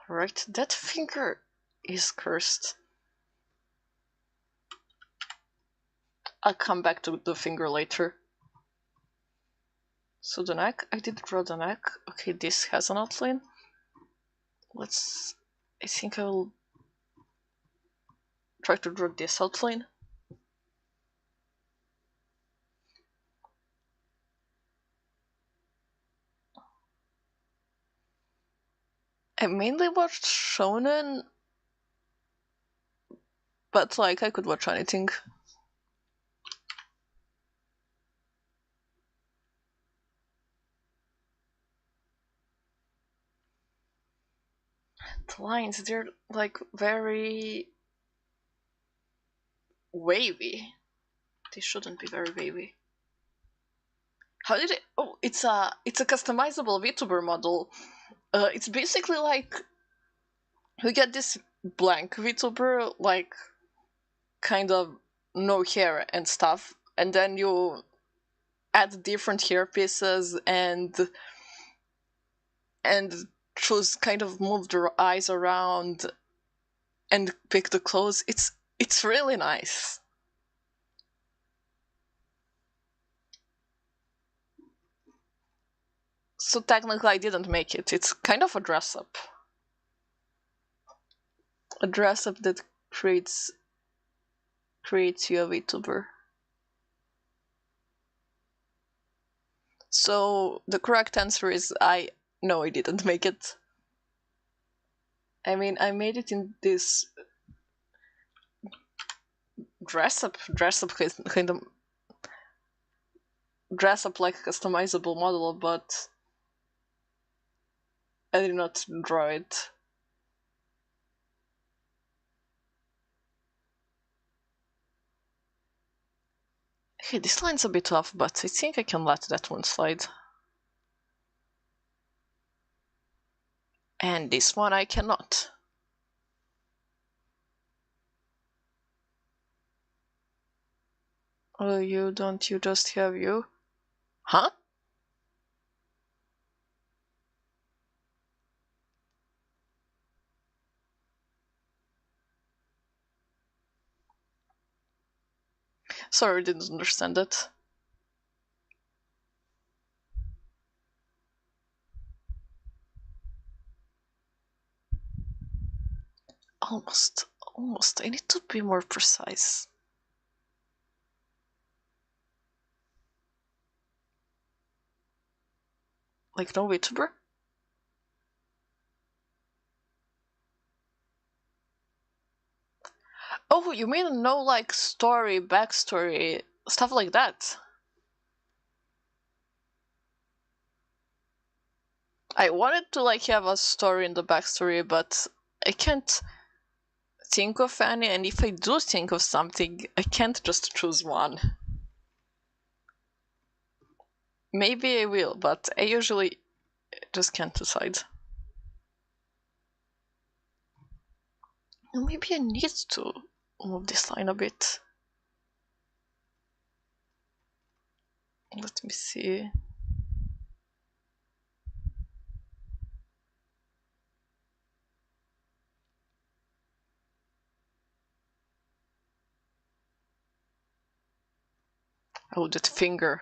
Alright, that finger is cursed. I'll come back to the finger later. So the neck, I did draw the neck. Okay, this has an outline. I think I will try to draw this outline. I mainly watched shonen, but like I could watch anything. The lines, they're like very wavy. They shouldn't be very wavy. How did it? Oh, it's a customizable VTuber model. It's basically like you get this blank VTuber, like kind of no hair and stuff, and then you add different hair pieces and choose kind of move the eyes around and pick the clothes. It's really nice. So technically I didn't make it. It's kind of a dress up. A dress up that creates you a VTuber. So the correct answer is I didn't make it. I mean, I made it in this dress up kind of dress up like a customizable model, but I did not draw it. Okay, this line's a bit off, but I think I can let that one slide. And this one I cannot. Oh, you just have you? Huh? Sorry, I didn't understand that. Almost. I need to be more precise. Like no VTuber? Oh, you mean no like story, backstory, stuff like that? I wanted to like have a story in the backstory, but I can't think of any, and if I do think of something, I can't just choose one. Maybe I will, but I usually just can't decide. Maybe I need to move this line a bit. Let me see. Oh, that finger.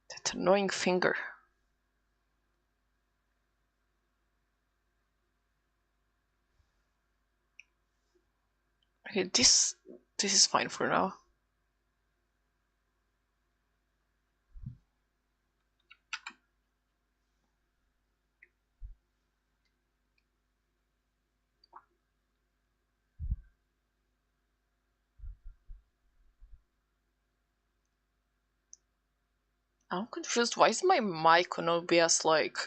That annoying finger. Okay, this is fine for now. I'm confused. Why is my mic on OBS like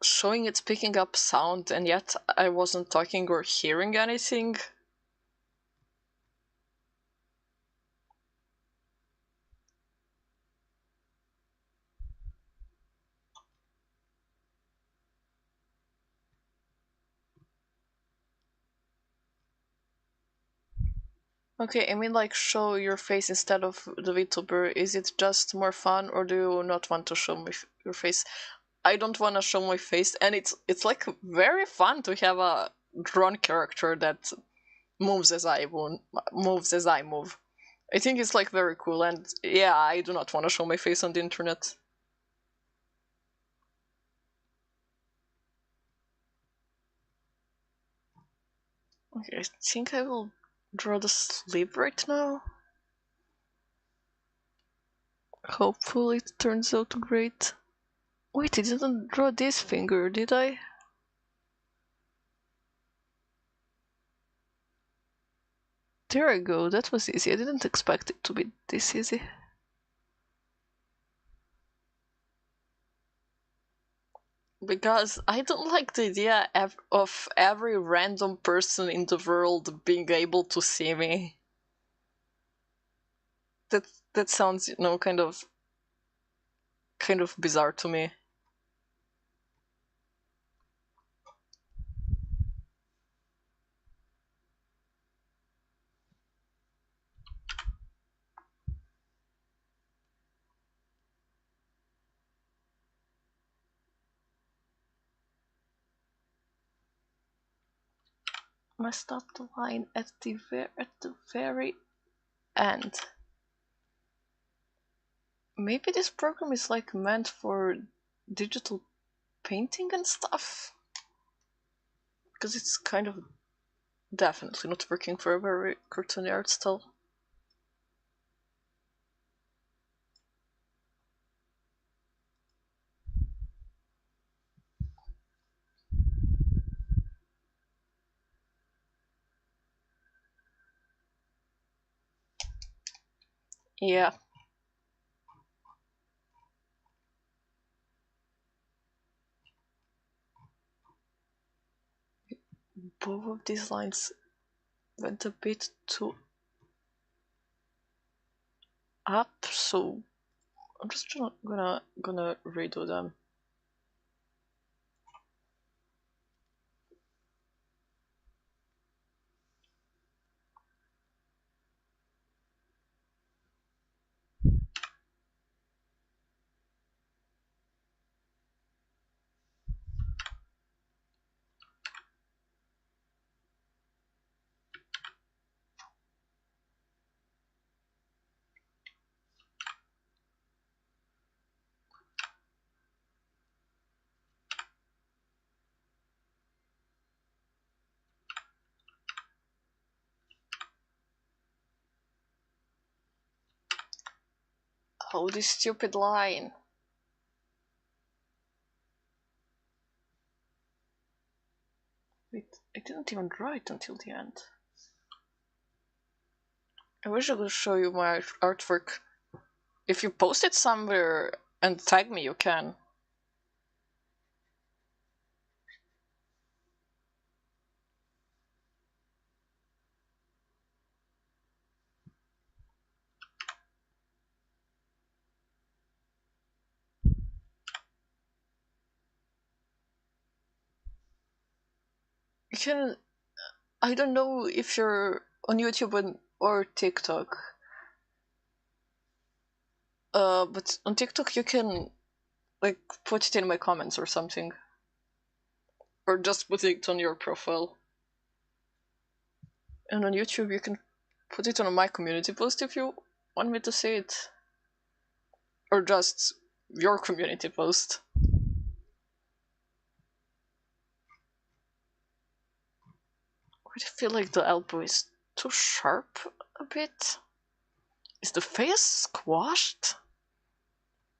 showing it's picking up sound and yet I wasn't talking or hearing anything. Okay, I mean, like, show your face instead of the VTuber. Is it just more fun, or do you not want to show your face? I don't want to show my face, and it's like very fun to have a drawn character that moves as moves as I move. I think it's like very cool, and yeah, I do not want to show my face on the internet. Okay, I think I will draw the sleeve right now. Hopefully it turns out great. Wait, I didn't draw this finger, did I? There I go, that was easy. I didn't expect it to be this easy. Because I don't like the idea of every random person in the world being able to see me. That that sounds, kind of bizarre to me. Messed up the line at the very end. Maybe this program is like meant for digital painting and stuff? Because it's kind of definitely not working for a very cartoony art style. Yeah. Both of these lines went a bit too up, so I'm just gonna redo them. Oh, this stupid line. Wait, I didn't even draw it until the end. I wish I could show you my artwork. If you post it somewhere and tag me, you can. You can. I don't know if you're on YouTube or TikTok. But on TikTok you can like put it in my comments or something, or just put it on your profile. And on YouTube you can put it on my community post if you want me to see it, or just your community post. I feel like the elbow is too sharp a bit. Is the face squashed?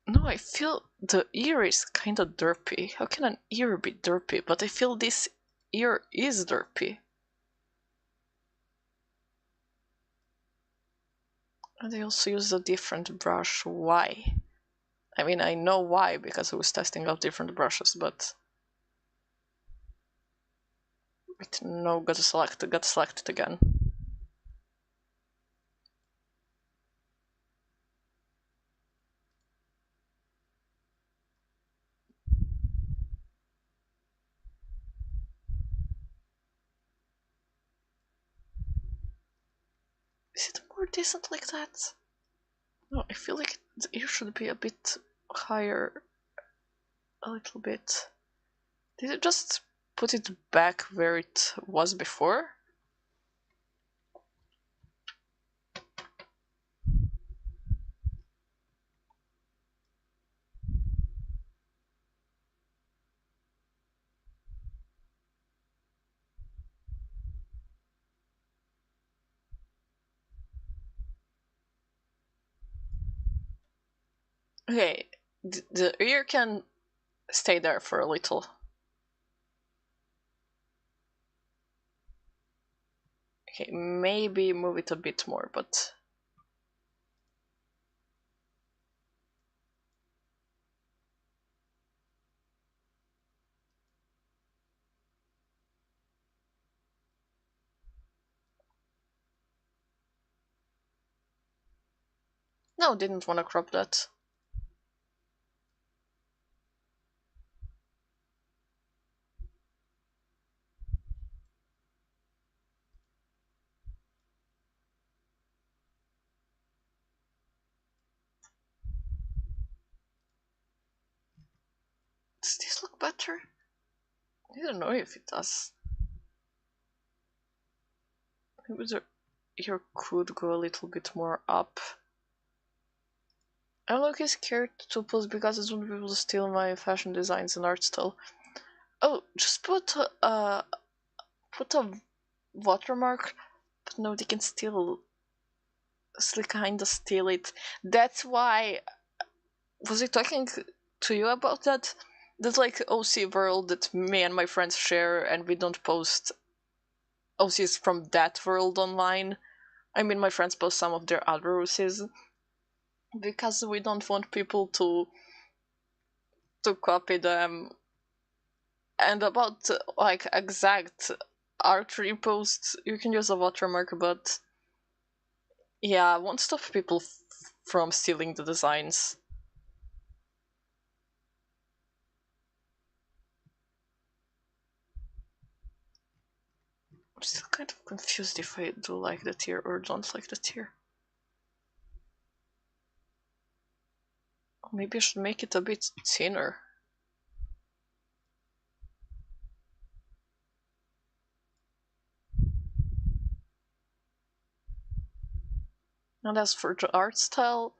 No, I feel the ear is kinda derpy. How can an ear be derpy? But I feel this ear is derpy. And I also used a different brush. Why? I mean, I know why, because I was testing out different brushes, but Wait, no, got selected again. Is it more decent like that? No, I feel like the ear should be a bit higher. A little bit. Did it just put it back where it was before? Okay, the ear can stay there for a little. Okay, maybe move it a bit more, but... No, didn't want to crop that. Does this look better? I don't know if it does. Maybe the ear could go a little bit more up. I'm looking scared to post because it's want people to steal my fashion designs and art style. Oh, just put a watermark, but no, they can still kinda steal it. That's why. Was I talking to you about that? That's like OC world that me and my friends share, and we don't post OCs from that world online. I mean, my friends post some of their other OCs because we don't want people to copy them. And about like exact art reposts, you can use a watermark, but yeah, I won't stop people from stealing the designs. I'm still kind of confused if I do like the tier or don't like the tier. Maybe I should make it a bit thinner. And as for the art style,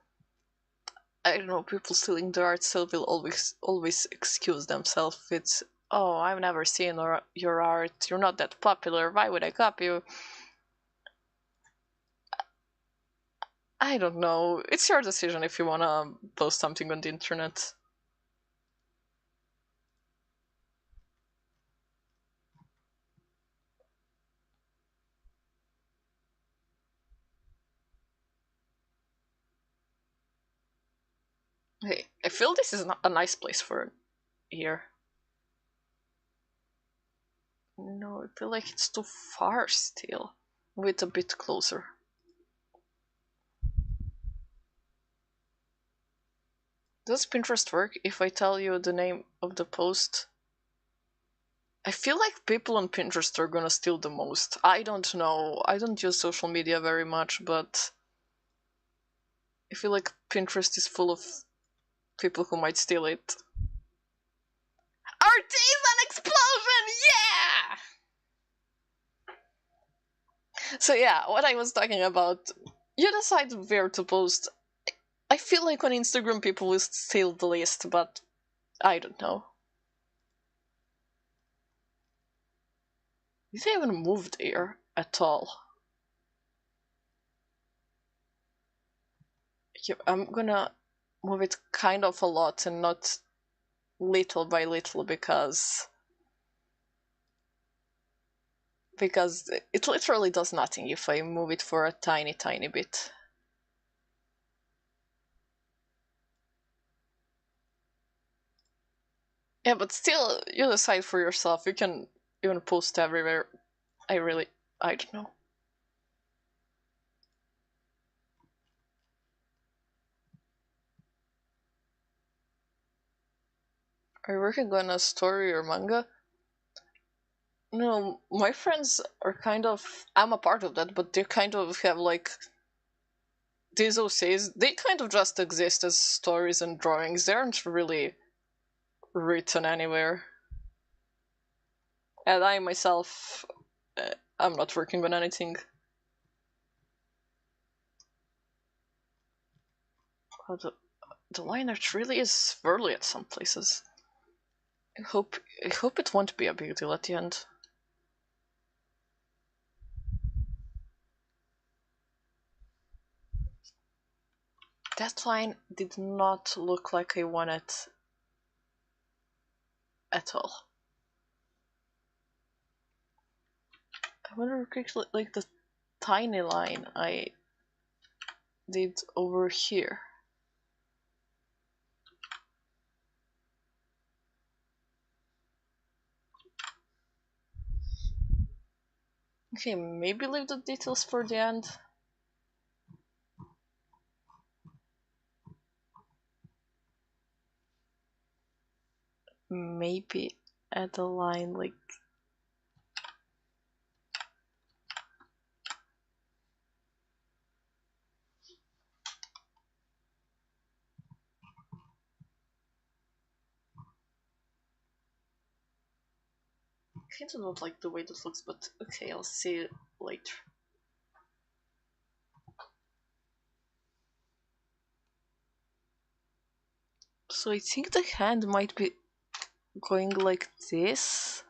I don't know, people stealing the art style will always excuse themselves. It's, oh, I've never seen your art, you're not that popular, why would I copy you? I don't know, it's your decision if you wanna post something on the internet. Hey, I feel this is a nice place for an ear. No, I feel like it's too far still. Wait a bit closer. Does Pinterest work if I tell you the name of the post? I feel like people on Pinterest are gonna steal the most. I don't know. I don't use social media very much, but I feel like Pinterest is full of people who might steal it. Artisan explosion! Yeah! So yeah, what I was talking about, you decide where to post. I feel like on Instagram people will steal the list, but I don't know. Did they even move there at all? I'm gonna move it kind of a lot and not little by little because it literally does nothing if I move it for a tiny bit. Yeah, but still, you decide for yourself. You can even post everywhere. I don't know. Are you working on a story or manga? No, my friends are kind of. I'm a part of that, but they kind of have like these OCs. They kind of just exist as stories and drawings. They aren't really written anywhere. And I myself, I'm not working on anything. Oh, the line art really is swirly at some places. I hope it won't be a big deal at the end. That line did not look like I want it at all. I wonder quickly, like the tiny line I did over here. Okay, maybe leave the details for the end. Maybe add a line like I kind of don't like the way this looks, but okay, I'll see it later. So I think the hand might be going like this.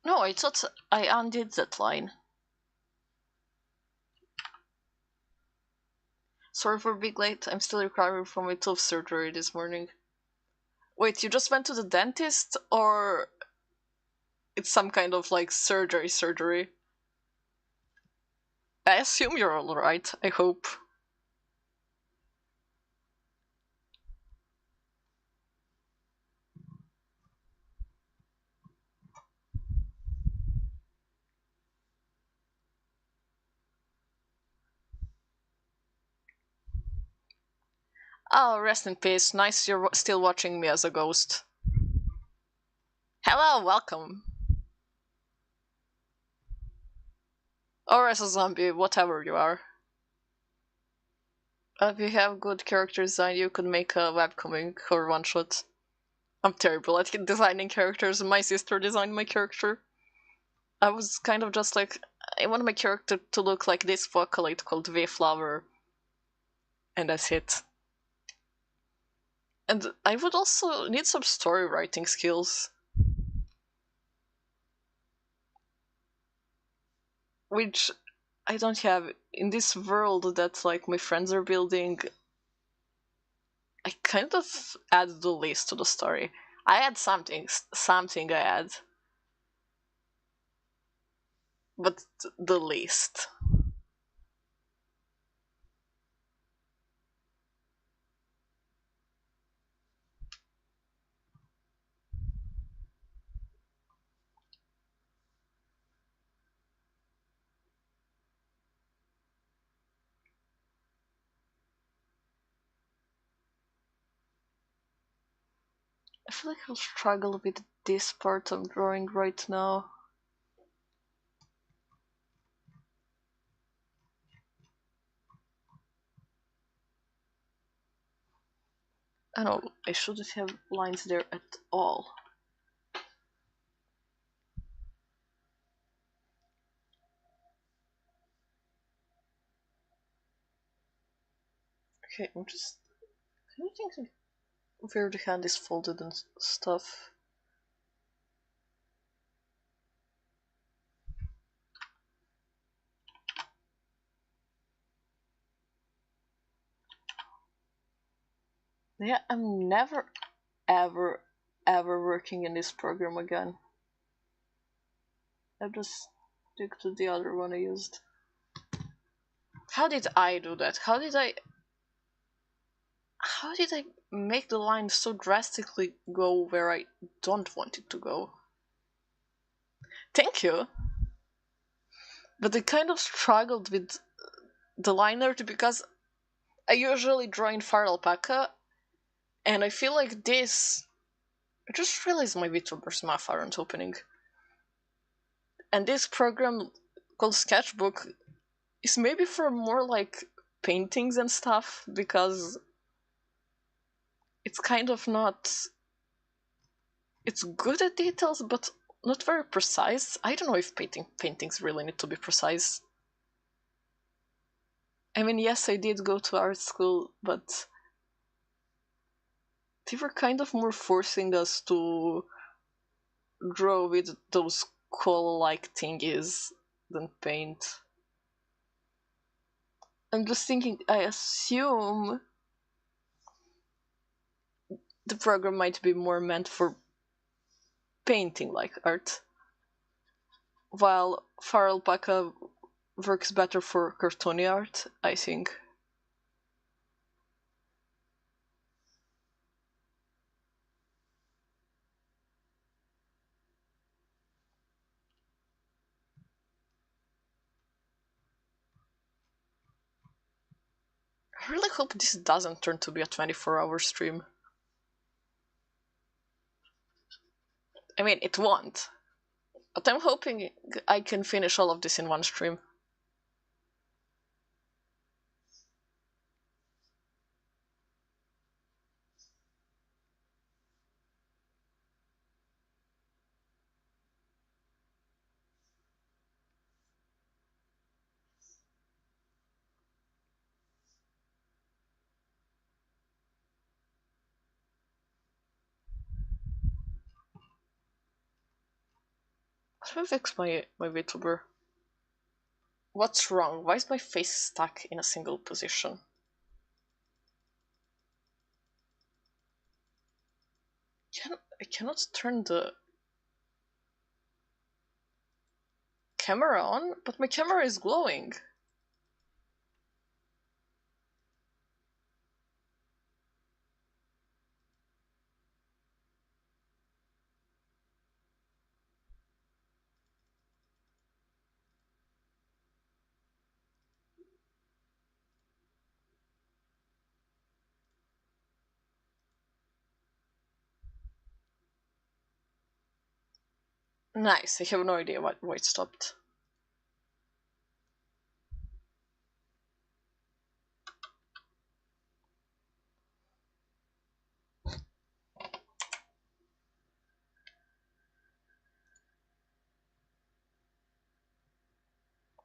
No, I thought I undid that line. Sorry for being late. I'm still recovering from my tooth surgery this morning. Wait, you just went to the dentist? Or it's some kind of like surgery? I assume you're alright, I hope. Oh, rest in peace. Nice you're still watching me as a ghost. Hello, welcome. Or as a zombie, whatever you are. If you have good character design, you could make a webcomic or one shot. I'm terrible at designing characters. My sister designed my character. I was kind of just like, I want my character to look like this vocalite called V-Flower. And that's it. And I would also need some story writing skills. Which I don't have. In this world that like my friends are building, I kind of add the least to the story. I add something I add. But the least. I feel like I'll struggle with this part I'm drawing right now. I don't know, I shouldn't have lines there at all. Okay, I'm just kind of thinking where the hand is folded and stuff. Yeah, I'm never ever ever working in this program again. I'll just stick to the other one I used. How did I do that? How did I make the line so drastically go where I don't want it to go? Thank you. But I kind of struggled with the line art because I usually draw in far alpaca, and I feel like this. I just realized my VTuber's math aren't opening. And this program called Sketchbook is maybe for more like paintings and stuff because it's kind of not. It's good at details, but not very precise. I don't know if paintings really need to be precise. I mean, yes, I did go to art school, but they were kind of more forcing us to draw with those coal-like thingies than paint. I'm just thinking, I assume the program might be more meant for painting like art, while Far Alpaca works better for cartoony art, I think. I really hope this doesn't turn to be a 24-hour stream. I mean, it won't, but I'm hoping I can finish all of this in one stream. Let me fix my VTuber. What's wrong? Why is my face stuck in a single position? I cannot turn the camera on, but my camera is glowing. Nice, I have no idea why it stopped.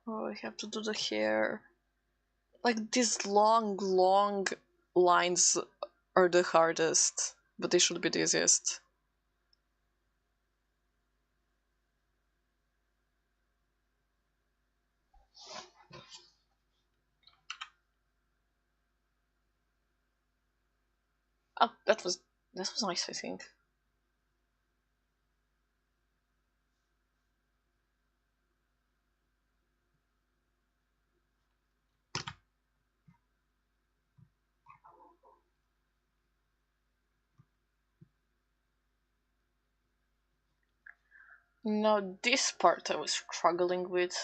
Oh, I have to do the hair. Like, these long lines are the hardest, but they should be the easiest. Oh, that was nice, I think. Now, this part I was struggling with.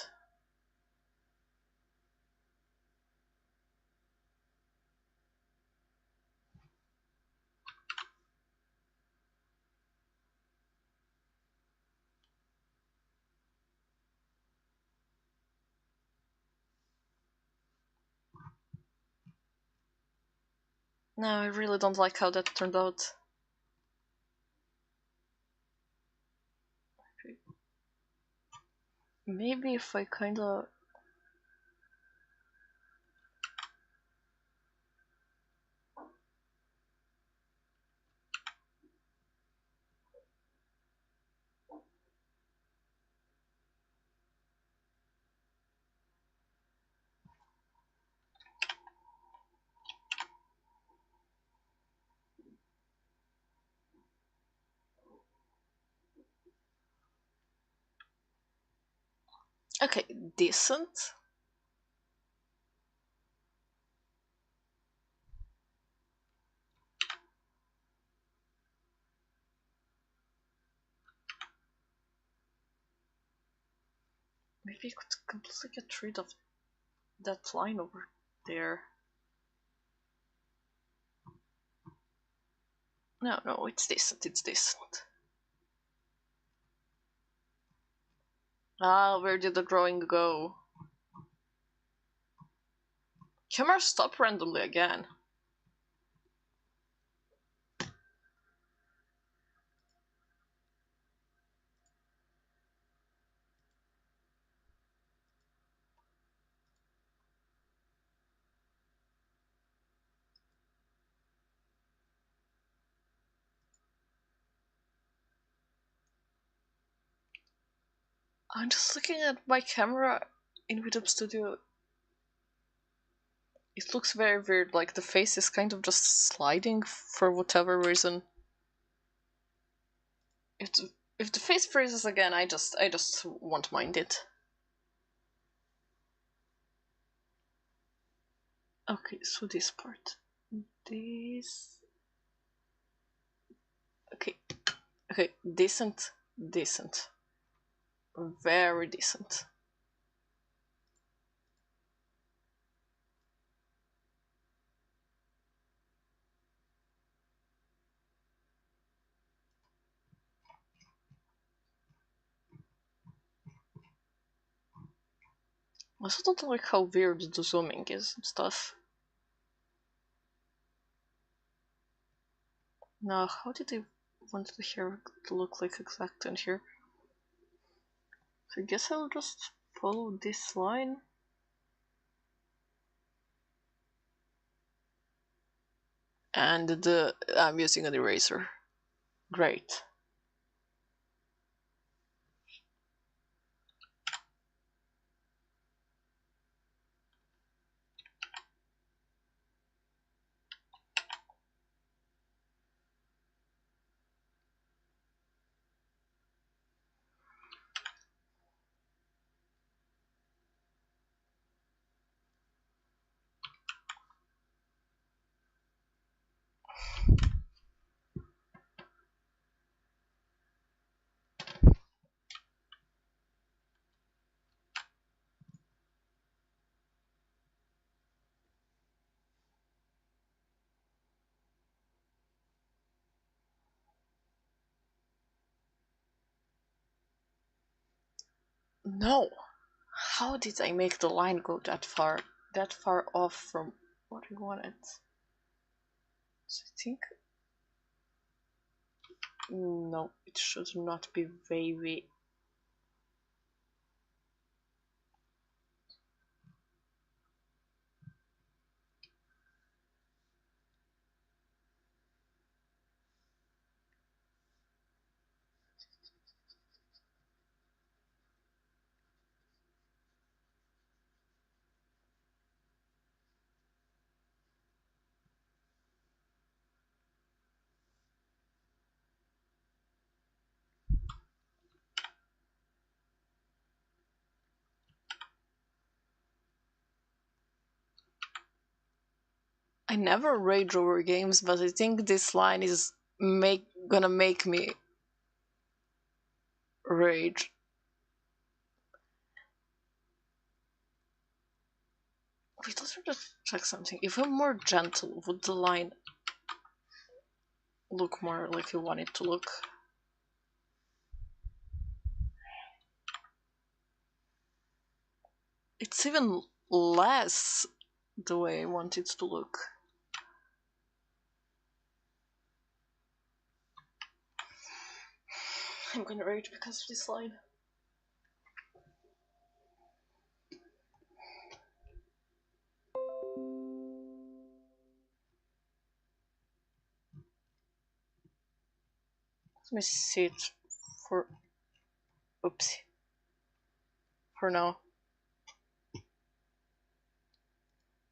No, I really don't like how that turned out. Maybe if I kinda. Okay, decent. Maybe you could completely get rid of that line over there. No, no, it's decent, it's decent. Ah, where did the drawing go? Camera stop randomly again. I'm just looking at my camera in VTuber Studio. It looks very weird, like the face is kind of just sliding for whatever reason. If the face freezes again, I just won't mind it. Okay, so this part. This. Okay. Okay, decent. Decent. Very decent. I also don't like how weird the zooming is and stuff. Now, how did they want the hair to look like exactly in here? So I guess I'll just follow this line. And I'm using an eraser. Great. No! How did I make the line go that far off from what I wanted? So I think no, it should not be wavy. I never rage over games, but I think this line is gonna make me rage. Wait, let's just check something. If I'm more gentle, would the line look more like you want it to look? It's even less the way I want it to look. I'm gonna rage because of this line. Let me see it for... Oopsie. For now.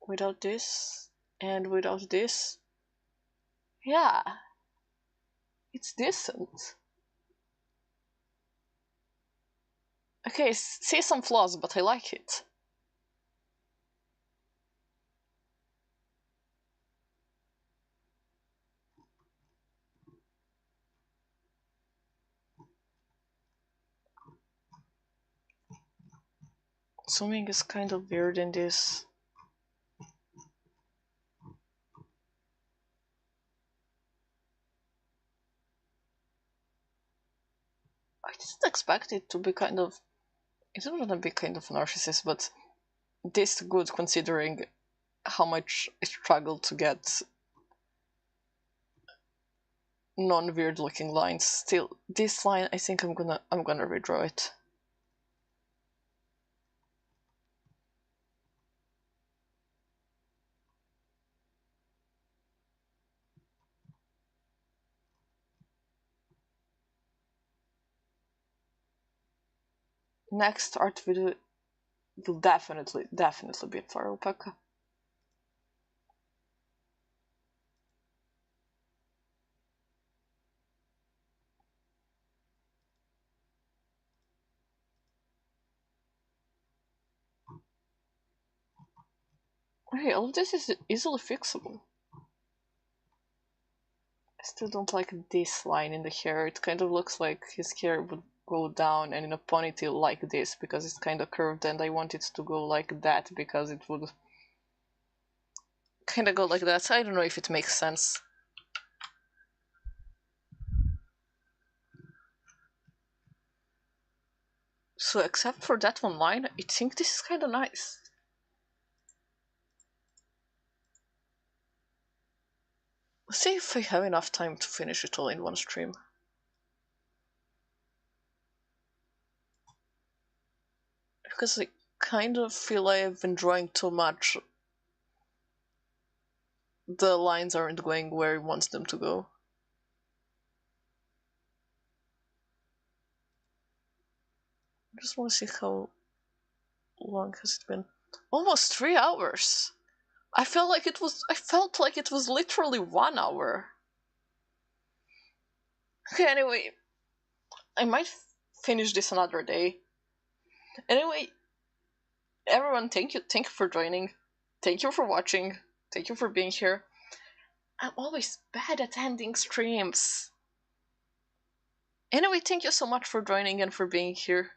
Without this, and without this. Yeah. It's decent. Okay, see some flaws, but I like it. Zooming is kind of weird in this. I didn't expect it to be kind of. It didn't want to be kind of narcissist, but this good considering how much I struggled to get non-weird looking lines. Still, this line, I think I'm gonna redraw it. Next art video will definitely be for alpaca. Okay, all of this is easily fixable. I still don't like this line in the hair. It kind of looks like his hair would go down and in a ponytail like this because it's kind of curved, and I want it to go like that because it would kind of go like that. I don't know if it makes sense. So except for that one line, I think this is kind of nice. Let's see if I have enough time to finish it all in one stream. Because I kind of feel I've been drawing too much. The lines aren't going where he wants them to go. I just want to see how long has it been. Almost 3 hours. I felt like it was literally 1 hour. Okay, anyway, I might finish this another day. Anyway, everyone, thank you for joining. Thank you for watching. Thank you for being here. I'm always bad at ending streams. Anyway, thank you so much for joining and for being here.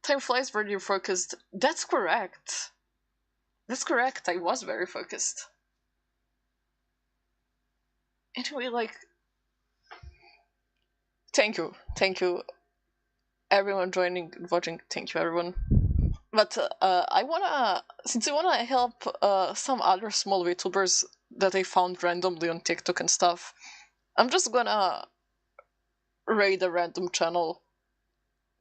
Time flies when you're focused. That's correct. That's correct. I was very focused. Anyway, like, thank you, everyone joining, watching. Thank you, everyone. But since I wanna help some other small VTubers that I found randomly on TikTok and stuff, I'm just gonna raid a random channel.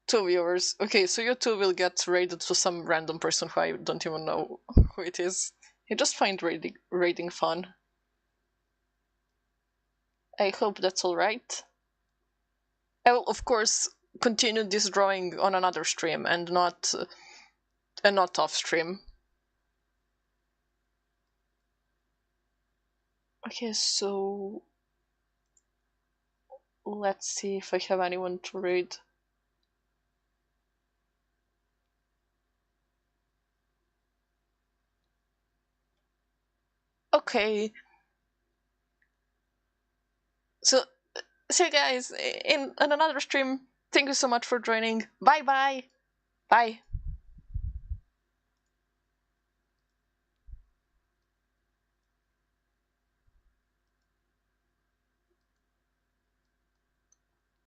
2 viewers. Okay, so you two will get raided to some random person who I don't even know who it is. I just find raiding fun. I hope that's alright. I will, of course, continue this drawing on another stream and not off stream. Okay, so let's see if I have anyone to raid. Okay. So, see you guys in another stream. Thank you so much for joining. Bye bye. Bye.